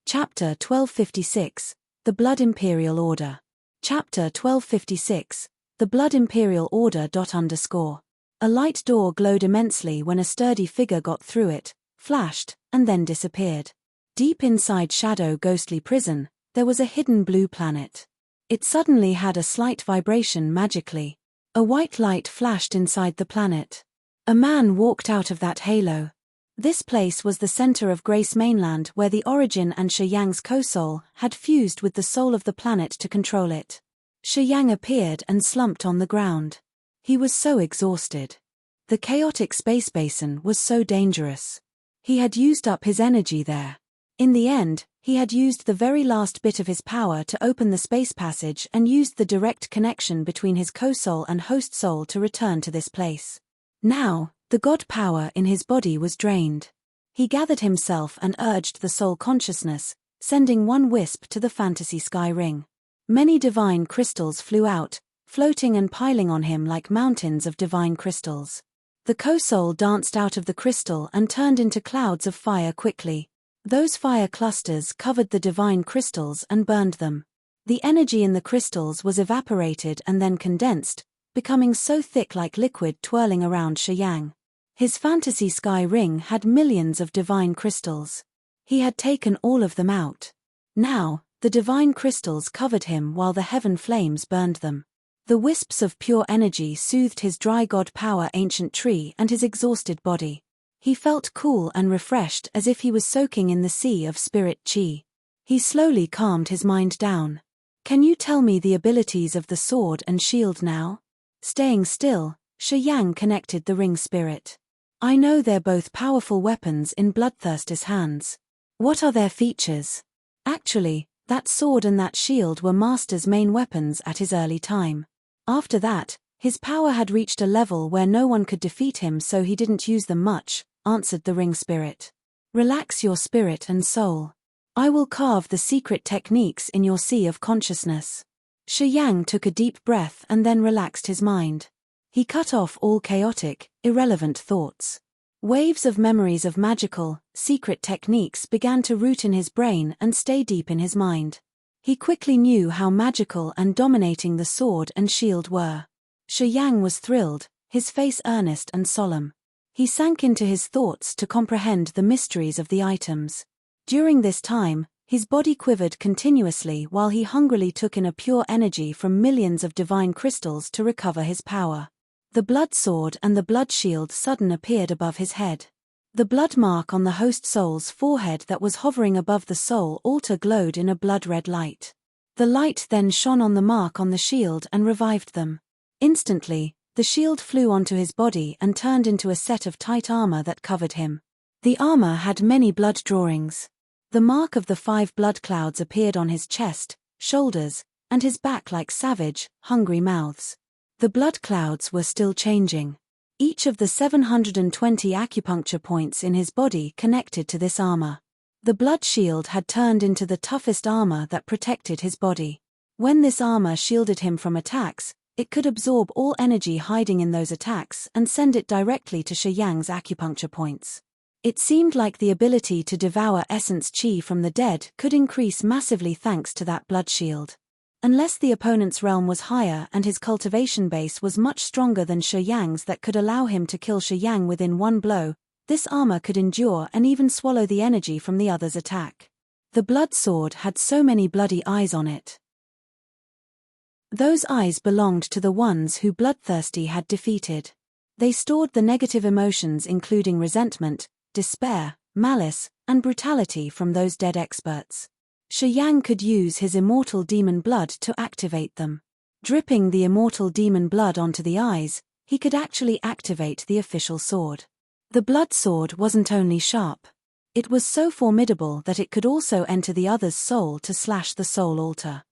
Chapter 1256, The Blood Imperial Order. Chapter 1256, The Blood Imperial Order. A light door glowed immensely when a sturdy figure got through it, flashed, and then disappeared. Deep inside Shadow Ghostly Prison, there was a hidden blue planet. It suddenly had a slight vibration magically. A white light flashed inside the planet. A man walked out of that halo. This place was the center of Grace Mainland where the origin and Shi Yang's co-soul had fused with the soul of the planet to control it. Shi Yang appeared and slumped on the ground. He was so exhausted. The chaotic space basin was so dangerous. He had used up his energy there. In the end, he had used the very last bit of his power to open the space passage and used the direct connection between his co-soul and host soul to return to this place. Now, the god power in his body was drained. He gathered himself and urged the soul consciousness, sending one wisp to the fantasy sky ring. Many divine crystals flew out, floating and piling on him like mountains of divine crystals. The co-soul danced out of the crystal and turned into clouds of fire quickly. Those fire clusters covered the divine crystals and burned them. The energy in the crystals was evaporated and then condensed, becoming so thick like liquid twirling around Shiyang. His fantasy sky ring had millions of divine crystals. He had taken all of them out. Now, the divine crystals covered him while the heaven flames burned them. The wisps of pure energy soothed his dry god power ancient tree and his exhausted body. He felt cool and refreshed as if he was soaking in the sea of spirit chi. He slowly calmed his mind down. Can you tell me the abilities of the sword and shield now? Staying still, Shiyang connected the ring spirit. I know they're both powerful weapons in Bloodthirster's hands. What are their features? Actually, that sword and that shield were Master's main weapons at his early time. After that, his power had reached a level where no one could defeat him, so he didn't use them much, answered the ring spirit. Relax your spirit and soul. I will carve the secret techniques in your sea of consciousness. Shiyang took a deep breath and then relaxed his mind. He cut off all chaotic, irrelevant thoughts. Waves of memories of magical, secret techniques began to root in his brain and stay deep in his mind. He quickly knew how magical and dominating the sword and shield were. Shiyang was thrilled, his face earnest and solemn. He sank into his thoughts to comprehend the mysteries of the items. During this time, his body quivered continuously while he hungrily took in a pure energy from millions of divine crystals to recover his power. The blood sword and the blood shield sudden appeared above his head. The blood mark on the host soul's forehead that was hovering above the soul altar glowed in a blood-red light. The light then shone on the mark on the shield and revived them. Instantly, the shield flew onto his body and turned into a set of tight armor that covered him. The armor had many blood drawings. The mark of the 5 blood clouds appeared on his chest, shoulders, and his back like savage, hungry mouths. The blood clouds were still changing. Each of the 720 acupuncture points in his body connected to this armor. The blood shield had turned into the toughest armor that protected his body. When this armor shielded him from attacks, it could absorb all energy hiding in those attacks and send it directly to Shiyang's acupuncture points. It seemed like the ability to devour essence chi from the dead could increase massively thanks to that blood shield. Unless the opponent's realm was higher and his cultivation base was much stronger than Shiyang's that could allow him to kill Shiyang within one blow, this armor could endure and even swallow the energy from the other's attack. The blood sword had so many bloody eyes on it. Those eyes belonged to the ones who Bloodthirsty had defeated. They stored the negative emotions including resentment, despair, malice, and brutality from those dead experts. Shiyang could use his immortal demon blood to activate them. Dripping the immortal demon blood onto the eyes, he could actually activate the official sword. The blood sword wasn't only sharp. It was so formidable that it could also enter the other's soul to slash the soul altar.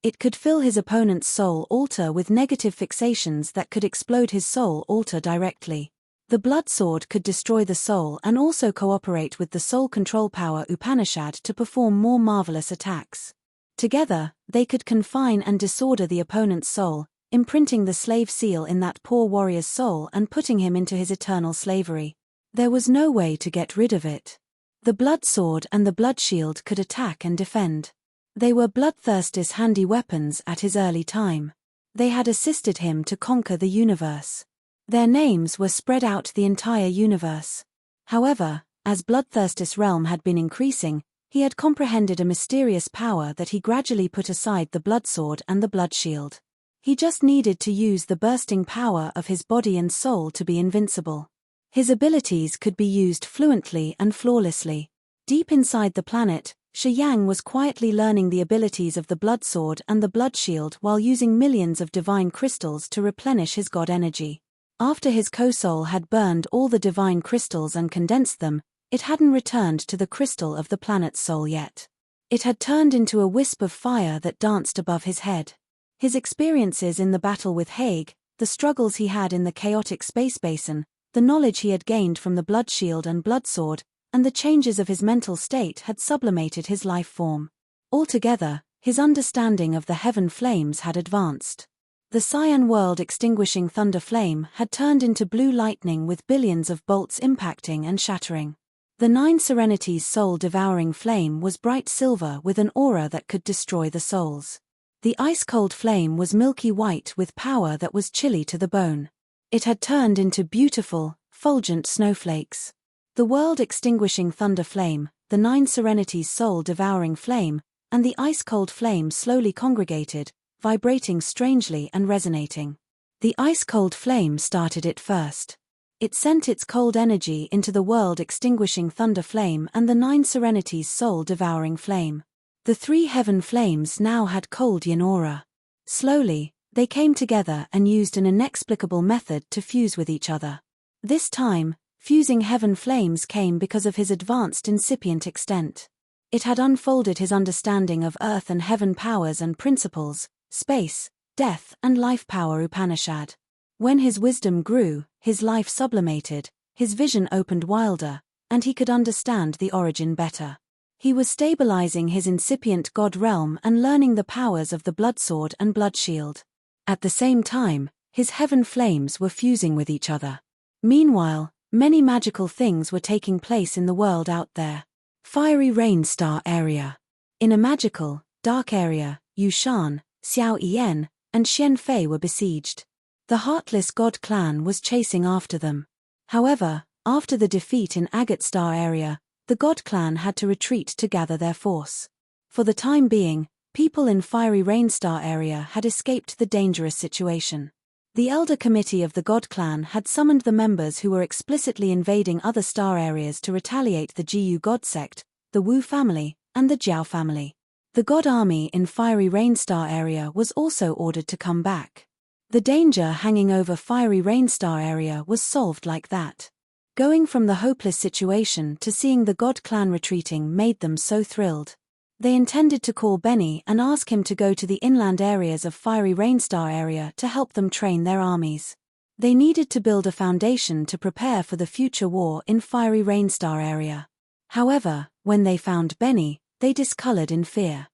It could fill his opponent's soul altar with negative fixations that could explode his soul altar directly. The blood sword could destroy the soul and also cooperate with the soul control power Upanishad to perform more marvelous attacks. Together, they could confine and disorder the opponent's soul, imprinting the slave seal in that poor warrior's soul and putting him into his eternal slavery. There was no way to get rid of it. The blood sword and the blood shield could attack and defend. They were Bloodthirster's handy weapons at his early time. They had assisted him to conquer the universe. Their names were spread out the entire universe. However, as Bloodthirster's realm had been increasing, he had comprehended a mysterious power that he gradually put aside the blood sword and the blood shield. He just needed to use the bursting power of his body and soul to be invincible. His abilities could be used fluently and flawlessly. Deep inside the planet, Shi Yang was quietly learning the abilities of the blood sword and the blood shield while using millions of divine crystals to replenish his god energy. After his co-soul had burned all the divine crystals and condensed them, it hadn't returned to the crystal of the planet's soul yet. It had turned into a wisp of fire that danced above his head. His experiences in the battle with Haig, the struggles he had in the chaotic space basin, the knowledge he had gained from the blood shield and blood sword, and the changes of his mental state had sublimated his life form. Altogether, his understanding of the heaven flames had advanced. The cyan world-extinguishing thunder flame had turned into blue lightning with billions of bolts impacting and shattering. The 9 Serenities soul-devouring flame was bright silver with an aura that could destroy the souls. The ice-cold flame was milky white with power that was chilly to the bone. It had turned into beautiful, fulgent snowflakes. The world-extinguishing thunder flame, the 9 Serenities soul-devouring flame, and the ice-cold flame slowly congregated, vibrating strangely and resonating. The ice-cold flame started it first. It sent its cold energy into the world-extinguishing thunder flame and the 9 Serenities soul-devouring flame. The 3 heaven flames now had cold yin aura. Slowly, they came together and used an inexplicable method to fuse with each other. This time, fusing heaven flames came because of his advanced incipient extent. It had unfolded his understanding of earth and heaven powers and principles, space, death and life power Upanishad. When his wisdom grew, his life sublimated, his vision opened wilder, and he could understand the origin better. He was stabilizing his incipient god realm and learning the powers of the blood sword and blood shield. At the same time, his heaven flames were fusing with each other. Meanwhile, many magical things were taking place in the world out there. Fiery rain star area. In a magical, dark area, Yushan, Xiao Yan, and Xian Fei were besieged. The Heartless God clan was chasing after them. However, after the defeat in Agate Star area, the God clan had to retreat to gather their force. For the time being, people in Fiery Rain Star area had escaped the dangerous situation. The Elder Committee of the God clan had summoned the members who were explicitly invading other star areas to retaliate: the Jiyu God sect, the Wu family, and the Jiao family. The God army in Fiery Rain Star area was also ordered to come back. The danger hanging over Fiery Rain Star area was solved like that. Going from the hopeless situation to seeing the God clan retreating made them so thrilled. They intended to call Benny and ask him to go to the inland areas of Fiery Rain Star area to help them train their armies. They needed to build a foundation to prepare for the future war in Fiery Rain Star area. However, when they found Benny, they discolored in fear.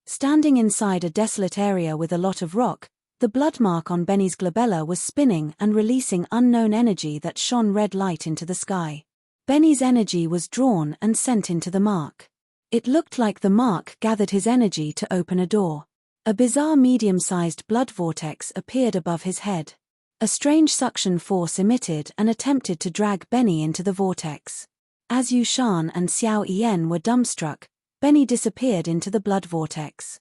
Standing inside a desolate area with a lot of rock, the blood mark on Benny's glabella was spinning and releasing unknown energy that shone red light into the sky. Benny's energy was drawn and sent into the mark. It looked like the mark gathered his energy to open a door. A bizarre medium-sized blood vortex appeared above his head. A strange suction force emitted and attempted to drag Benny into the vortex. As Yushan and Xiao Yan were dumbstruck, Benny disappeared into the blood vortex.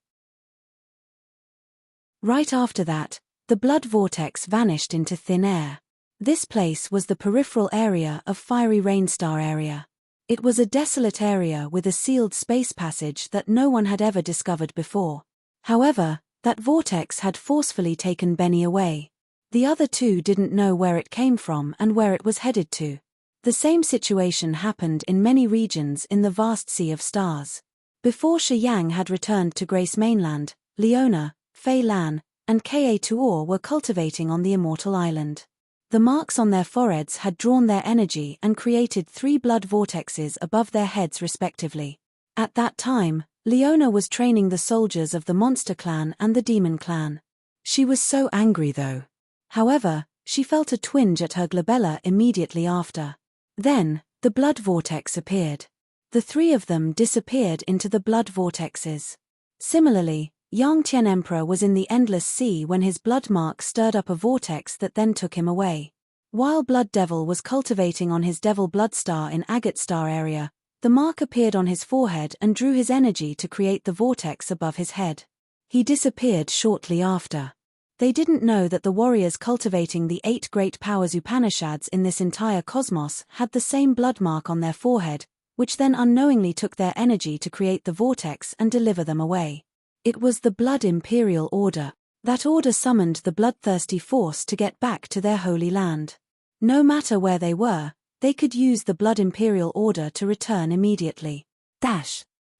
Right after that, the blood vortex vanished into thin air. This place was the peripheral area of Fiery Rain Star area. It was a desolate area with a sealed space passage that no one had ever discovered before. However, that vortex had forcefully taken Benny away. The other two didn't know where it came from and where it was headed to. The same situation happened in many regions in the vast sea of stars. Before Shi Yang had returned to Grace Mainland, Leona, Fei Lan, and Ka Tuor were cultivating on the Immortal Island. The marks on their foreheads had drawn their energy and created 3 blood vortexes above their heads respectively. At that time, Leona was training the soldiers of the Monster Clan and the Demon Clan. She was so angry though. However, she felt a twinge at her glabella immediately after. Then, the blood vortex appeared. The 3 of them disappeared into the blood vortexes. Similarly, Yang Tian Emperor was in the Endless Sea when his blood mark stirred up a vortex that then took him away. While Blood Devil was cultivating on his Devil Blood Star in Agate Star area, the mark appeared on his forehead and drew his energy to create the vortex above his head. He disappeared shortly after. They didn't know that the warriors cultivating the 8 great powers Upanishads in this entire cosmos had the same blood mark on their forehead, which then unknowingly took their energy to create the vortex and deliver them away. It was the Blood Imperial Order. That order summoned the bloodthirsty force to get back to their holy land. No matter where they were, they could use the Blood Imperial Order to return immediately.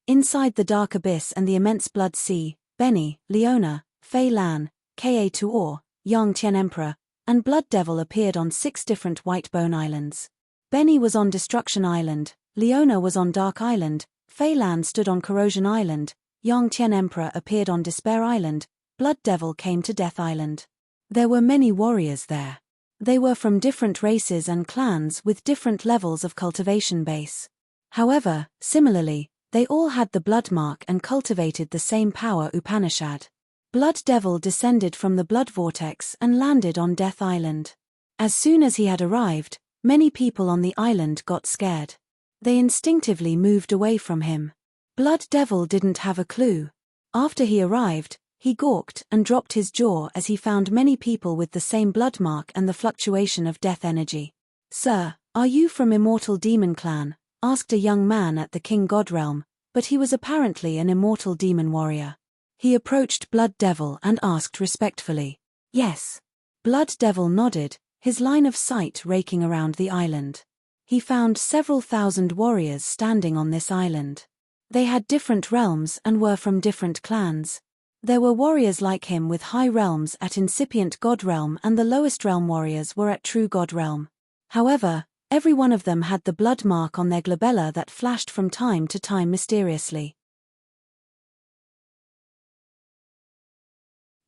Inside the dark abyss and the immense blood sea, Benny, Leona, Fei Lan, Ka Tuor, Yang Tian Emperor, and Blood Devil appeared on 6 different White Bone Islands. Benny was on Destruction Island, Leona was on Dark Island, Fei Lan stood on Corrosion Island, Yang Tian Emperor appeared on Despair Island, Blood Devil came to Death Island. There were many warriors there. They were from different races and clans with different levels of cultivation base. However, similarly, they all had the blood mark and cultivated the same power Upanishad. Blood Devil descended from the blood vortex and landed on Death Island. As soon as he had arrived, many people on the island got scared. They instinctively moved away from him. Blood Devil didn't have a clue. After he arrived, he gawked and dropped his jaw as he found many people with the same blood mark and the fluctuation of death energy. "Sir, are you from Immortal Demon Clan?" asked a young man at the King God Realm, but he was apparently an immortal demon warrior. He approached Blood Devil and asked respectfully. "Yes." Blood Devil nodded, his line of sight raking around the island. He found several thousand warriors standing on this island. They had different realms and were from different clans. There were warriors like him with high realms at Incipient God Realm, and the lowest realm warriors were at True God Realm. However, every one of them had the blood mark on their glabella that flashed from time to time mysteriously.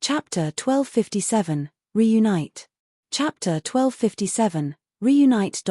Chapter 1257, Reunite. Chapter 1257, Reunite.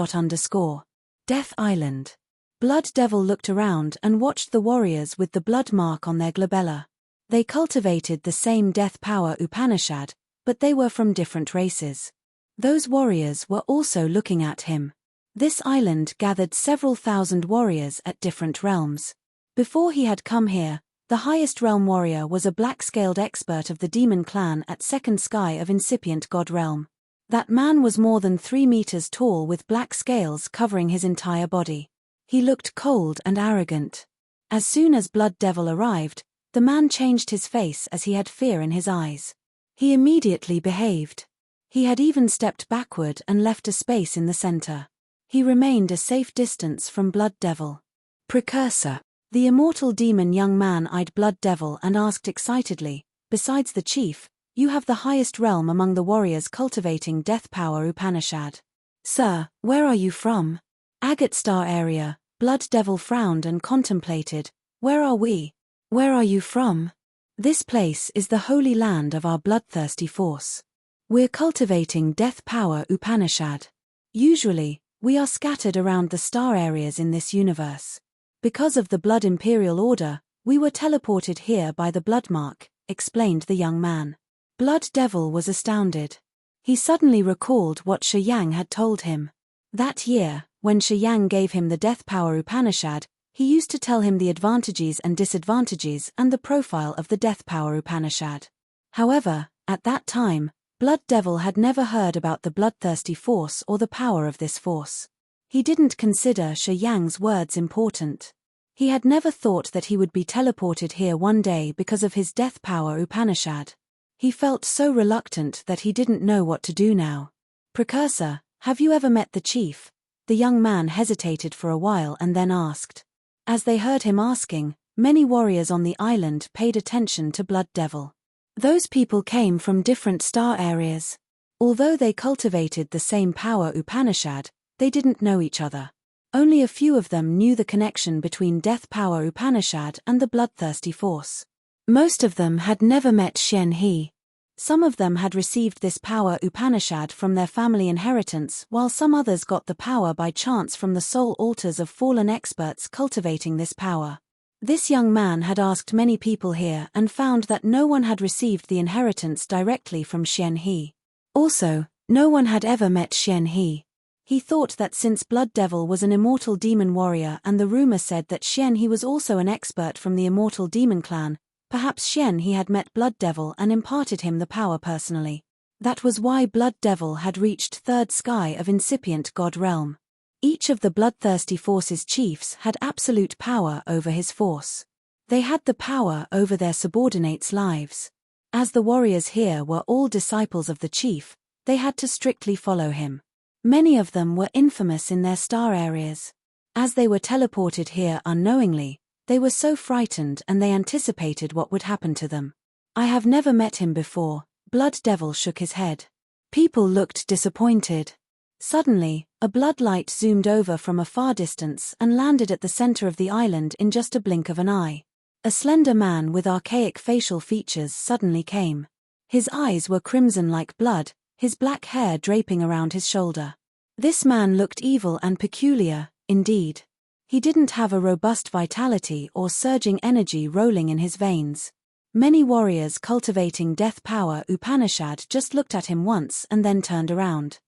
Death Island. Blood Devil looked around and watched the warriors with the blood mark on their glabella. They cultivated the same death power Upanishad, but they were from different races. Those warriors were also looking at him. This island gathered several thousand warriors at different realms. Before he had come here, the highest realm warrior was a black-scaled expert of the demon clan at Second Sky of Incipient God Realm. That man was more than 3 meters tall with black scales covering his entire body. He looked cold and arrogant. As soon as Blood Devil arrived, the man changed his face as he had fear in his eyes. He immediately behaved. He had even stepped backward and left a space in the center. He remained a safe distance from Blood Devil. Precursor. The immortal demon young man eyed Blood Devil and asked excitedly, "Besides the chief, you have the highest realm among the warriors cultivating death power Upanishad. Sir, where are you from?" "Agate Star area." Blood Devil frowned and contemplated. "Where are we? Where are you from?" "This place is the holy land of our bloodthirsty force. We're cultivating death power Upanishad. Usually, we are scattered around the star areas in this universe. Because of the Blood Imperial Order, we were teleported here by the blood mark," explained the young man. Blood Devil was astounded. He suddenly recalled what Shi Yang had told him. That year, when Shi Yang gave him the death power Upanishad, he used to tell him the advantages and disadvantages and the profile of the death power Upanishad. However, at that time, Blood Devil had never heard about the bloodthirsty force or the power of this force. He didn't consider Shi Yang's words important. He had never thought that he would be teleported here one day because of his death power Upanishad. He felt so reluctant that he didn't know what to do now. "Precursor, have you ever met the chief?" The young man hesitated for a while and then asked. As they heard him asking, many warriors on the island paid attention to Blood Devil. Those people came from different star areas. Although they cultivated the same power Upanishad, they didn't know each other. Only a few of them knew the connection between death power Upanishad and the bloodthirsty force. Most of them had never met Xian He. Some of them had received this power Upanishad from their family inheritance, while some others got the power by chance from the soul altars of fallen experts cultivating this power. This young man had asked many people here and found that no one had received the inheritance directly from Xian He. Also, no one had ever met Xian He. He thought that since Blood Devil was an immortal demon warrior and the rumor said that Xian He was also an expert from the immortal demon clan, perhaps Xian He had met Blood Devil and imparted him the power personally. That was why Blood Devil had reached Third Sky of Incipient God Realm. Each of the bloodthirsty force's chiefs had absolute power over his force. They had the power over their subordinates' lives. As the warriors here were all disciples of the chief, they had to strictly follow him. Many of them were infamous in their star areas. As they were teleported here unknowingly, they were so frightened and they anticipated what would happen to them. I have never met him before, Blood Devil shook his head. People looked disappointed. Suddenly, a blood light zoomed over from a far distance and landed at the center of the island in just a blink of an eye. A slender man with archaic facial features suddenly came. His eyes were crimson like blood, his black hair draping around his shoulder. This man looked evil and peculiar, indeed. He didn't have a robust vitality or surging energy rolling in his veins. Many warriors cultivating death power Upanishad just looked at him once and then turned around.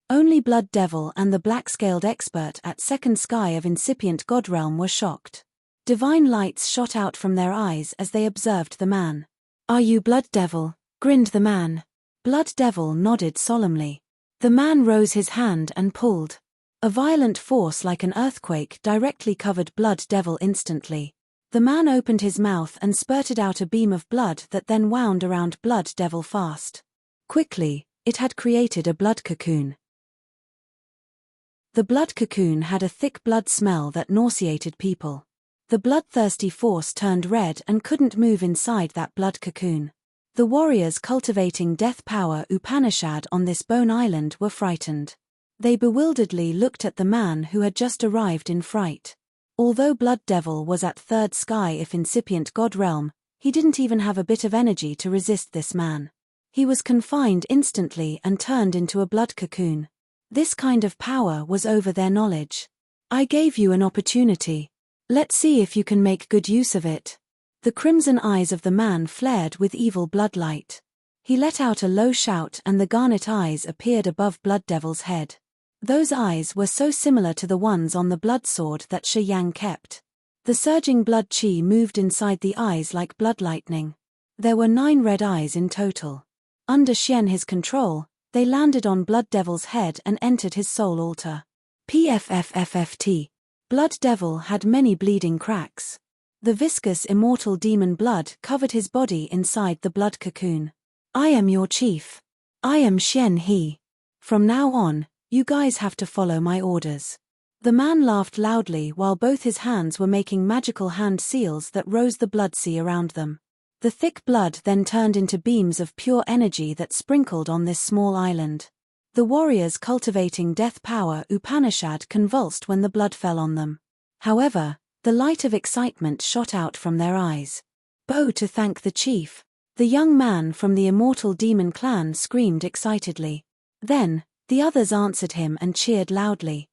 Only Blood Devil and the black-scaled expert at Second Sky of incipient God Realm were shocked. Divine lights shot out from their eyes as they observed the man. "Are you Blood Devil?" grinned the man. Blood Devil nodded solemnly. The man rose his hand and pulled. A violent force like an earthquake directly covered Blood Devil instantly. The man opened his mouth and spurted out a beam of blood that then wound around Blood Devil fast. Quickly, it had created a blood cocoon. The blood cocoon had a thick blood smell that nauseated people. The bloodthirsty force turned red and couldn't move inside that blood cocoon. The warriors cultivating death power Upanishad on this bone island were frightened. They bewilderedly looked at the man who had just arrived in fright. Although Blood Devil was at Third Sky if incipient God Realm, he didn't even have a bit of energy to resist this man. He was confined instantly and turned into a blood cocoon. This kind of power was over their knowledge. "I gave you an opportunity. Let's see if you can make good use of it." The crimson eyes of the man flared with evil bloodlight. He let out a low shout and the garnet eyes appeared above Blood Devil's head. Those eyes were so similar to the ones on the blood sword that Shi Yang kept. The surging blood chi moved inside the eyes like blood lightning. There were 9 red eyes in total. Under his control, they landed on Blood Devil's head and entered his soul altar. PFFFFT. Blood Devil had many bleeding cracks. The viscous immortal demon blood covered his body inside the blood cocoon. "I am your chief. I am Xian He. From now on, you guys have to follow my orders." The man laughed loudly while both his hands were making magical hand seals that rose the blood sea around them. The thick blood then turned into beams of pure energy that sprinkled on this small island. The warriors cultivating death power Upanishad convulsed when the blood fell on them. However, the light of excitement shot out from their eyes. "Bow to thank the chief." The young man from the immortal demon clan screamed excitedly. Then, the others answered him and cheered loudly.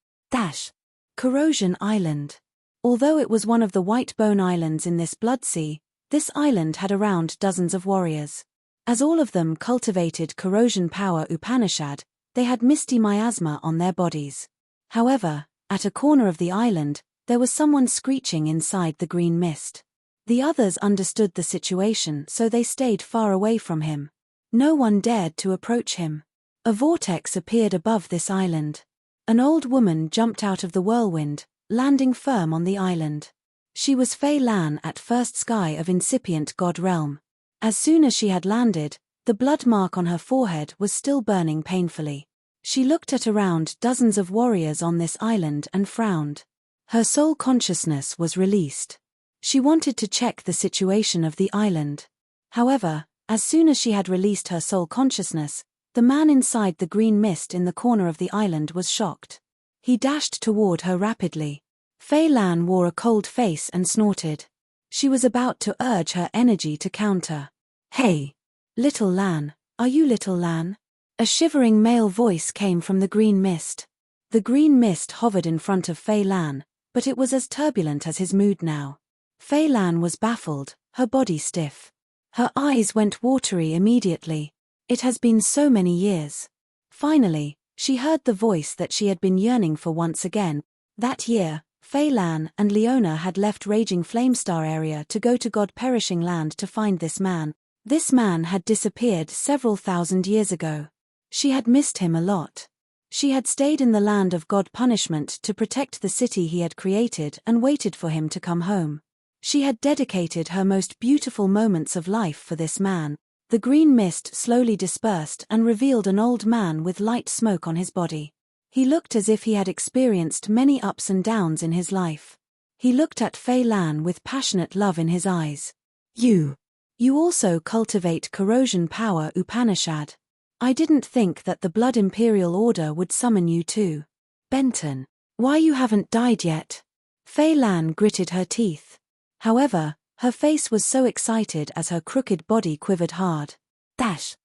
Corrosion Island. Although it was one of the white bone islands in this blood sea, this island had around dozens of warriors. As all of them cultivated corrosion power Upanishad, they had misty miasma on their bodies. However, at a corner of the island, there was someone screeching inside the green mist. The others understood the situation, so they stayed far away from him. No one dared to approach him. A vortex appeared above this island. An old woman jumped out of the whirlwind, landing firm on the island. She was Fei Lan at First Sky of incipient God Realm. As soon as she had landed, the blood mark on her forehead was still burning painfully. She looked at around dozens of warriors on this island and frowned. Her soul consciousness was released. She wanted to check the situation of the island. However, as soon as she had released her soul consciousness, the man inside the green mist in the corner of the island was shocked. He dashed toward her rapidly. Fei Lan wore a cold face and snorted. She was about to urge her energy to counter. "Hey! Little Lan, are you Little Lan?" A shivering male voice came from the green mist. The green mist hovered in front of Fei Lan, but it was as turbulent as his mood now. Fei Lan was baffled, her body stiff. Her eyes went watery immediately. It has been so many years. Finally, she heard the voice that she had been yearning for once again. That year, Fei Lan and Leona had left Raging Flamestar area to go to God Perishing Land to find this man. This man had disappeared several thousand years ago. She had missed him a lot. She had stayed in the land of God punishment to protect the city he had created and waited for him to come home. She had dedicated her most beautiful moments of life for this man. The green mist slowly dispersed and revealed an old man with light smoke on his body. He looked as if he had experienced many ups and downs in his life. He looked at Fei Lan with passionate love in his eyes. You also cultivate corrosion power Upanishad. I didn't think that the Blood Imperial Order would summon you too. Benton. Why you haven't died yet? Fei Lan gritted her teeth. However, her face was so excited as her crooked body quivered hard. Dash.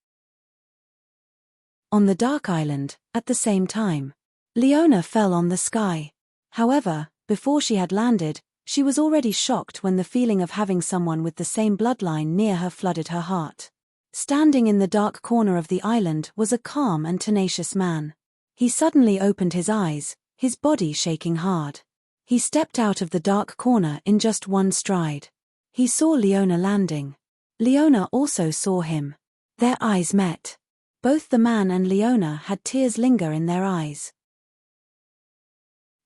On the Dark Island, at the same time, Leona fell on the sky. However, before she had landed, she was already shocked when the feeling of having someone with the same bloodline near her flooded her heart. Standing in the dark corner of the island was a calm and tenacious man. He suddenly opened his eyes, his body shaking hard. He stepped out of the dark corner in just one stride. He saw Leona landing. Leona also saw him. Their eyes met. Both the man and Leona had tears linger in their eyes.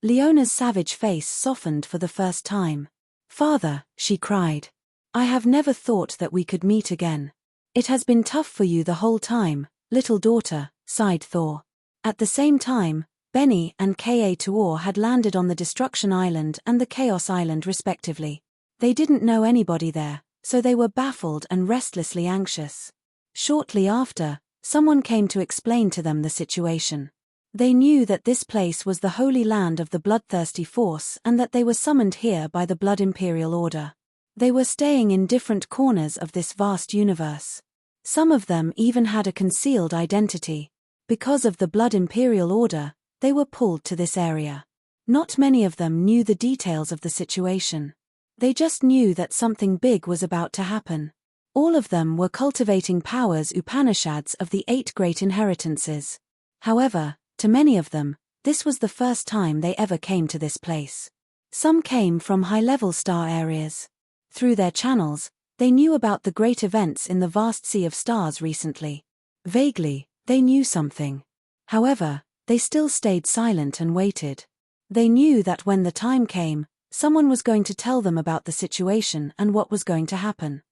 Leona's savage face softened for the first time. "Father," she cried. "I have never thought that we could meet again." "It has been tough for you the whole time, little daughter," sighed Thor. At the same time, Benny and Ka Tuor had landed on the Destruction Island and the Chaos Island respectively. They didn't know anybody there, so they were baffled and restlessly anxious. Shortly after, someone came to explain to them the situation. They knew that this place was the holy land of the bloodthirsty force and that they were summoned here by the Blood Imperial Order. They were staying in different corners of this vast universe. Some of them even had a concealed identity. Because of the Blood Imperial Order, they were pulled to this area. Not many of them knew the details of the situation. They just knew that something big was about to happen. All of them were cultivating powers Upanishads of the 8 great inheritances. However, to many of them, this was the first time they ever came to this place. Some came from high-level star areas. Through their channels, they knew about the great events in the vast sea of stars recently. Vaguely, they knew something. However, they still stayed silent and waited. They knew that when the time came, someone was going to tell them about the situation and what was going to happen.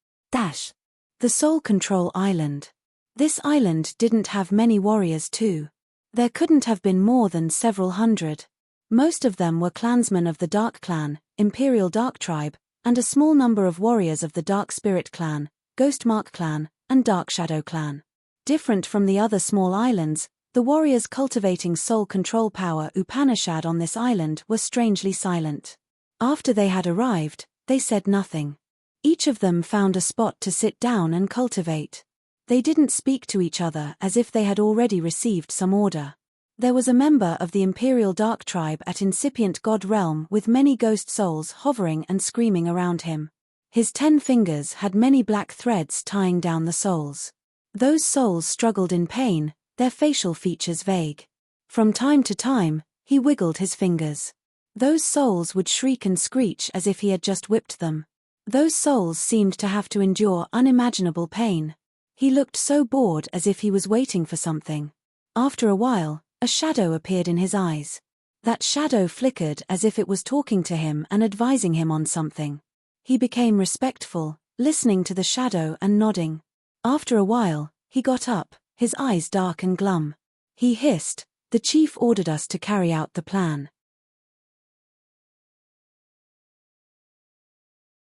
The Soul Control Island. This island didn't have many warriors too. There couldn't have been more than several hundred. Most of them were clansmen of the Dark Clan, Imperial Dark Tribe, and a small number of warriors of the Dark Spirit Clan, Ghost Mark Clan, and Dark Shadow Clan. Different from the other small islands, the warriors cultivating soul control power Upanishad on this island were strangely silent. After they had arrived, they said nothing. Each of them found a spot to sit down and cultivate. They didn't speak to each other as if they had already received some order. There was a member of the Imperial Dark Tribe at Incipient God Realm with many ghost souls hovering and screaming around him. His 10 fingers had many black threads tying down the souls. Those souls struggled in pain, their facial features vague. From time to time, he wiggled his fingers. Those souls would shriek and screech as if he had just whipped them. Those souls seemed to have to endure unimaginable pain. He looked so bored as if he was waiting for something. After a while, a shadow appeared in his eyes. That shadow flickered as if it was talking to him and advising him on something. He became respectful, listening to the shadow and nodding. After a while, he got up, his eyes dark and glum. He hissed, "The chief ordered us to carry out the plan."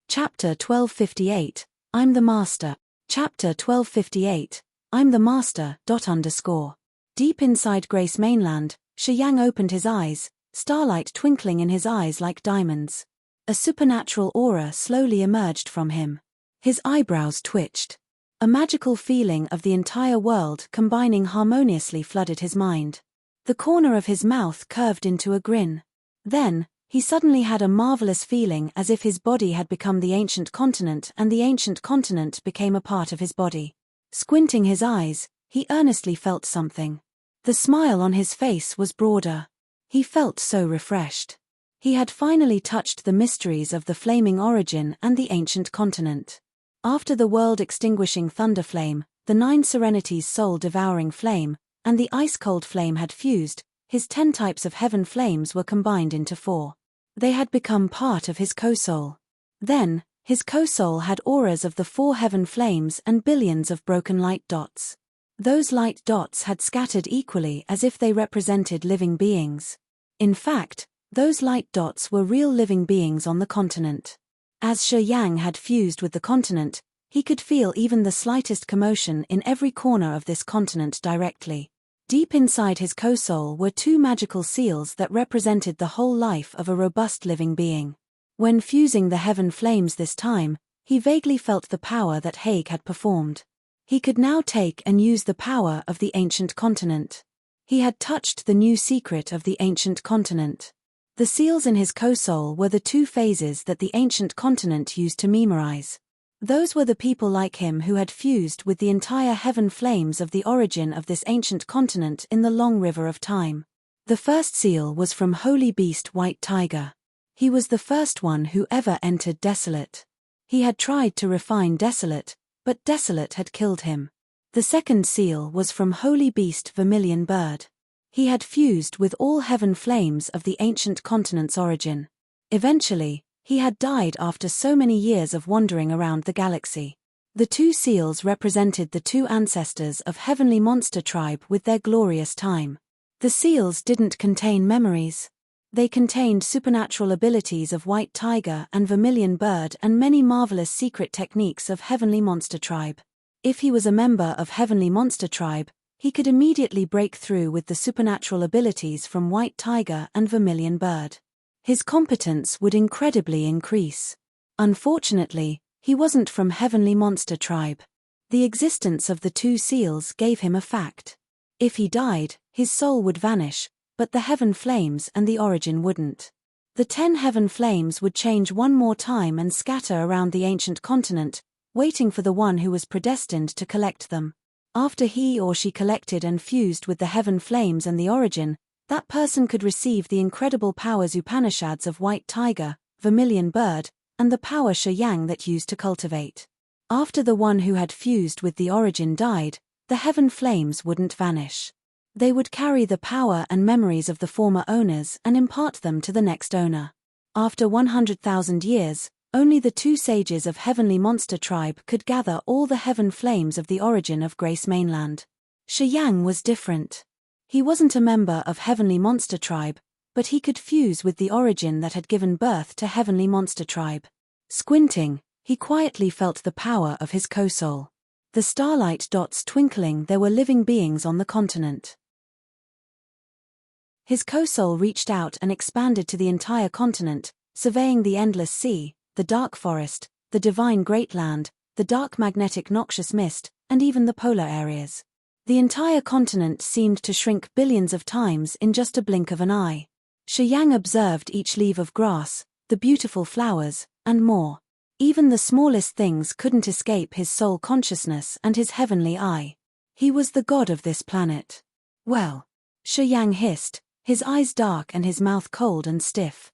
Chapter 1258, I'm the Master. Chapter 1258, I'm the Master. Deep inside Grace Mainland, Shiyang opened his eyes, starlight twinkling in his eyes like diamonds. A supernatural aura slowly emerged from him. His eyebrows twitched. A magical feeling of the entire world combining harmoniously flooded his mind. The corner of his mouth curved into a grin. Then, he suddenly had a marvelous feeling as if his body had become the ancient continent and the ancient continent became a part of his body. Squinting his eyes, he earnestly felt something. The smile on his face was broader. He felt so refreshed. He had finally touched the mysteries of the flaming origin and the ancient continent. After the world-extinguishing thunderflame, the 9 serenities soul-devouring flame, and the ice-cold flame had fused, his 10 types of heaven flames were combined into 4. They had become part of his co-soul. Then, his co-soul had auras of the 4 heaven flames and billions of broken light dots. Those light dots had scattered equally as if they represented living beings. In fact, those light dots were real living beings on the continent. As Shi Yang had fused with the continent, he could feel even the slightest commotion in every corner of this continent directly. Deep inside his co-soul were 2 magical seals that represented the whole life of a robust living being. When fusing the heaven flames this time, he vaguely felt the power that Haig had performed. He could now take and use the power of the ancient continent. He had touched the new secret of the ancient continent. The seals in his co-soul were the 2 phases that the ancient continent used to memorize. Those were the people like him who had fused with the entire heaven flames of the origin of this ancient continent in the long river of time. The first seal was from Holy Beast White Tiger. He was the first one who ever entered Desolate. He had tried to refine Desolate, but Desolate had killed him. The second seal was from Holy Beast Vermilion Bird. He had fused with all heaven flames of the ancient continent's origin. Eventually, he had died after so many years of wandering around the galaxy. The 2 seals represented the 2 ancestors of Heavenly Monster Tribe with their glorious time. The seals didn't contain memories. They contained supernatural abilities of White Tiger and Vermilion Bird and many marvelous secret techniques of Heavenly Monster Tribe. If he was a member of Heavenly Monster Tribe, he could immediately break through with the supernatural abilities from White Tiger and Vermilion Bird. His competence would incredibly increase. Unfortunately, he wasn't from Heavenly Monster Tribe. The existence of the 2 seals gave him a fact. If he died, his soul would vanish, but the heaven flames and the origin wouldn't. The 10 heaven flames would change one more time and scatter around the ancient continent, waiting for the one who was predestined to collect them. After he or she collected and fused with the heaven flames and the origin, that person could receive the incredible powers Upanishads of White Tiger, Vermilion Bird, and the power Shi Yang that used to cultivate. After the one who had fused with the origin died, the heaven flames wouldn't vanish. They would carry the power and memories of the former owners and impart them to the next owner. After 100,000 years, only the 2 sages of Heavenly Monster Tribe could gather all the heaven flames of the origin of Grace Mainland. Shi Yang was different. He wasn't a member of Heavenly Monster Tribe, but he could fuse with the origin that had given birth to Heavenly Monster Tribe. Squinting, he quietly felt the power of his co-soul. The starlight dots twinkling, there were living beings on the continent. His co-soul reached out and expanded to the entire continent, surveying the endless sea, the dark forest, the divine great land, the dark magnetic noxious mist, and even the polar areas. The entire continent seemed to shrink billions of times in just a blink of an eye. Shi Yang observed each leaf of grass, the beautiful flowers, and more. Even the smallest things couldn't escape his soul consciousness and his heavenly eye. He was the god of this planet. Well, Shi Yang hissed, his eyes dark and his mouth cold and stiff.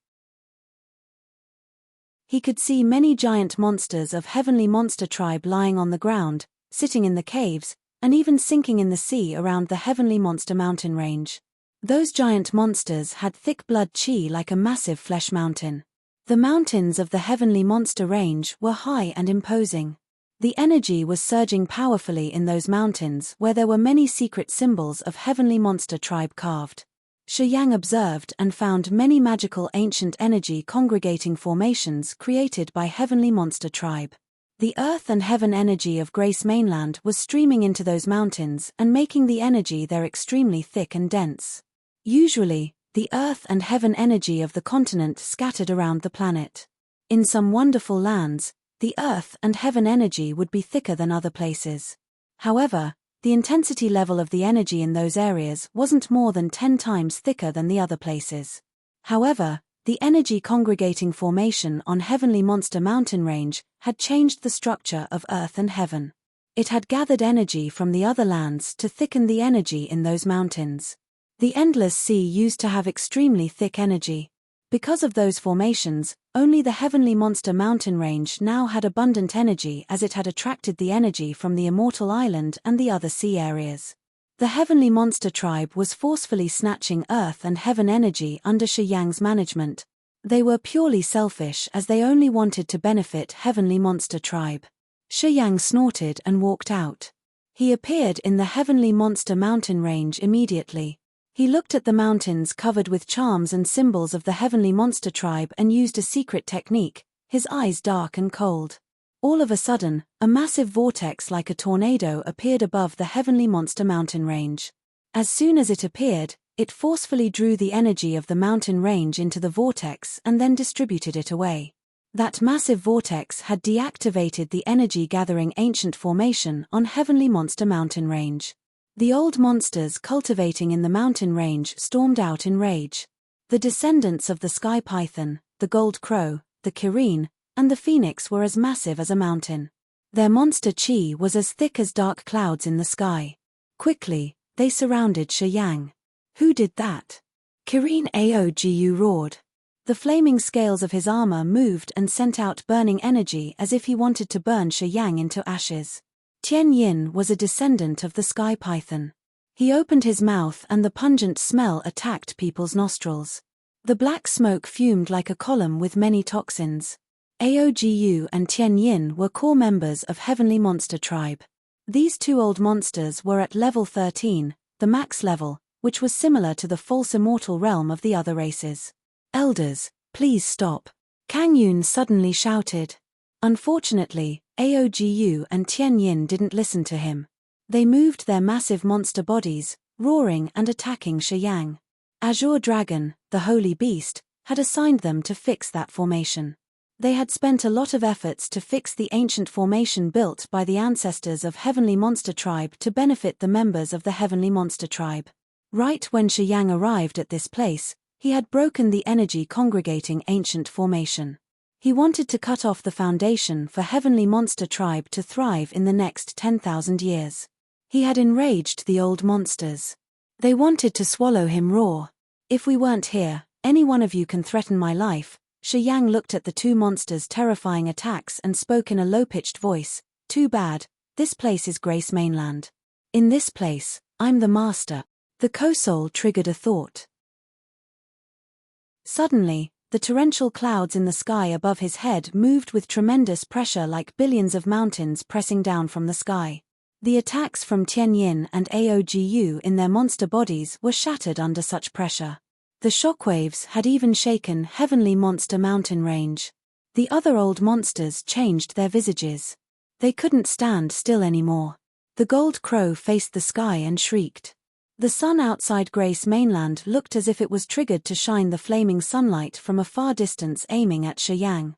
He could see many giant monsters of Heavenly Monster Tribe lying on the ground, sitting in the caves, and even sinking in the sea around the Heavenly Monster Mountain range. Those giant monsters had thick blood chi like a massive flesh mountain. The mountains of the Heavenly Monster range were high and imposing. The energy was surging powerfully in those mountains where there were many secret symbols of Heavenly Monster Tribe carved. Shi Yang observed and found many magical ancient energy congregating formations created by Heavenly Monster Tribe. The earth and heaven energy of Grace Mainland was streaming into those mountains and making the energy there extremely thick and dense. Usually, the earth and heaven energy of the continent scattered around the planet. In some wonderful lands, the earth and heaven energy would be thicker than other places. However, the intensity level of the energy in those areas wasn't more than 10 times thicker than the other places. However, the energy congregating formation on Heavenly Monster Mountain Range had changed the structure of earth and heaven. It had gathered energy from the other lands to thicken the energy in those mountains. The endless sea used to have extremely thick energy. Because of those formations, only the Heavenly Monster Mountain Range now had abundant energy as it had attracted the energy from the Immortal Island and the other sea areas. The heavenly monster tribe was forcefully snatching earth and heaven energy under Shi Yang's management. They were purely selfish as they only wanted to benefit heavenly monster tribe. Shi Yang snorted and walked out. He appeared in the heavenly monster mountain range immediately. He looked at the mountains covered with charms and symbols of the heavenly monster tribe and used a secret technique, his eyes dark and cold. All of a sudden, a massive vortex like a tornado appeared above the heavenly monster mountain range. As soon as it appeared, it forcefully drew the energy of the mountain range into the vortex and then distributed it away. That massive vortex had deactivated the energy-gathering ancient formation on heavenly monster mountain range. The old monsters cultivating in the mountain range stormed out in rage. The descendants of the sky python, the gold crow, the kirin, and the phoenix were as massive as a mountain. Their monster chi was as thick as dark clouds in the sky. Quickly, they surrounded Shi Yang. Who did that? Kirin Aogu roared. The flaming scales of his armor moved and sent out burning energy as if he wanted to burn Shi Yang into ashes. Tian Yin was a descendant of the sky python. He opened his mouth and the pungent smell attacked people's nostrils. The black smoke fumed like a column with many toxins. Aogu and Tian Yin were core members of Heavenly Monster Tribe. These two old monsters were at level 13, the max level, which was similar to the false immortal realm of the other races. Elders, please stop. Kang Yun suddenly shouted. Unfortunately, Aogu and Tian Yin didn't listen to him. They moved their massive monster bodies, roaring and attacking Shi Yang. Azure Dragon, the holy beast, had assigned them to fix that formation. They had spent a lot of efforts to fix the ancient formation built by the ancestors of Heavenly Monster Tribe to benefit the members of the Heavenly Monster Tribe. Right when Shi Yang arrived at this place, he had broken the energy congregating ancient formation. He wanted to cut off the foundation for Heavenly Monster Tribe to thrive in the next 10,000 years. He had enraged the old monsters. They wanted to swallow him raw. If we weren't here, any one of you can threaten my life. Shi Yang looked at the two monsters' terrifying attacks and spoke in a low-pitched voice. Too bad, this place is Grace Mainland. In this place, I'm the master. The co-soul triggered a thought. Suddenly, the torrential clouds in the sky above his head moved with tremendous pressure like billions of mountains pressing down from the sky. The attacks from Tian Yin and Aogu in their monster bodies were shattered under such pressure. The shockwaves had even shaken Heavenly Monster Mountain Range. The other old monsters changed their visages. They couldn't stand still anymore. The gold crow faced the sky and shrieked. The sun outside Grace Mainland looked as if it was triggered to shine the flaming sunlight from a far distance aiming at Shi Yang.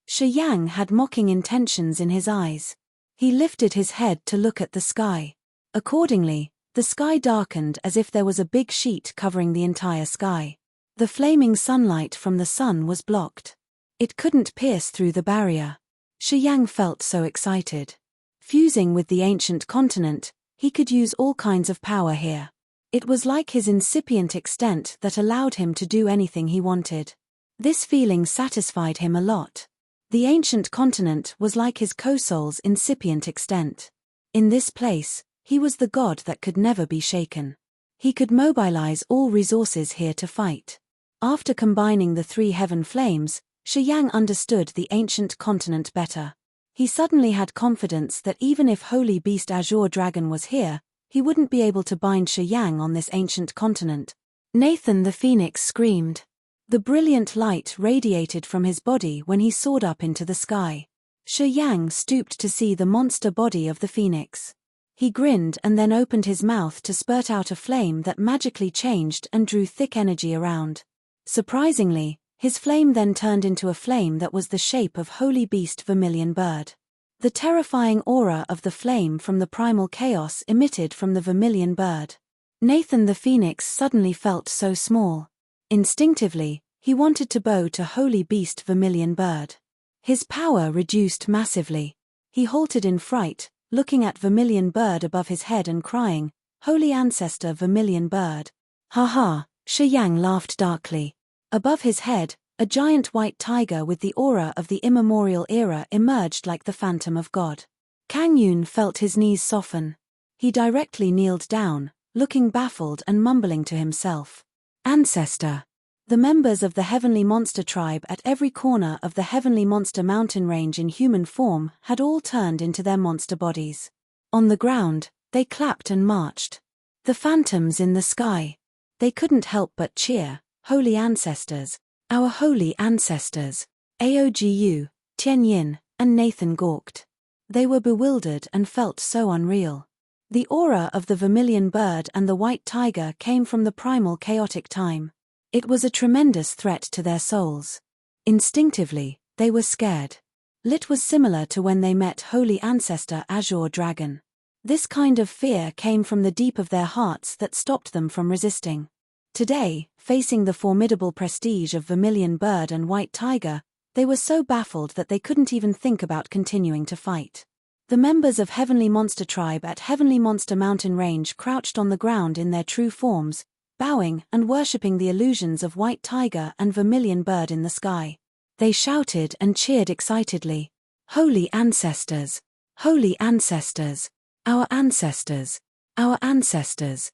Shi Yang had mocking intentions in his eyes. He lifted his head to look at the sky. Accordingly, the sky darkened as if there was a big sheet covering the entire sky. The flaming sunlight from the sun was blocked. It couldn't pierce through the barrier. Shi Yang felt so excited. Fusing with the ancient continent, he could use all kinds of power here. It was like his incipient extent that allowed him to do anything he wanted. This feeling satisfied him a lot. The ancient continent was like his co-soul's incipient extent. In this place, he was the god that could never be shaken. He could mobilize all resources here to fight. After combining the three heaven flames, Shi Yang understood the ancient continent better. He suddenly had confidence that even if Holy Beast Azure Dragon was here, he wouldn't be able to bind Shi Yang on this ancient continent. Nathan the Phoenix screamed. The brilliant light radiated from his body when he soared up into the sky. Shi Yang stooped to see the monster body of the phoenix. He grinned and then opened his mouth to spurt out a flame that magically changed and drew thick energy around. Surprisingly, his flame then turned into a flame that was the shape of Holy Beast Vermilion Bird. The terrifying aura of the flame from the primal chaos emitted from the Vermilion Bird. Nathan the Phoenix suddenly felt so small. Instinctively, he wanted to bow to Holy Beast Vermilion Bird. His power reduced massively. He halted in fright, looking at Vermilion Bird above his head and crying, "Holy Ancestor Vermilion Bird." "Ha ha," Shi Yang laughed darkly. Above his head, a giant white tiger with the aura of the immemorial era emerged like the phantom of God. Kang Yun felt his knees soften. He directly kneeled down, looking baffled and mumbling to himself. Ancestor. The members of the heavenly monster tribe at every corner of the heavenly monster mountain range in human form had all turned into their monster bodies. On the ground, they clapped and marched. The phantoms in the sky. They couldn't help but cheer. Holy ancestors. Our holy ancestors. Aogu, Tianyin, and Nathan gawked. They were bewildered and felt so unreal. The aura of the vermilion bird and the white tiger came from the primal chaotic time. It was a tremendous threat to their souls. Instinctively, they were scared. It was similar to when they met holy ancestor Azure Dragon. This kind of fear came from the deep of their hearts that stopped them from resisting. Today, facing the formidable prestige of vermilion bird and white tiger, they were so baffled that they couldn't even think about continuing to fight. The members of Heavenly Monster Tribe at Heavenly Monster Mountain Range crouched on the ground in their true forms, bowing and worshipping the illusions of white tiger and vermilion bird in the sky. They shouted and cheered excitedly. Holy ancestors! Holy ancestors! Our ancestors! Our ancestors!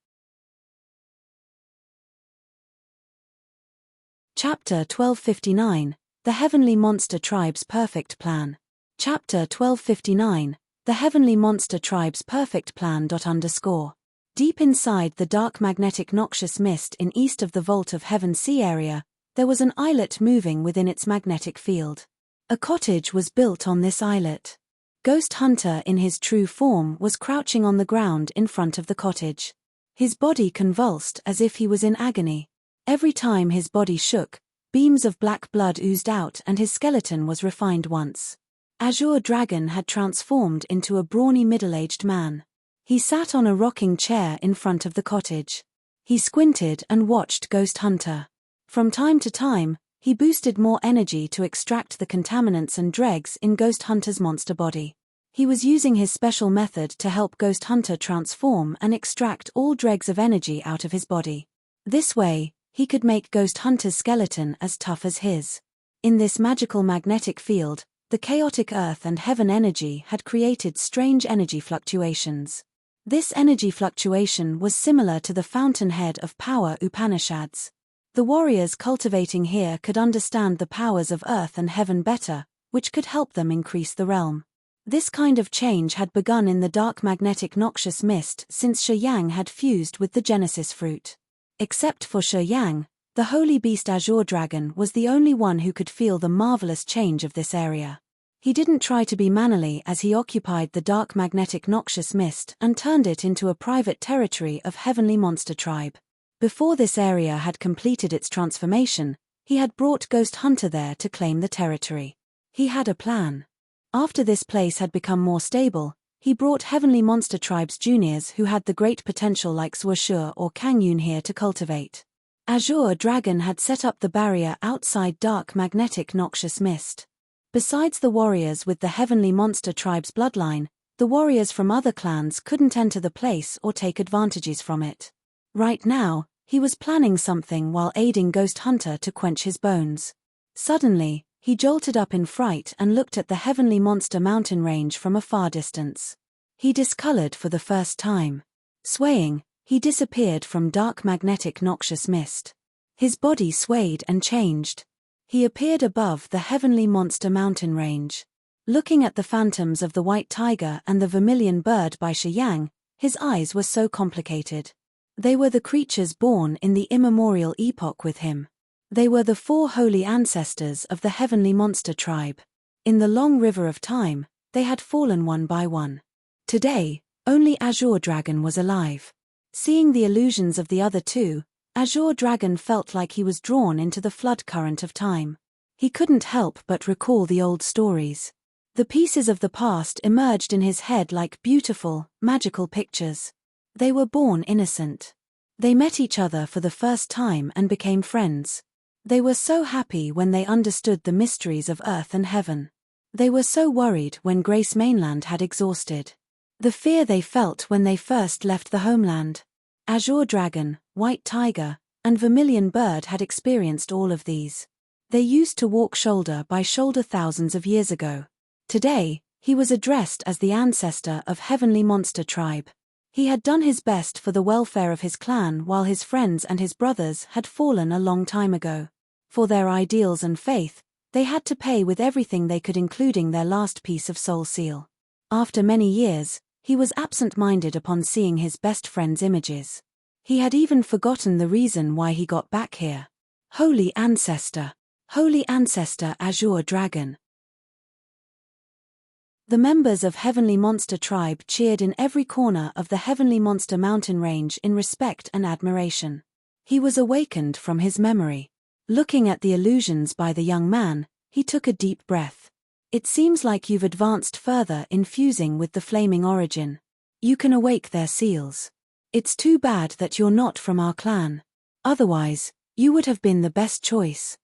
Chapter 1259, The Heavenly Monster Tribe's Perfect Plan. Chapter 1259, The Heavenly Monster Tribe's Perfect Plan. Deep inside the dark magnetic noxious mist in east of the Vault of Heaven Sea area, there was an islet moving within its magnetic field. A cottage was built on this islet. Ghost Hunter in his true form was crouching on the ground in front of the cottage. His body convulsed as if he was in agony. Every time his body shook, beams of black blood oozed out and his skeleton was refined once. Azure Dragon had transformed into a brawny middle-aged man. He sat on a rocking chair in front of the cottage. He squinted and watched Ghost Hunter. From time to time, he boosted more energy to extract the contaminants and dregs in Ghost Hunter's monster body. He was using his special method to help Ghost Hunter transform and extract all dregs of energy out of his body. This way, he could make Ghost Hunter's skeleton as tough as his. In this magical magnetic field, the chaotic earth and heaven energy had created strange energy fluctuations. This energy fluctuation was similar to the fountainhead of power Upanishads. The warriors cultivating here could understand the powers of earth and heaven better, which could help them increase the realm. This kind of change had begun in the dark magnetic noxious mist since Shi Yang had fused with the Genesis fruit. Except for Shi Yang, the holy beast Azure Dragon was the only one who could feel the marvelous change of this area. He didn't try to be mannerly as he occupied the dark magnetic noxious mist and turned it into a private territory of Heavenly Monster Tribe. Before this area had completed its transformation, he had brought Ghost Hunter there to claim the territory. He had a plan. After this place had become more stable, he brought Heavenly Monster Tribe's juniors who had the great potential like Suashur or Kangyun here to cultivate. Azure Dragon had set up the barrier outside dark magnetic noxious mist. Besides the warriors with the Heavenly Monster Tribe's bloodline, the warriors from other clans couldn't enter the place or take advantages from it. Right now, he was planning something while aiding Ghost Hunter to quench his bones. Suddenly, he jolted up in fright and looked at the Heavenly Monster mountain range from a far distance. He discolored for the first time. Swaying, he disappeared from dark magnetic noxious mist. His body swayed and changed. He appeared above the Heavenly Monster mountain range. Looking at the phantoms of the white tiger and the vermilion bird by Shi Yang, his eyes were so complicated. They were the creatures born in the immemorial epoch with him. They were the four holy ancestors of the Heavenly Monster Tribe. In the long river of time, they had fallen one by one. Today, only Azure Dragon was alive. Seeing the illusions of the other two, Azure Dragon felt like he was drawn into the flood current of time. He couldn't help but recall the old stories. The pieces of the past emerged in his head like beautiful, magical pictures. They were born innocent. They met each other for the first time and became friends. They were so happy when they understood the mysteries of earth and heaven. They were so worried when Grace Mainland had exhausted. The fear they felt when they first left the homeland. Azure Dragon, White Tiger, and Vermilion Bird had experienced all of these. They used to walk shoulder by shoulder thousands of years ago. Today, he was addressed as the ancestor of Heavenly Monster Tribe. He had done his best for the welfare of his clan while his friends and his brothers had fallen a long time ago. For their ideals and faith, they had to pay with everything they could, including their last piece of soul seal. After many years, he was absent-minded upon seeing his best friend's images. He had even forgotten the reason why he got back here. Holy Ancestor Azure Dragon. The members of Heavenly Monster Tribe cheered in every corner of the Heavenly Monster mountain range in respect and admiration. He was awakened from his memory. Looking at the illusions by the young man, he took a deep breath. It seems like you've advanced further in fusing with the flaming origin. You can awake their seals. It's too bad that you're not from our clan. Otherwise, you would have been the best choice.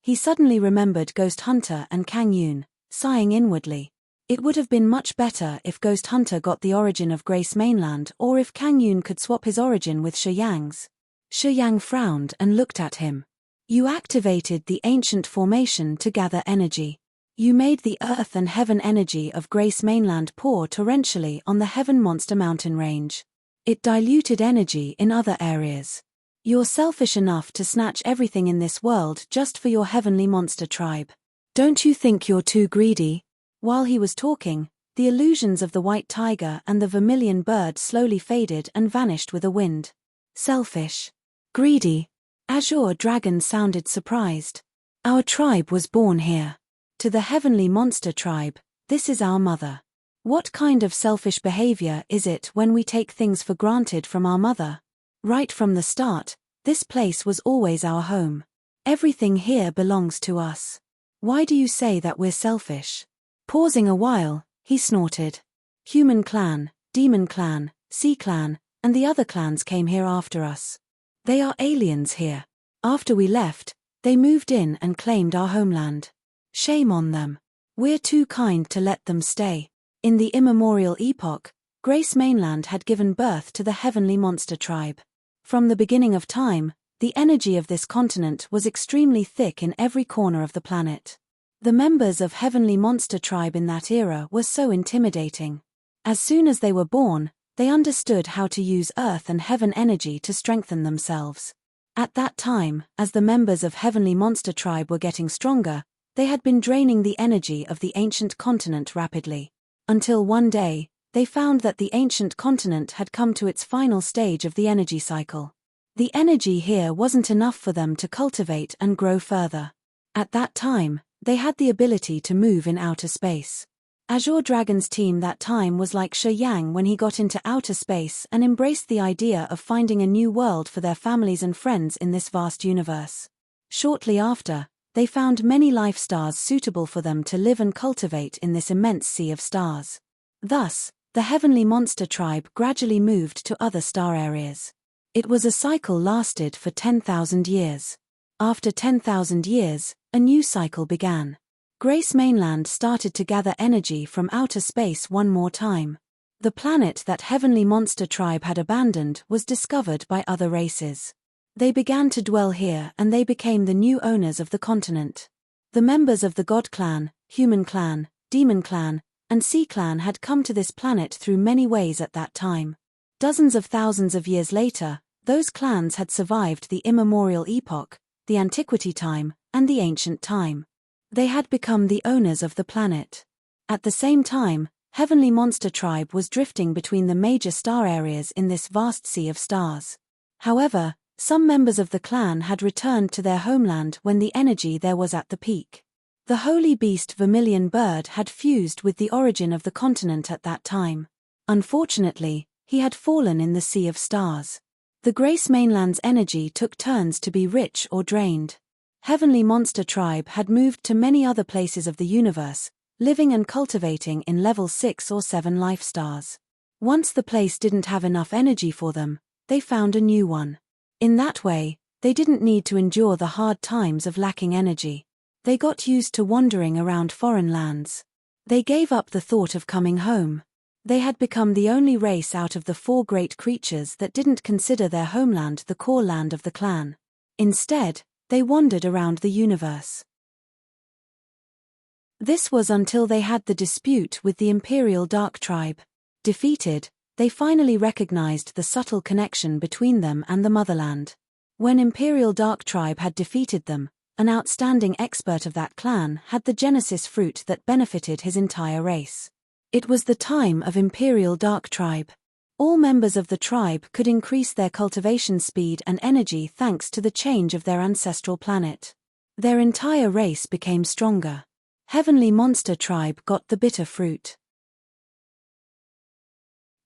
He suddenly remembered Ghost Hunter and Kang Yun, sighing inwardly. It would have been much better if Ghost Hunter got the origin of Grace Mainland, or if Kang Yun could swap his origin with Shi Yang's. Shi Yang frowned and looked at him. You activated the ancient formation to gather energy. You made the earth and heaven energy of Grace Mainland pour torrentially on the Heaven Monster mountain range. It diluted energy in other areas. You're selfish enough to snatch everything in this world just for your Heavenly Monster Tribe. Don't you think you're too greedy? While he was talking, the illusions of the white tiger and the vermilion bird slowly faded and vanished with a wind. Selfish. Greedy. Azure Dragon sounded surprised. Our tribe was born here. To the Heavenly Monster Tribe, this is our mother. What kind of selfish behavior is it when we take things for granted from our mother? Right from the start, this place was always our home. Everything here belongs to us. Why do you say that we're selfish? Pausing a while, he snorted. Human clan, demon clan, sea clan, and the other clans came here after us. They are aliens here. After we left, they moved in and claimed our homeland. Shame on them. We're too kind to let them stay. In the immemorial epoch, Grace Mainland had given birth to the Heavenly Monster Tribe. From the beginning of time, the energy of this continent was extremely thick in every corner of the planet. The members of Heavenly Monster Tribe in that era were so intimidating. As soon as they were born, they understood how to use earth and heaven energy to strengthen themselves. At that time, as the members of Heavenly Monster Tribe were getting stronger, they had been draining the energy of the ancient continent rapidly. Until one day, they found that the ancient continent had come to its final stage of the energy cycle. The energy here wasn't enough for them to cultivate and grow further. At that time, they had the ability to move in outer space. Azure Dragon's team that time was like Shi Yang when he got into outer space and embraced the idea of finding a new world for their families and friends in this vast universe. Shortly after, they found many life stars suitable for them to live and cultivate in this immense sea of stars. Thus, the Heavenly Monster Tribe gradually moved to other star areas. It was a cycle lasted for 10,000 years. After 10,000 years, a new cycle began. Grace Mainland started to gather energy from outer space one more time. The planet that Heavenly Monster Tribe had abandoned was discovered by other races. They began to dwell here and they became the new owners of the continent. The members of the God Clan, Human Clan, Demon Clan, and Sea Clan had come to this planet through many ways at that time. Dozens of thousands of years later, those clans had survived the immemorial epoch, the antiquity time, and the ancient time. They had become the owners of the planet. At the same time, Heavenly Monster Tribe was drifting between the major star areas in this vast sea of stars. However, some members of the clan had returned to their homeland when the energy there was at the peak. The holy beast Vermilion Bird had fused with the origin of the continent at that time. Unfortunately, he had fallen in the sea of stars. The Grace Mainland's energy took turns to be rich or drained. Heavenly Monster Tribe had moved to many other places of the universe, living and cultivating in level 6 or 7 life stars. Once the place didn't have enough energy for them, they found a new one. In that way, they didn't need to endure the hard times of lacking energy. They got used to wandering around foreign lands. They gave up the thought of coming home. They had become the only race out of the 4 great creatures that didn't consider their homeland the core land of the clan. Instead, they wandered around the universe. This was until they had the dispute with the Imperial Dark Tribe. Defeated, they finally recognized the subtle connection between them and the motherland. When Imperial Dark Tribe had defeated them, an outstanding expert of that clan had the Genesis fruit that benefited his entire race. It was the time of Imperial Dark Tribe. All members of the tribe could increase their cultivation speed and energy thanks to the change of their ancestral planet. Their entire race became stronger. Heavenly Monster Tribe got the bitter fruit.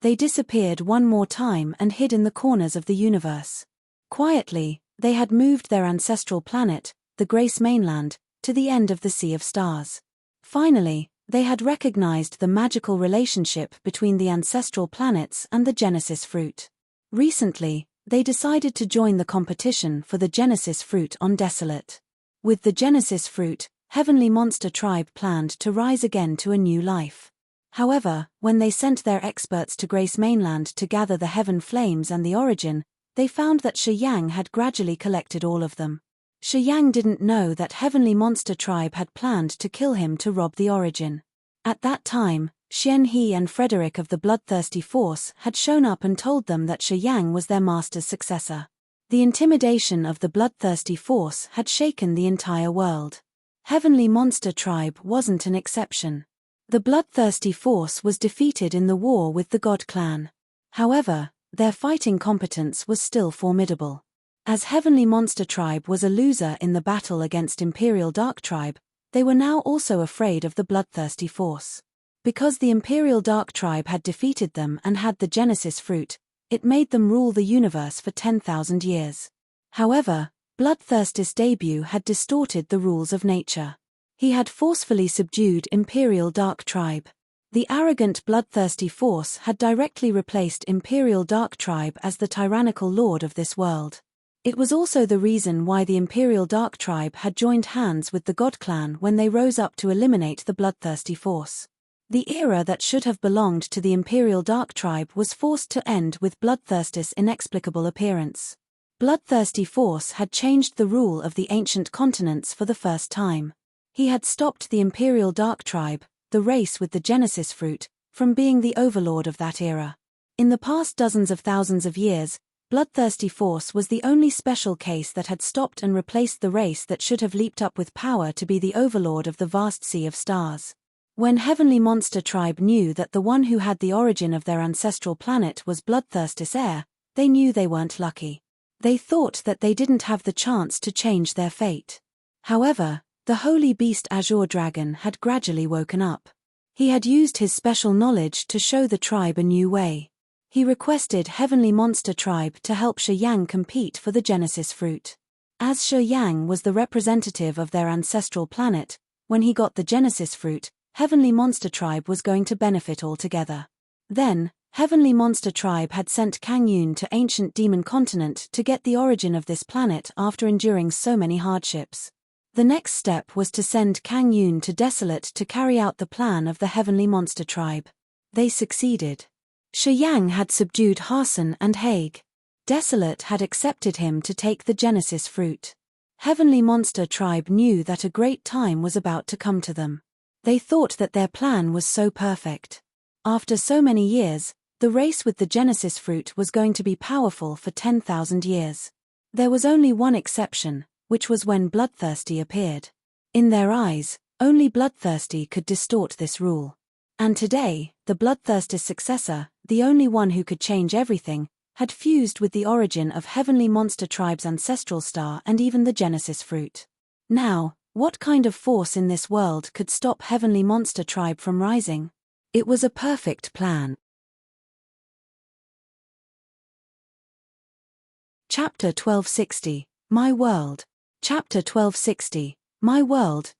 They disappeared one more time and hid in the corners of the universe. Quietly, they had moved their ancestral planet, the Grace Mainland, to the end of the Sea of Stars. Finally, they had recognized the magical relationship between the ancestral planets and the Genesis fruit. Recently, they decided to join the competition for the Genesis fruit on Desolate. With the Genesis fruit, Heavenly Monster Tribe planned to rise again to a new life. However, when they sent their experts to Grace Mainland to gather the Heaven Flames and the Origin, they found that Shi Yang had gradually collected all of them. Shi Yang didn't know that Heavenly Monster Tribe had planned to kill him to rob the Origin. At that time, Xian He and Frederick of the Bloodthirsty Force had shown up and told them that Shi Yang was their master's successor. The intimidation of the Bloodthirsty Force had shaken the entire world. Heavenly Monster Tribe wasn't an exception. The Bloodthirsty Force was defeated in the war with the God Clan. However, their fighting competence was still formidable. As Heavenly Monster Tribe was a loser in the battle against Imperial Dark Tribe, they were now also afraid of the Bloodthirsty Force. Because the Imperial Dark Tribe had defeated them and had the Genesis fruit, it made them rule the universe for 10,000 years. However, Bloodthirst's debut had distorted the rules of nature. He had forcefully subdued Imperial Dark Tribe. The arrogant Bloodthirsty Force had directly replaced Imperial Dark Tribe as the tyrannical lord of this world. It was also the reason why the Imperial Dark Tribe had joined hands with the God Clan when they rose up to eliminate the Bloodthirsty Force. The era that should have belonged to the Imperial Dark Tribe was forced to end with Bloodthirst's inexplicable appearance. Bloodthirsty Force had changed the rule of the ancient continents for the first time. He had stopped the Imperial Dark Tribe, the race with the Genesis fruit, from being the overlord of that era. In the past dozens of thousands of years, Bloodthirsty Force was the only special case that had stopped and replaced the race that should have leaped up with power to be the overlord of the vast Sea of Stars. When Heavenly Monster Tribe knew that the one who had the origin of their ancestral planet was Bloodthirst's heir, they knew they weren't lucky. They thought that they didn't have the chance to change their fate. However, the holy beast Azure Dragon had gradually woken up. He had used his special knowledge to show the tribe a new way. He requested Heavenly Monster Tribe to help Shi Yang compete for the Genesis fruit. As Shi Yang was the representative of their ancestral planet, when he got the Genesis fruit, Heavenly Monster Tribe was going to benefit altogether. Then, Heavenly Monster Tribe had sent Kang Yun to ancient Demon Continent to get the origin of this planet after enduring so many hardships. The next step was to send Kang Yun to Desolate to carry out the plan of the Heavenly Monster Tribe. They succeeded. Shi Yang had subdued Harson and Haig. Desolate had accepted him to take the Genesis fruit. Heavenly Monster Tribe knew that a great time was about to come to them. They thought that their plan was so perfect. After so many years, the race with the Genesis fruit was going to be powerful for 10,000 years. There was only one exception, which was when Bloodthirsty appeared. In their eyes, only Bloodthirsty could distort this rule. And today, the Bloodthirst's successor, the only one who could change everything, had fused with the origin of Heavenly Monster Tribe's ancestral star and even the Genesis fruit. Now, what kind of force in this world could stop Heavenly Monster Tribe from rising? It was a perfect plan. Chapter 1260, My World. Chapter 1260, My World.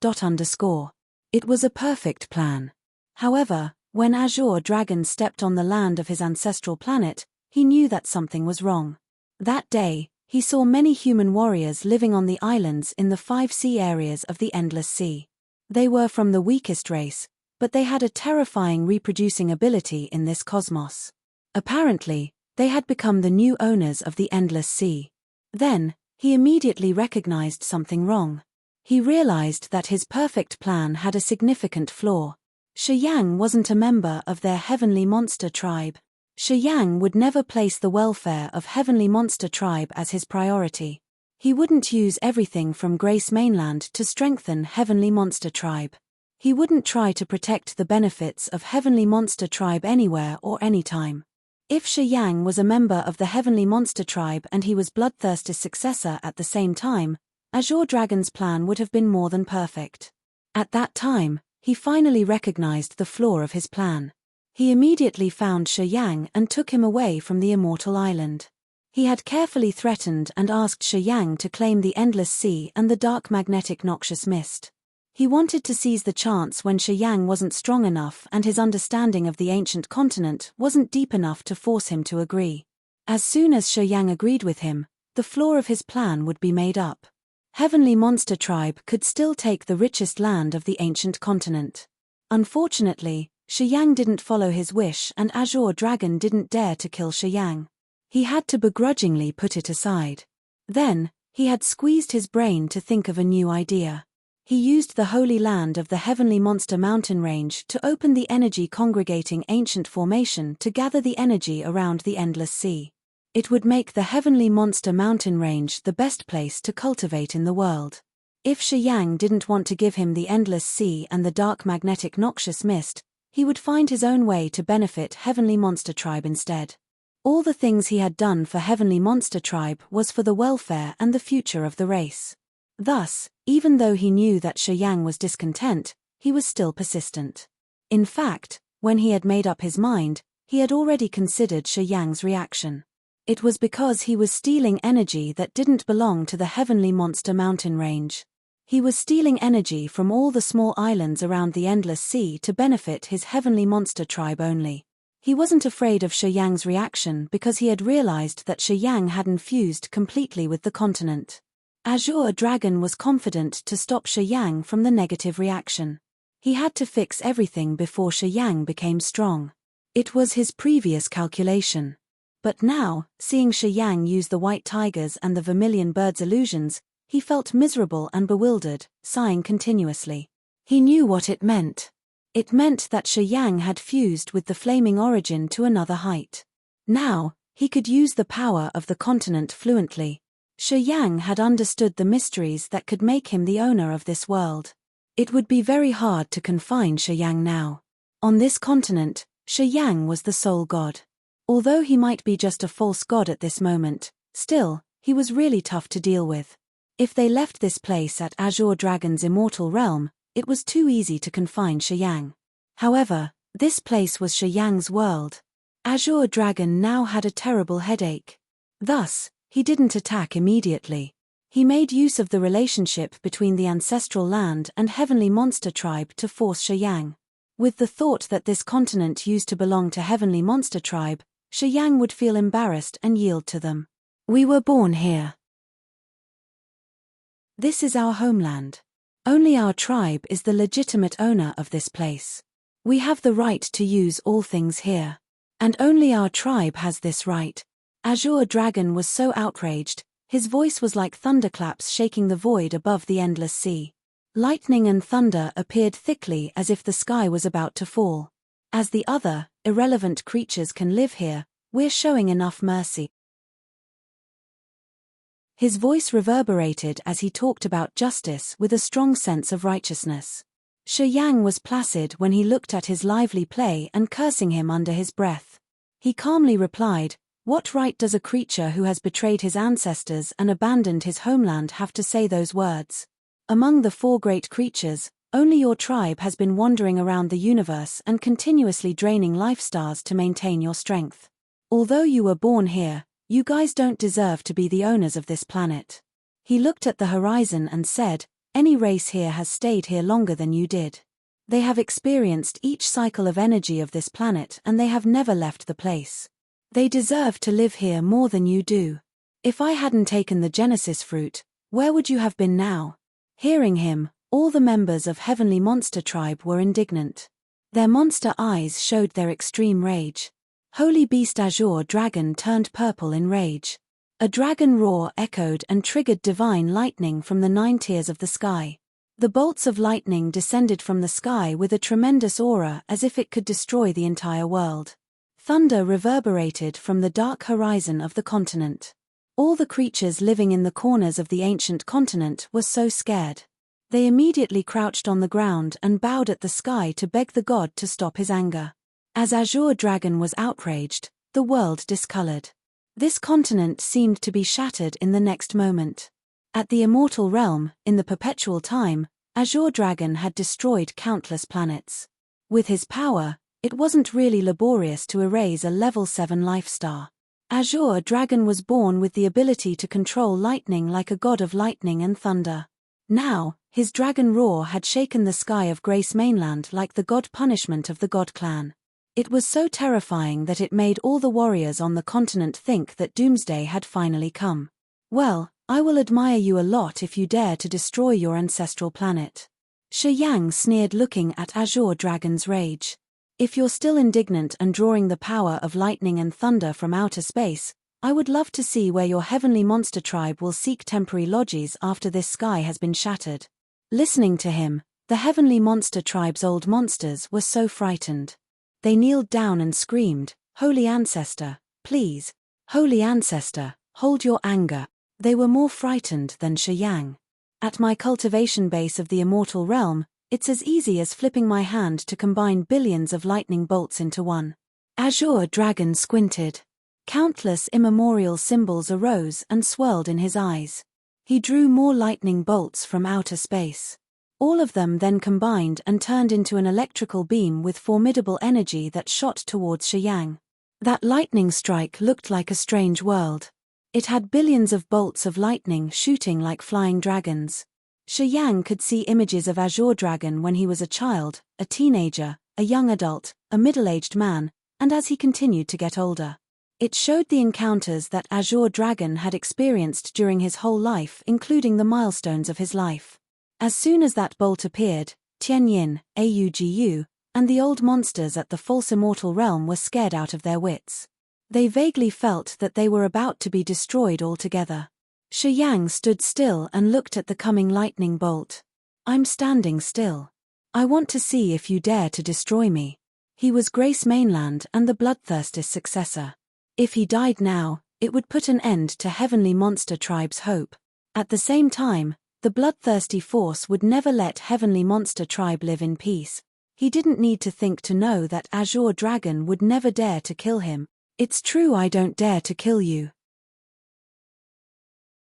It was a perfect plan. However, when Azure Dragon stepped on the land of his ancestral planet, he knew that something was wrong. That day, he saw many human warriors living on the islands in the 5 sea areas of the Endless Sea. They were from the weakest race, but they had a terrifying reproducing ability in this cosmos. Apparently, they had become the new owners of the Endless Sea. Then, he immediately recognized something wrong. He realized that his perfect plan had a significant flaw. Shi Yang wasn't a member of their heavenly monster tribe. Shi Yang would never place the welfare of heavenly monster tribe as his priority. He wouldn't use everything from Grace Mainland to strengthen heavenly monster tribe. He wouldn't try to protect the benefits of heavenly monster tribe anywhere or anytime. If Shi Yang was a member of the heavenly monster tribe and he was Bloodthirster's successor at the same time, Azure Dragon's plan would have been more than perfect. At that time, he finally recognized the flaw of his plan. He immediately found Shi Yang and took him away from the Immortal Island. He had carefully threatened and asked Shi Yang to claim the Endless Sea and the dark magnetic noxious mist. He wanted to seize the chance when Shi Yang wasn't strong enough and his understanding of the ancient continent wasn't deep enough to force him to agree. As soon as Shi Yang agreed with him, the flaw of his plan would be made up. Heavenly Monster Tribe could still take the richest land of the ancient continent. Unfortunately, Shi Yang didn't follow his wish and Azure Dragon didn't dare to kill Shi Yang. He had to begrudgingly put it aside. Then, he had squeezed his brain to think of a new idea. He used the holy land of the Heavenly Monster Mountain Range to open the energy congregating ancient formation to gather the energy around the Endless Sea. It would make the Heavenly Monster Mountain Range the best place to cultivate in the world. If Shi Yang didn't want to give him the Endless Sea and the dark magnetic noxious mist, he would find his own way to benefit Heavenly Monster Tribe instead. All the things he had done for Heavenly Monster Tribe was for the welfare and the future of the race. Thus, even though he knew that Shi Yang was discontent, he was still persistent. In fact, when he had made up his mind, he had already considered Shi Yang's reaction. It was because he was stealing energy that didn't belong to the Heavenly Monster Mountain Range. He was stealing energy from all the small islands around the Endless Sea to benefit his Heavenly Monster Tribe only. He wasn't afraid of Shi Yang's reaction because he had realized that Shi Yang had infused completely with the continent. Azure Dragon was confident to stop Shi Yang from the negative reaction. He had to fix everything before Shi Yang became strong. It was his previous calculation. But now, seeing Shi Yang use the white tigers and the vermilion birds' illusions, he felt miserable and bewildered, sighing continuously. He knew what it meant. It meant that Shi Yang had fused with the flaming origin to another height. Now, he could use the power of the continent fluently. Shi Yang had understood the mysteries that could make him the owner of this world. It would be very hard to confine Shi Yang now. On this continent, Shi Yang was the sole god. Although he might be just a false god at this moment, still, he was really tough to deal with. If they left this place at Azure Dragon's immortal realm, it was too easy to confine Shi Yang. However, this place was Shi Yang's world. Azure Dragon now had a terrible headache. Thus, he didn't attack immediately. He made use of the relationship between the ancestral land and Heavenly Monster Tribe to force Shi Yang. With the thought that this continent used to belong to Heavenly Monster Tribe, Shi Yang would feel embarrassed and yield to them. We were born here. This is our homeland. Only our tribe is the legitimate owner of this place. We have the right to use all things here. And only our tribe has this right. Azure Dragon was so outraged, his voice was like thunderclaps shaking the void above the Endless Sea. Lightning and thunder appeared thickly as if the sky was about to fall. As the other, irrelevant creatures can live here, we're showing enough mercy. His voice reverberated as he talked about justice with a strong sense of righteousness. Shi Yang was placid when he looked at his lively play and cursing him under his breath. He calmly replied, "What right does a creature who has betrayed his ancestors and abandoned his homeland have to say those words? Among the 4 great creatures, only your tribe has been wandering around the universe and continuously draining life stars to maintain your strength. Although you were born here, you guys don't deserve to be the owners of this planet." He looked at the horizon and said, "Any race here has stayed here longer than you did. They have experienced each cycle of energy of this planet and they have never left the place. They deserve to live here more than you do. If I hadn't taken the Genesis fruit, where would you have been now?" Hearing him, all the members of Heavenly Monster Tribe were indignant. Their monster eyes showed their extreme rage. Holy Beast Azure Dragon turned purple in rage. A dragon roar echoed and triggered divine lightning from the 9 tiers of the sky. The bolts of lightning descended from the sky with a tremendous aura as if it could destroy the entire world. Thunder reverberated from the dark horizon of the continent. All the creatures living in the corners of the ancient continent were so scared. They immediately crouched on the ground and bowed at the sky to beg the god to stop his anger. As Azure Dragon was outraged, the world discolored. This continent seemed to be shattered in the next moment. At the immortal realm, in the perpetual time, Azure Dragon had destroyed countless planets. With his power, it wasn't really laborious to erase a level 7 life star. Azure Dragon was born with the ability to control lightning like a god of lightning and thunder. Now, his dragon roar had shaken the sky of Grace Mainland like the god punishment of the God Clan. It was so terrifying that it made all the warriors on the continent think that doomsday had finally come. Well, I will admire you a lot if you dare to destroy your ancestral planet. Shi Yang sneered, looking at Azure Dragon's rage. If you're still indignant and drawing the power of lightning and thunder from outer space, I would love to see where your heavenly monster tribe will seek temporary lodges after this sky has been shattered. Listening to him, the heavenly monster tribe's old monsters were so frightened. They kneeled down and screamed, "Holy Ancestor, please. Holy Ancestor, hold your anger." They were more frightened than Shi Yang. At my cultivation base of the immortal realm, it's as easy as flipping my hand to combine billions of lightning bolts into one. Azure Dragon squinted. Countless immemorial symbols arose and swirled in his eyes. He drew more lightning bolts from outer space. All of them then combined and turned into an electrical beam with formidable energy that shot towards Shi Yang. That lightning strike looked like a strange world. It had billions of bolts of lightning shooting like flying dragons. Shi Yang could see images of Azure Dragon when he was a child, a teenager, a young adult, a middle-aged man, and as he continued to get older. It showed the encounters that Azure Dragon had experienced during his whole life, including the milestones of his life. As soon as that bolt appeared, Tianyin, Augu, and the old monsters at the false immortal realm were scared out of their wits. They vaguely felt that they were about to be destroyed altogether. Shi Yang stood still and looked at the coming lightning bolt. "I'm standing still. I want to see if you dare to destroy me." He was Grace Mainland and the Bloodthirster's successor. If he died now, it would put an end to Heavenly Monster Tribe's hope. At the same time, the bloodthirsty force would never let Heavenly Monster Tribe live in peace. He didn't need to think to know that Azure Dragon would never dare to kill him. "It's true I don't dare to kill you.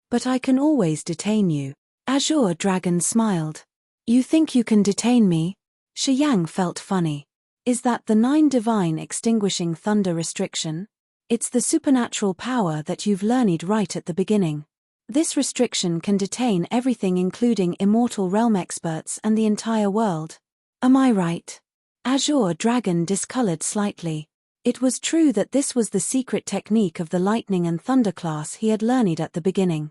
But I can always detain you." Azure Dragon smiled. "You think you can detain me?" Shi Yang felt funny. Is that the 9 divine extinguishing thunder restriction? It's the supernatural power that you've learned right at the beginning. This restriction can detain everything, including immortal realm experts and the entire world. Am I right? Azure Dragon discolored slightly. It was true that this was the secret technique of the lightning and thunder class he had learned at the beginning.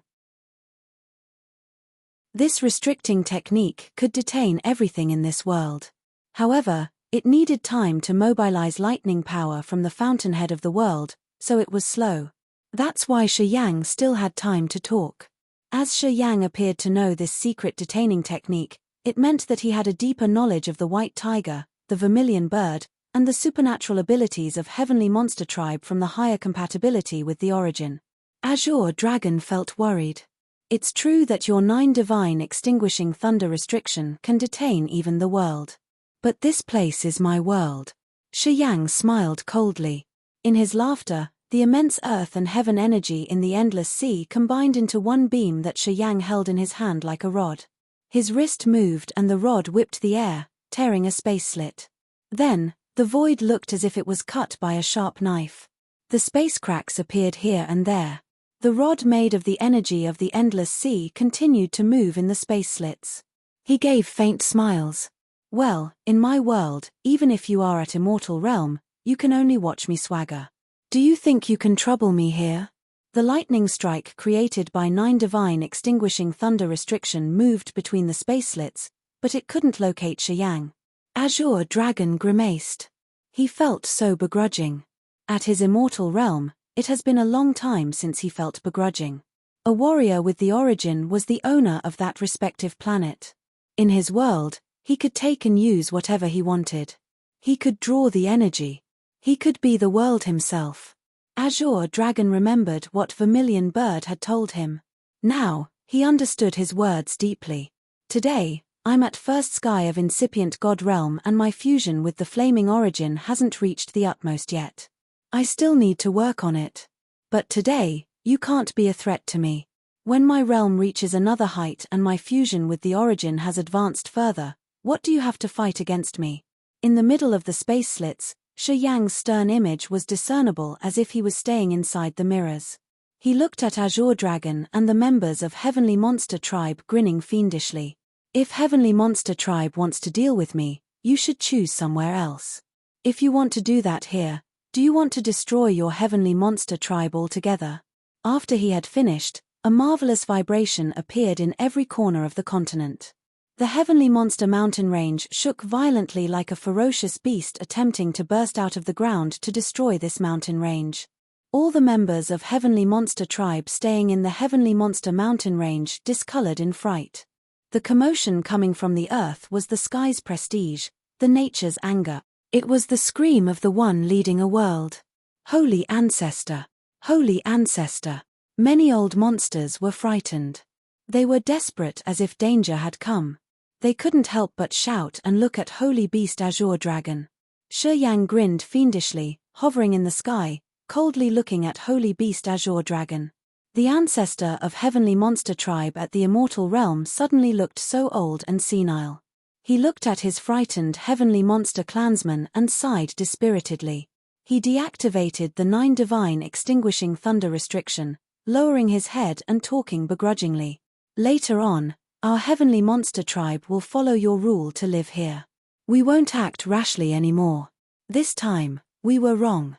This restricting technique could detain everything in this world. However, it needed time to mobilize lightning power from the fountainhead of the world, so it was slow. That's why Shi Yang still had time to talk. As Shi Yang appeared to know this secret detaining technique, it meant that he had a deeper knowledge of the white tiger, the vermilion bird, and the supernatural abilities of Heavenly Monster Tribe from the higher compatibility with the origin. Azure Dragon felt worried. It's true that your 9 divine extinguishing thunder restriction can detain even the world. But this place is my world. Shi Yang smiled coldly. In his laughter, the immense earth and heaven energy in the endless sea combined into one beam that Shi Yang held in his hand like a rod. His wrist moved and the rod whipped the air, tearing a space slit. Then, the void looked as if it was cut by a sharp knife. The space cracks appeared here and there. The rod made of the energy of the endless sea continued to move in the space slits. He gave faint smiles. "Well, in my world, even if you are at immortal realm, you can only watch me swagger. Do you think you can trouble me here?" The lightning strike created by 9 divine extinguishing thunder restriction moved between the space slits, but it couldn't locate Shi Yang. Azure Dragon grimaced. He felt so begrudging. At his immortal realm, it has been a long time since he felt begrudging. A warrior with the origin was the owner of that respective planet. In his world, he could take and use whatever he wanted. He could draw the energy. He could be the world himself. Azure Dragon remembered what Vermilion Bird had told him. Now, he understood his words deeply. Today, I'm at first sky of incipient God realm and my fusion with the flaming origin hasn't reached the utmost yet. I still need to work on it. But today, you can't be a threat to me. When my realm reaches another height and my fusion with the origin has advanced further, what do you have to fight against me? In the middle of the space slits, Shi Yang's stern image was discernible as if he was staying inside the mirrors. He looked at Azure Dragon and the members of Heavenly Monster Tribe grinning fiendishly. If Heavenly Monster Tribe wants to deal with me, you should choose somewhere else. If you want to do that here, do you want to destroy your Heavenly Monster Tribe altogether? After he had finished, a marvelous vibration appeared in every corner of the continent. The Heavenly Monster mountain range shook violently like a ferocious beast attempting to burst out of the ground to destroy this mountain range. All the members of Heavenly Monster Tribe staying in the Heavenly Monster mountain range discolored in fright. The commotion coming from the earth was the sky's prestige, the nature's anger. It was the scream of the one leading a world. Holy Ancestor! Holy Ancestor! Many old monsters were frightened. They were desperate as if danger had come. They couldn't help but shout and look at Holy Beast Azure Dragon. Shi Yang grinned fiendishly, hovering in the sky, coldly looking at Holy Beast Azure Dragon. The ancestor of Heavenly Monster Tribe at the Immortal Realm suddenly looked so old and senile. He looked at his frightened Heavenly Monster clansmen and sighed dispiritedly. He deactivated the 9 divine extinguishing thunder restriction, lowering his head and talking begrudgingly. Later on, our Heavenly Monster Tribe will follow your rule to live here. We won't act rashly anymore. This time, we were wrong.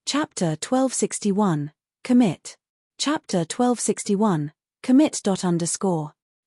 Chapter 1261, Commit. Chapter 1261, Commit.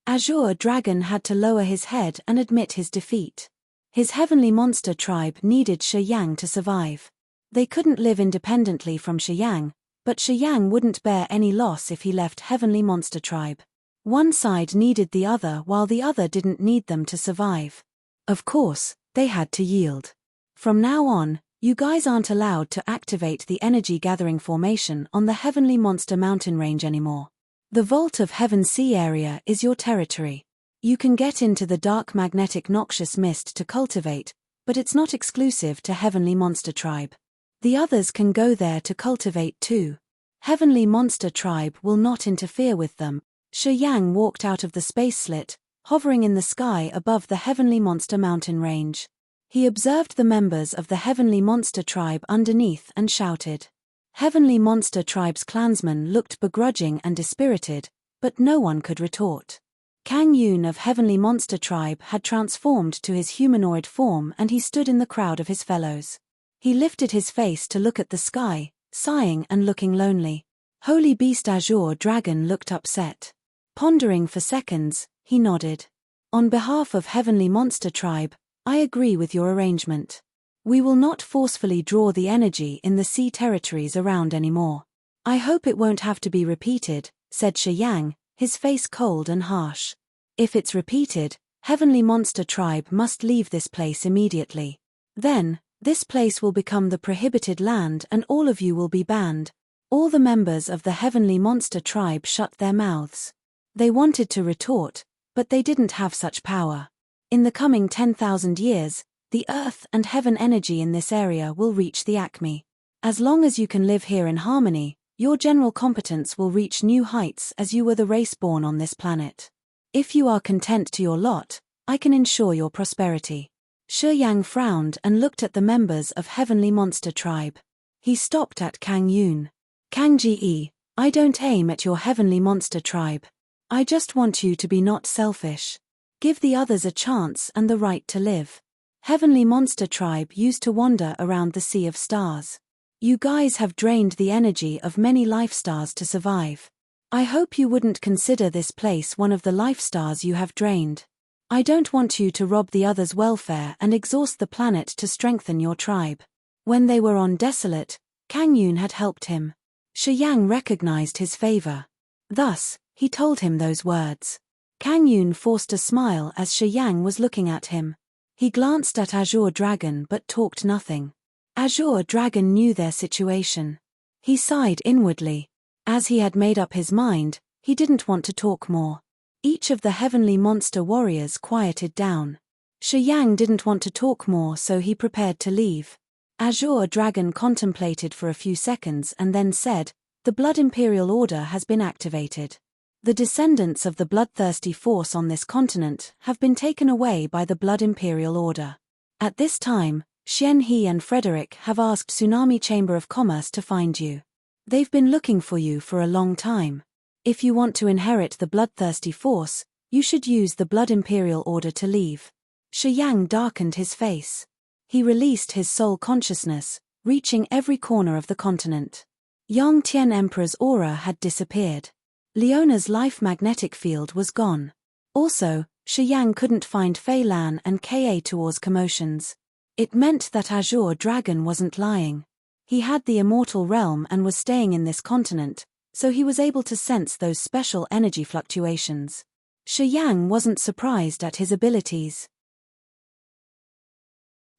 Azure Dragon had to lower his head and admit his defeat. His Heavenly Monster Tribe needed Shi Yang to survive. They couldn't live independently from Shi Yang, but Shi Yang wouldn't bear any loss if he left Heavenly Monster Tribe. One side needed the other while the other didn't need them to survive. Of course, they had to yield. From now on, you guys aren't allowed to activate the energy gathering formation on the Heavenly Monster mountain range anymore. The Vault of Heaven Sea area is your territory. You can get into the dark magnetic noxious mist to cultivate, but it's not exclusive to Heavenly Monster Tribe. The others can go there to cultivate too. Heavenly Monster Tribe will not interfere with them. Shi Yang walked out of the space slit, hovering in the sky above the Heavenly Monster mountain range. He observed the members of the Heavenly Monster Tribe underneath and shouted. Heavenly Monster Tribe's clansmen looked begrudging and dispirited, but no one could retort. Kang Yun of Heavenly Monster Tribe had transformed to his humanoid form and he stood in the crowd of his fellows. He lifted his face to look at the sky, sighing and looking lonely. Holy Beast Azure Dragon looked upset. Pondering for seconds, he nodded. On behalf of Heavenly Monster Tribe, I agree with your arrangement. We will not forcefully draw the energy in the sea territories around anymore. I hope it won't have to be repeated, said Shi Yang, his face cold and harsh. If it's repeated, Heavenly Monster Tribe must leave this place immediately. Then, this place will become the prohibited land and all of you will be banned. All the members of the Heavenly Monster Tribe shut their mouths. They wanted to retort, but they didn't have such power. In the coming 10,000 years, the earth and heaven energy in this area will reach the acme. As long as you can live here in harmony, your general competence will reach new heights as you were the race born on this planet. If you are content to your lot, I can ensure your prosperity. Shi Yang frowned and looked at the members of Heavenly Monster Tribe. He stopped at Kang Yun. Kang Ge, I don't aim at your Heavenly Monster Tribe. I just want you to be not selfish. Give the others a chance and the right to live. Heavenly Monster Tribe used to wander around the sea of stars. You guys have drained the energy of many life stars to survive. I hope you wouldn't consider this place one of the life stars you have drained. I don't want you to rob the others' welfare and exhaust the planet to strengthen your tribe. When they were on Desolate, Kang Yun had helped him. Shi Yang recognized his favor. Thus, he told him those words. Kang Yun forced a smile as Shi Yang was looking at him. He glanced at Azure Dragon but talked nothing. Azure Dragon knew their situation. He sighed inwardly. As he had made up his mind, he didn't want to talk more. Each of the heavenly monster warriors quieted down. Shi Yang didn't want to talk more, so he prepared to leave. Azure Dragon contemplated for a few seconds and then said, "The Blood Imperial Order has been activated. The descendants of the bloodthirsty force on this continent have been taken away by the Blood Imperial Order. At this time, Xian He and Frederick have asked Tsunami Chamber of Commerce to find you. They've been looking for you for a long time. If you want to inherit the bloodthirsty force, you should use the Blood Imperial Order to leave." Shi Yang darkened his face. He released his soul consciousness, reaching every corner of the continent. Yang Tian Emperor's aura had disappeared. Leona's life magnetic field was gone. Also, Shi Yang couldn't find Fei Lan and Ka Tuor's commotions. It meant that Azure Dragon wasn't lying. He had the immortal realm and was staying in this continent, so he was able to sense those special energy fluctuations. Shi Yang wasn't surprised at his abilities.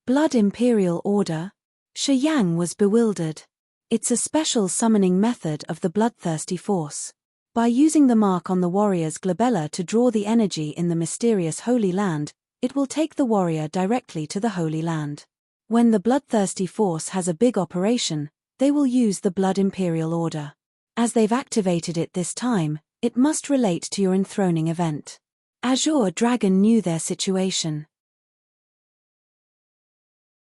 Blood Imperial Order? Shi Yang was bewildered. It's a special summoning method of the bloodthirsty force. By using the mark on the warrior's glabella to draw the energy in the mysterious Holy Land, it will take the warrior directly to the Holy Land. When the bloodthirsty force has a big operation, they will use the Blood Imperial Order. As they've activated it this time, it must relate to your enthroning event. Azure Dragon knew their situation.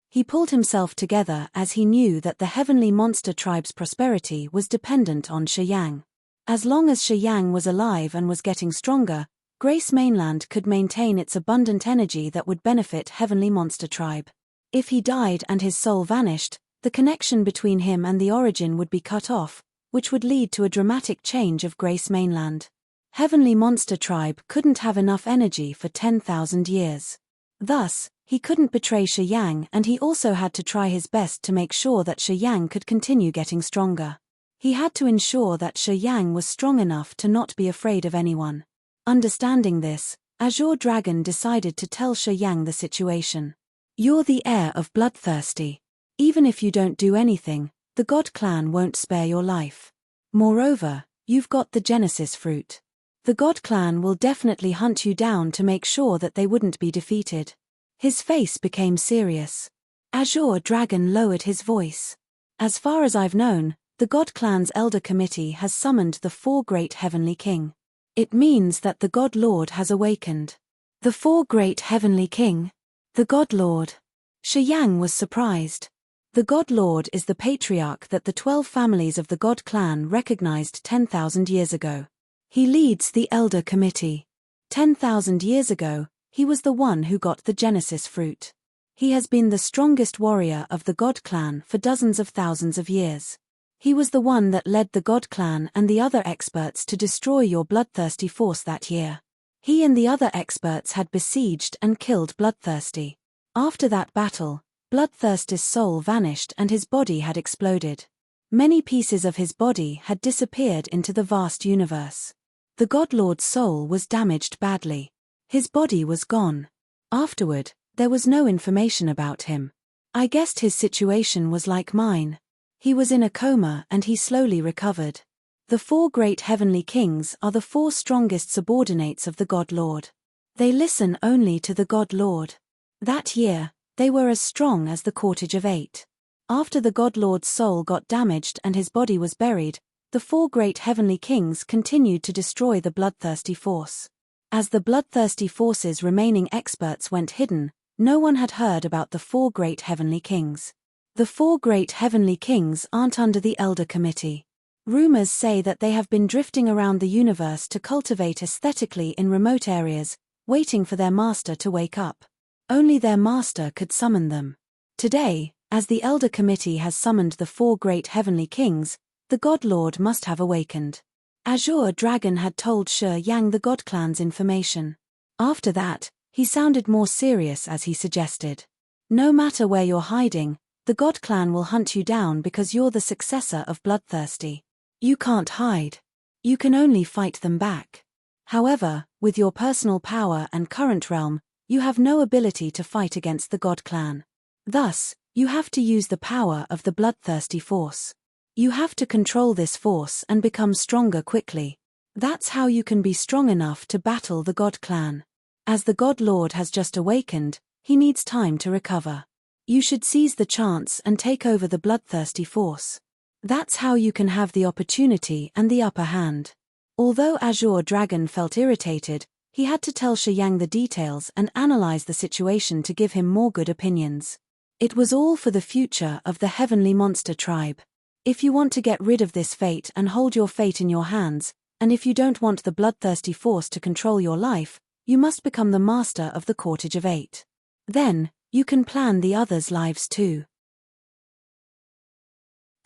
He pulled himself together as he knew that the heavenly monster tribe's prosperity was dependent on Shi Yang. As long as Shi Yang was alive and was getting stronger, Grace Mainland could maintain its abundant energy that would benefit Heavenly Monster Tribe. If he died and his soul vanished, the connection between him and the origin would be cut off, which would lead to a dramatic change of Grace Mainland. Heavenly Monster Tribe couldn't have enough energy for 10,000 years. Thus, he couldn't betray Shi Yang, and he also had to try his best to make sure that Shi Yang could continue getting stronger. He had to ensure that Shi Yang was strong enough to not be afraid of anyone. Understanding this, Azure Dragon decided to tell Shi Yang the situation. "You're the heir of Bloodthirsty. Even if you don't do anything, the God Clan won't spare your life. Moreover, you've got the Genesis fruit. The God Clan will definitely hunt you down to make sure that they wouldn't be defeated." His face became serious. Azure Dragon lowered his voice. "As far as I've known, the God Clan's Elder Committee has summoned the 4 Great Heavenly King. It means that the God Lord has awakened." "The 4 Great Heavenly King? The God Lord?" Shi Yang was surprised. The God Lord is the patriarch that the 12 families of the God Clan recognized 10,000 years ago. He leads the Elder Committee. 10,000 years ago, he was the one who got the Genesis fruit. He has been the strongest warrior of the God Clan for dozens of thousands of years. He was the one that led the God Clan and the other experts to destroy your bloodthirsty force that year. He and the other experts had besieged and killed Bloodthirsty. After that battle, Bloodthirsty's soul vanished and his body had exploded. Many pieces of his body had disappeared into the vast universe. The God Lord's soul was damaged badly. His body was gone. Afterward, there was no information about him. I guessed his situation was like mine. He was in a coma and he slowly recovered. The 4 Great Heavenly Kings are the 4 strongest subordinates of the God Lord. They listen only to the God Lord. That year, they were as strong as the Cortege of 8. After the God Lord's soul got damaged and his body was buried, the 4 Great Heavenly Kings continued to destroy the bloodthirsty force. As the bloodthirsty force's remaining experts went hidden, no one had heard about the 4 Great Heavenly Kings. The 4 Great Heavenly Kings aren't under the Elder Committee. Rumors say that they have been drifting around the universe to cultivate aesthetically in remote areas, waiting for their master to wake up. Only their master could summon them. Today, as the Elder Committee has summoned the 4 Great Heavenly Kings, the God Lord must have awakened. Azure Dragon had told Shi Yang the God Clan's information. After that, he sounded more serious as he suggested. "No matter where you're hiding, the God Clan will hunt you down because you're the successor of Bloodthirsty. You can't hide. You can only fight them back. However, with your personal power and current realm, you have no ability to fight against the God Clan. Thus, you have to use the power of the bloodthirsty force. You have to control this force and become stronger quickly. That's how you can be strong enough to battle the God Clan. As the God Lord has just awakened, he needs time to recover. You should seize the chance and take over the bloodthirsty force. That's how you can have the opportunity and the upper hand. Although Azure Dragon felt irritated, he had to tell Shi Yang the details and analyze the situation to give him more good opinions. It was all for the future of the Heavenly Monster Tribe. If you want to get rid of this fate and hold your fate in your hands, and if you don't want the bloodthirsty force to control your life, you must become the master of the Cortege of Eight. Then, you can plan the others' lives too.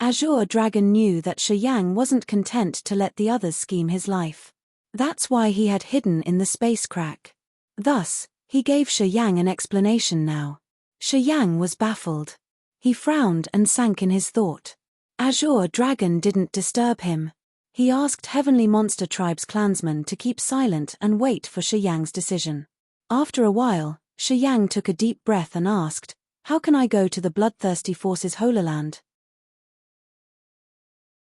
Azure Dragon knew that Shi Yang wasn't content to let the others scheme his life. That's why he had hidden in the space crack. Thus, he gave Shi Yang an explanation now. Shi Yang was baffled. He frowned and sank in his thought. Azure Dragon didn't disturb him. He asked Heavenly Monster Tribe's clansmen to keep silent and wait for Shi Yang's decision. After a while, Shi Yang took a deep breath and asked, "How can I go to the bloodthirsty forces' Holy Land?"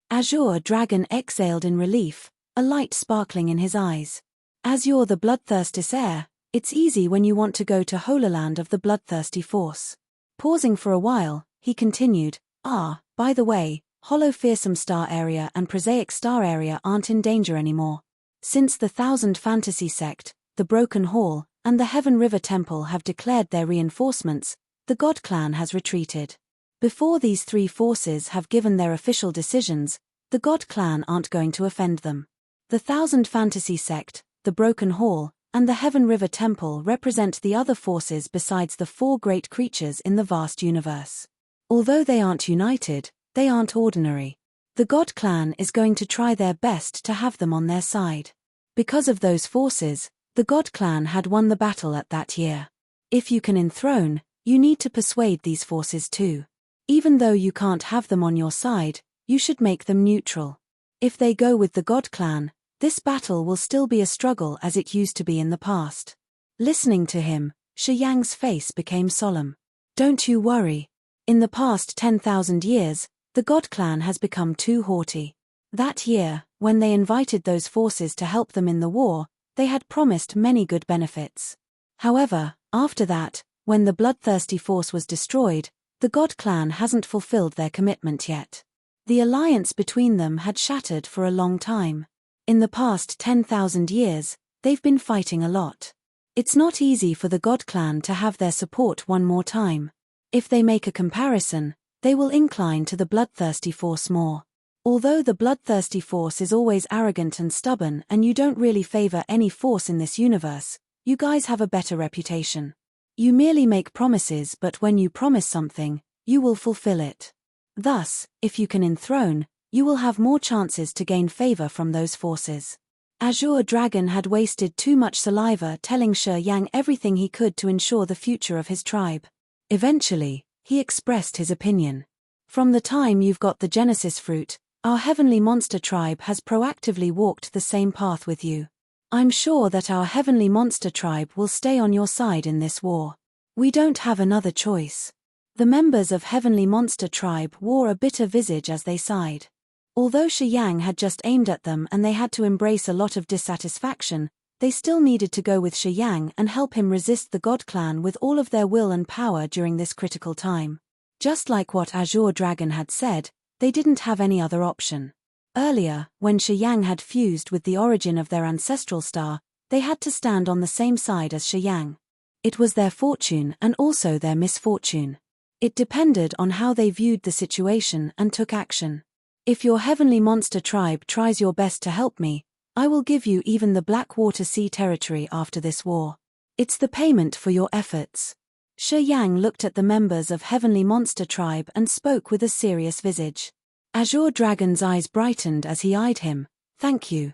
Azure Dragon exhaled in relief, a light sparkling in his eyes. "As you're the bloodthirsty's heir, it's easy when you want to go to Holy Land of the bloodthirsty force." Pausing for a while, he continued, "By the way, Hollow Fearsome Star Area and Prosaic Star Area aren't in danger anymore. Since the Thousand Fantasy Sect, the Broken Hall, and the Heaven River Temple have declared their reinforcements, the God Clan has retreated. Before these three forces have given their official decisions, the God Clan aren't going to offend them. The Thousand Fantasy Sect, the Broken Hall, and the Heaven River Temple represent the other forces besides the four great creatures in the vast universe. Although they aren't united, they aren't ordinary. The God Clan is going to try their best to have them on their side. Because of those forces, the God Clan had won the battle at that year. If you can enthrone, you need to persuade these forces too. Even though you can't have them on your side, you should make them neutral. If they go with the God Clan, this battle will still be a struggle as it used to be in the past." Listening to him, Shi Yang's face became solemn. "Don't you worry. In the past 10,000 years, the God Clan has become too haughty. That year, when they invited those forces to help them in the war, they had promised many good benefits. However, after that, when the bloodthirsty force was destroyed, the God Clan hasn't fulfilled their commitment yet. The alliance between them had shattered for a long time. In the past 10,000 years, they've been fighting a lot. It's not easy for the God Clan to have their support one more time. If they make a comparison, they will incline to the bloodthirsty force more. Although the bloodthirsty force is always arrogant and stubborn and you don't really favor any force in this universe, you guys have a better reputation. You merely make promises, but when you promise something, you will fulfill it. Thus, if you can enthrone, you will have more chances to gain favor from those forces." Azure Dragon had wasted too much saliva telling Shi Yang everything he could to ensure the future of his tribe. Eventually, he expressed his opinion. "From the time you've got the Genesis fruit, our Heavenly Monster Tribe has proactively walked the same path with you. I'm sure that our Heavenly Monster Tribe will stay on your side in this war. We don't have another choice." The members of Heavenly Monster Tribe wore a bitter visage as they sighed. Although Shi Yang had just aimed at them and they had to embrace a lot of dissatisfaction, they still needed to go with Shi Yang and help him resist the God Clan with all of their will and power during this critical time. Just like what Azure Dragon had said, they didn't have any other option. Earlier, when Shi Yang had fused with the origin of their ancestral star, they had to stand on the same side as Shi Yang. It was their fortune and also their misfortune. It depended on how they viewed the situation and took action. "If your Heavenly Monster Tribe tries your best to help me, I will give you even the Blackwater Sea territory after this war. It's the payment for your efforts." Shi Yang looked at the members of Heavenly Monster Tribe and spoke with a serious visage. Azure Dragon's eyes brightened as he eyed him. "Thank you."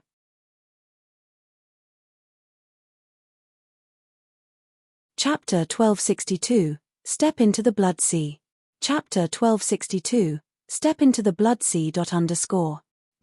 Chapter 1262, Step into the Blood Sea. Chapter 1262, Step into the Blood Sea.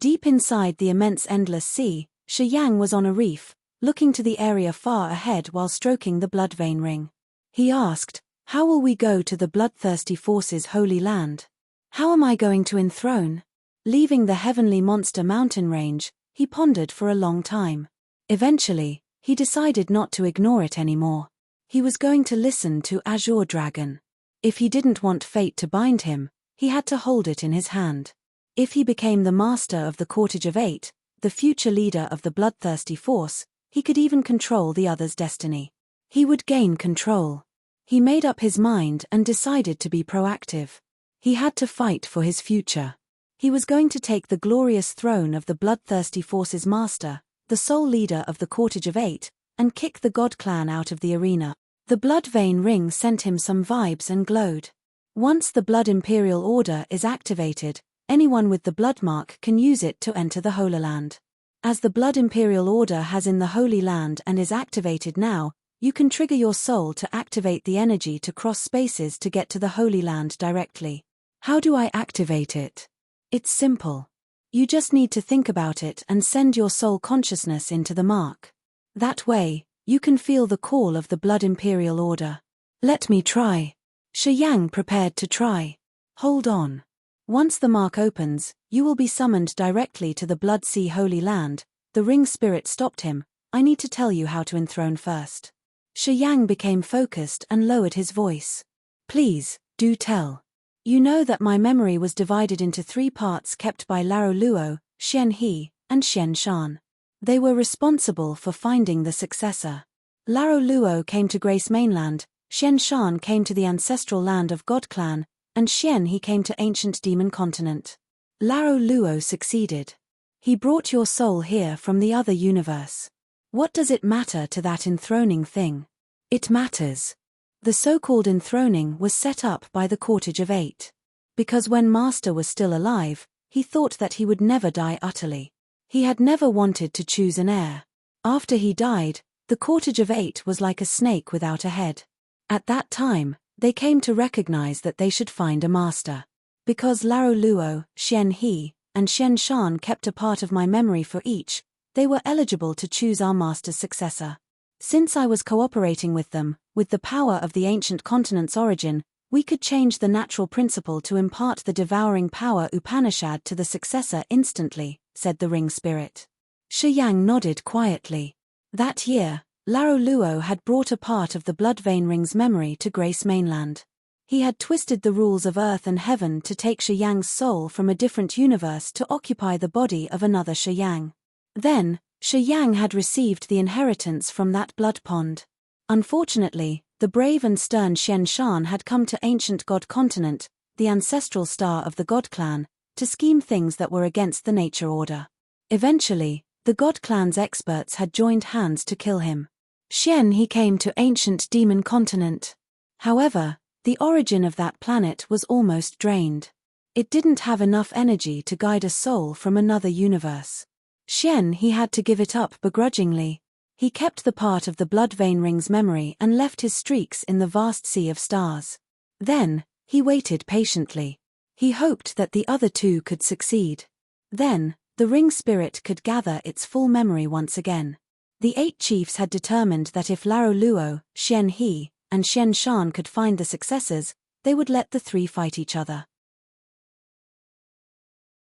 Deep inside the immense endless sea, Shi Yang was on a reef, looking to the area far ahead while stroking the blood vein ring. He asked, "How will we go to the bloodthirsty forces' holy land? How am I going to enthrone?" Leaving the heavenly monster mountain range, he pondered for a long time. Eventually, he decided not to ignore it anymore. He was going to listen to Azure Dragon. If he didn't want fate to bind him, he had to hold it in his hand. If he became the master of the Cortege of Eight, the future leader of the bloodthirsty force, he could even control the other's destiny. He would gain control. He made up his mind and decided to be proactive. He had to fight for his future. He was going to take the glorious throne of the bloodthirsty force's master, the sole leader of the Cortege of Eight, and kick the God clan out of the arena. The blood vein ring sent him some vibes and glowed. Once the Blood Imperial Order is activated, anyone with the blood mark can use it to enter the Holy Land. As the Blood Imperial Order has in the Holy Land and is activated now, you can trigger your soul to activate the energy to cross spaces to get to the Holy Land directly. How do I activate it? It's simple. You just need to think about it and send your soul consciousness into the mark. That way, you can feel the call of the Blood Imperial Order. Let me try. Shi Yang prepared to try. Hold on. Once the mark opens, you will be summoned directly to the Blood Sea Holy Land. The ring spirit stopped him. I need to tell you how to enthrone first. Shi Yang became focused and lowered his voice. Please, do tell. You know that my memory was divided into 3 parts kept by Laro Luo, Xian He, and Xian Shan. They were responsible for finding the successor. Laro Luo came to Grace Mainland, Xian Shan came to the ancestral land of God Clan, and Xian He came to ancient demon continent. Laro Luo succeeded. He brought your soul here from the other universe. What does it matter to that enthroning thing? It matters. The so-called enthroning was set up by the Cortege of Eight. Because when Master was still alive, he thought that he would never die utterly. He had never wanted to choose an heir. After he died, the Cortege of Eight was like a snake without a head. At that time, they came to recognize that they should find a master. Because Laro Luo, Xian He, and Xian Shan kept a part of my memory for each, they were eligible to choose our master's successor. Since I was cooperating with them, with the power of the ancient continent's origin, we could change the natural principle to impart the devouring power Upanishad to the successor instantly, said the ring spirit. Shi Yang nodded quietly. That year, Laro Luo had brought a part of the blood vein ring's memory to Grace Mainland. He had twisted the rules of earth and heaven to take Shi Yang's soul from a different universe to occupy the body of another Shi Yang. Then, Shi Yang had received the inheritance from that blood pond. Unfortunately, the brave and stern Xian Shan had come to ancient God continent, the ancestral star of the God clan, to scheme things that were against the nature order. Eventually, the God clan's experts had joined hands to kill him. Xian He came to ancient demon continent. However, the origin of that planet was almost drained. It didn't have enough energy to guide a soul from another universe. Xian He had to give it up begrudgingly. He kept the part of the blood vein ring's memory and left his streaks in the vast sea of stars. Then, he waited patiently. He hoped that the other 2 could succeed. Then, the ring spirit could gather its full memory once again. The 8 chiefs had determined that if Laro Luo, Xian He, and Xian Shan could find the successors, they would let the 3 fight each other.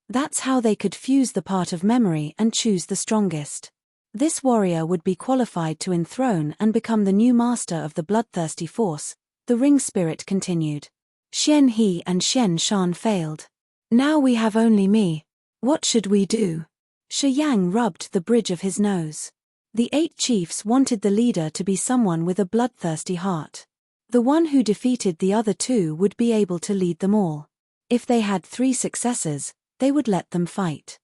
That's how they could fuse the part of memory and choose the strongest. This warrior would be qualified to enthrone and become the new master of the bloodthirsty force, the ring spirit continued. Xian He and Xian Shan failed. Now we have only me. What should we do? Shi Yang rubbed the bridge of his nose. The 8 chiefs wanted the leader to be someone with a bloodthirsty heart. The one who defeated the other 2 would be able to lead them all. If they had 3 successors, they would let them fight.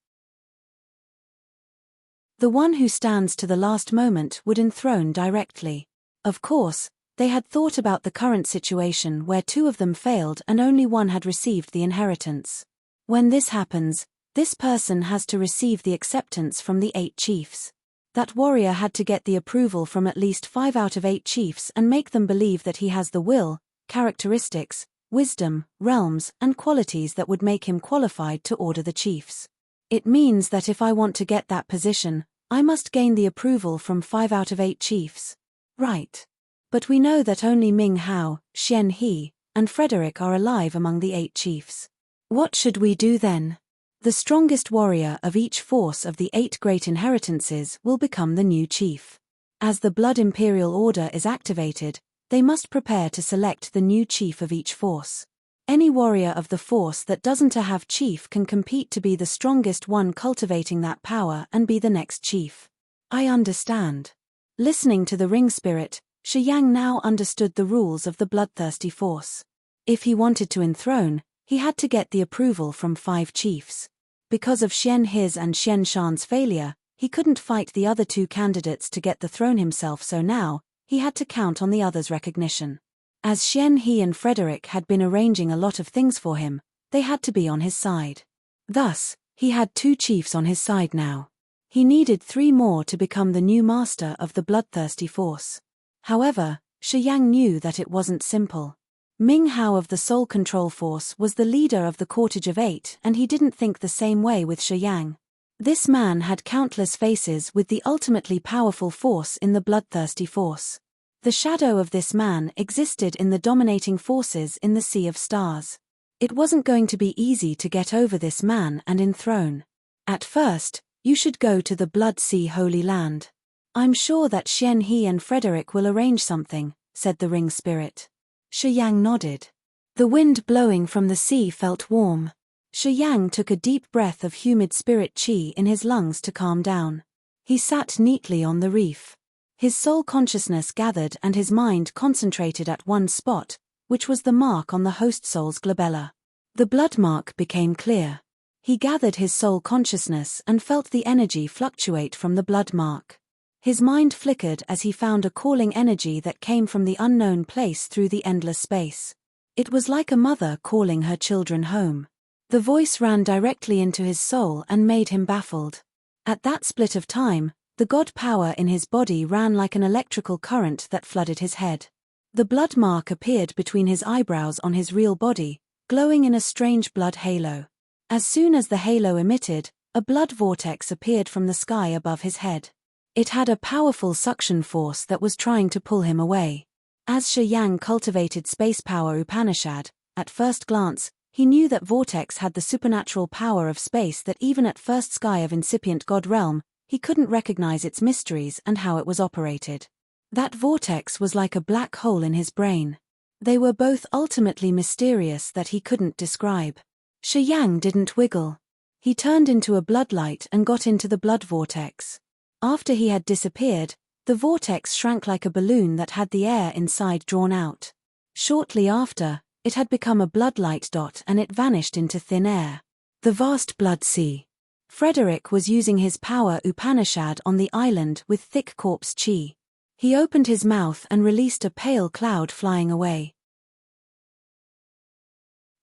The one who stands to the last moment would enthrone directly. Of course, they had thought about the current situation where 2 of them failed and only one had received the inheritance. When this happens, this person has to receive the acceptance from the 8 chiefs. That warrior had to get the approval from at least 5 out of 8 chiefs and make them believe that he has the will, characteristics, wisdom, realms, and qualities that would make him qualified to order the chiefs. It means that if I want to get that position, I must gain the approval from 5 out of 8 chiefs. Right. But we know that only Ming Hao, Xian He, and Frederick are alive among the 8 chiefs. What should we do then? The strongest warrior of each force of the 8 great inheritances will become the new chief. As the Blood Imperial Order is activated, they must prepare to select the new chief of each force. Any warrior of the force that doesn't have chief can compete to be the strongest one cultivating that power and be the next chief. I understand. Listening to the ring spirit, Shi Yang now understood the rules of the bloodthirsty force. If he wanted to enthrone, he had to get the approval from 5 chiefs. Because of Xian He's and Xian Shan's failure, he couldn't fight the other 2 candidates to get the throne himself, so now, he had to count on the others' recognition. As Xian He and Frederick had been arranging a lot of things for him, they had to be on his side. Thus, he had 2 chiefs on his side now. He needed 3 more to become the new master of the bloodthirsty force. However, Shi Yang knew that it wasn't simple. Ming Hao of the Soul Control Force was the leader of the Cortege of 8, and he didn't think the same way with Shi Yang. This man had countless faces with the ultimately powerful force in the bloodthirsty force. The shadow of this man existed in the dominating forces in the Sea of Stars. It wasn't going to be easy to get over this man and enthrone. At first, you should go to the Blood Sea Holy Land. I'm sure that Xian He and Frederick will arrange something, said the ring spirit. Shi Yang nodded. The wind blowing from the sea felt warm. Shi Yang took a deep breath of humid spirit qi in his lungs to calm down. He sat neatly on the reef. His soul consciousness gathered and his mind concentrated at one spot, which was the mark on the host soul's glabella. The blood mark became clear. He gathered his soul consciousness and felt the energy fluctuate from the blood mark. His mind flickered as he found a calling energy that came from the unknown place through the endless space. It was like a mother calling her children home. The voice ran directly into his soul and made him baffled. At that split of time, the God power in his body ran like an electrical current that flooded his head. The blood mark appeared between his eyebrows on his real body, glowing in a strange blood halo. As soon as the halo emitted, a blood vortex appeared from the sky above his head. It had a powerful suction force that was trying to pull him away. As Shi Yang cultivated space power Upanishad, at first glance, he knew that vortex had the supernatural power of space that even at first sky of incipient God realm, he couldn't recognize its mysteries and how it was operated. That vortex was like a black hole in his brain. They were both ultimately mysterious that he couldn't describe. Shi Yang didn't wiggle. He turned into a bloodlight and got into the blood vortex. After he had disappeared, the vortex shrank like a balloon that had the air inside drawn out. Shortly after, it had become a bloodlight dot and it vanished into thin air. The vast blood sea. Frederick was using his power Upanishad on the island with thick corpse chi. He opened his mouth and released a pale cloud flying away.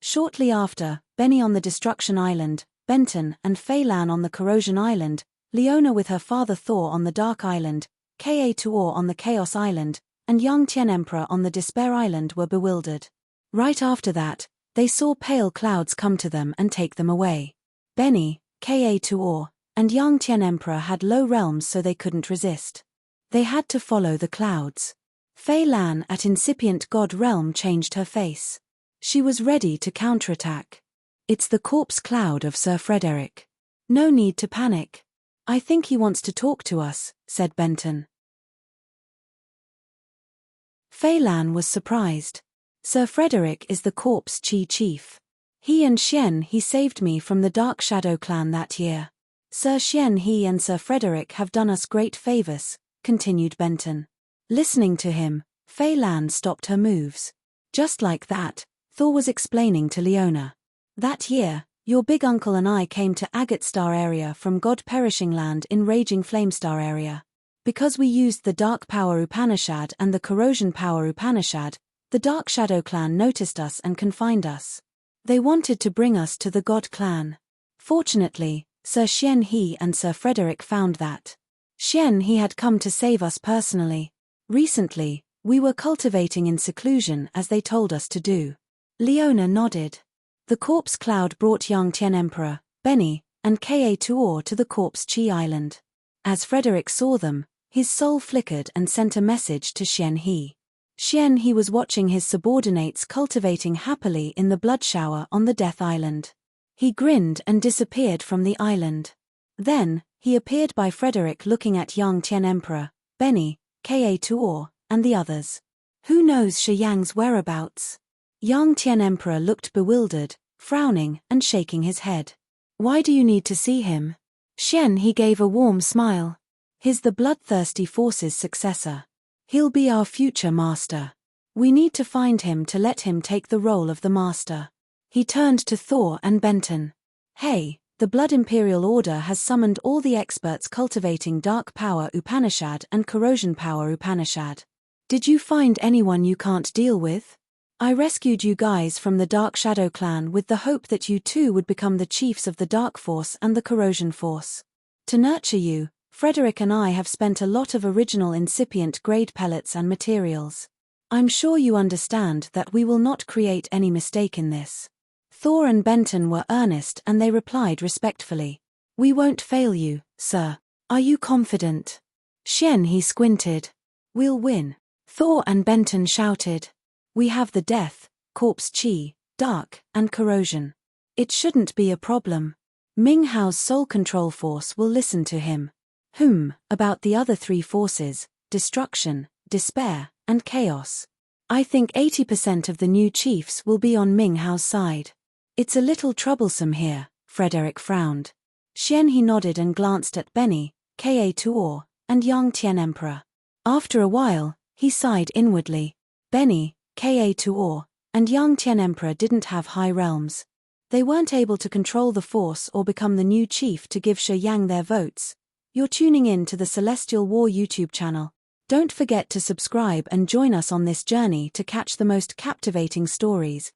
Shortly after, Benny on the Destruction Island, Benton and Fei Lan on the Corrosion Island, Leona with her father Thor on the Dark Island, Ka Tuor on the Chaos Island, and Yang Tian Emperor on the Despair Island were bewildered. Right after that, they saw pale clouds come to them and take them away. Benny, Ka Tuor, and Yang Tian Emperor had low realms so they couldn't resist. They had to follow the clouds. Fei Lan at incipient God realm changed her face. She was ready to counterattack. It's the corpse cloud of Sir Frederick. No need to panic. I think he wants to talk to us, said Benton. Fei Lan was surprised. Sir Frederick is the corpse chi chief. He and Xian He saved me from the Dark Shadow clan that year. Sir Xian He and Sir Frederick have done us great favors, continued Benton. Listening to him, Fei Lan stopped her moves. Just like that, Thor was explaining to Leona. That year, your big uncle and I came to Agate Star area from God Perishing Land in Raging Flame Star area. Because we used the Dark Power Upanishad and the Corrosion Power Upanishad, the Dark Shadow clan noticed us and confined us. They wanted to bring us to the God clan. Fortunately, Sir Xian He and Sir Frederick found that. Xian He had come to save us personally. Recently, we were cultivating in seclusion as they told us to do. Leona nodded. The corpse cloud brought Yang Tian Emperor, Benny, and Ka Tuor to the Corpse Chi Island. As Frederick saw them, his soul flickered and sent a message to Xian He. Xian He was watching his subordinates cultivating happily in the blood shower on the Death Island. He grinned and disappeared from the island. Then, he appeared by Frederick looking at Yang Tian Emperor, Benny, Ka Tuor, and the others. Who knows Shi Yang's whereabouts? Yang Tian Emperor looked bewildered, frowning and shaking his head. Why do you need to see him? Xian He gave a warm smile. He's the bloodthirsty force's successor. He'll be our future master. We need to find him to let him take the role of the master. He turned to Thor and Benton. Hey, the Blood Imperial Order has summoned all the experts cultivating Dark Power Upanishad and Corrosion Power Upanishad. Did you find anyone you can't deal with? I rescued you guys from the Dark Shadow Clan with the hope that you too would become the chiefs of the Dark Force and the Corrosion Force. To nurture you, Frederick and I have spent a lot of original incipient grade pellets and materials. I'm sure you understand that we will not create any mistake in this. Thor and Benton were earnest and they replied respectfully. We won't fail you, sir. Are you confident? Xian He squinted. We'll win. Thor and Benton shouted. We have the death, corpse chi, dark, and corrosion. It shouldn't be a problem. Ming Hao's soul control force will listen to him. About the other three forces, destruction, despair, and chaos. I think 80% of the new chiefs will be on Ming Hao's side. It's a little troublesome here, Frederick frowned. Xian He nodded and glanced at Benny, Ka Tuor, and Yang Tian Emperor. After a while, he sighed inwardly. Benny, Ka Tuor, and Yang Tian Emperor didn't have high realms. They weren't able to control the force or become the new chief to give Shi Yang their votes. You're tuning in to the Celestial War YouTube channel. Don't forget to subscribe and join us on this journey to catch the most captivating stories.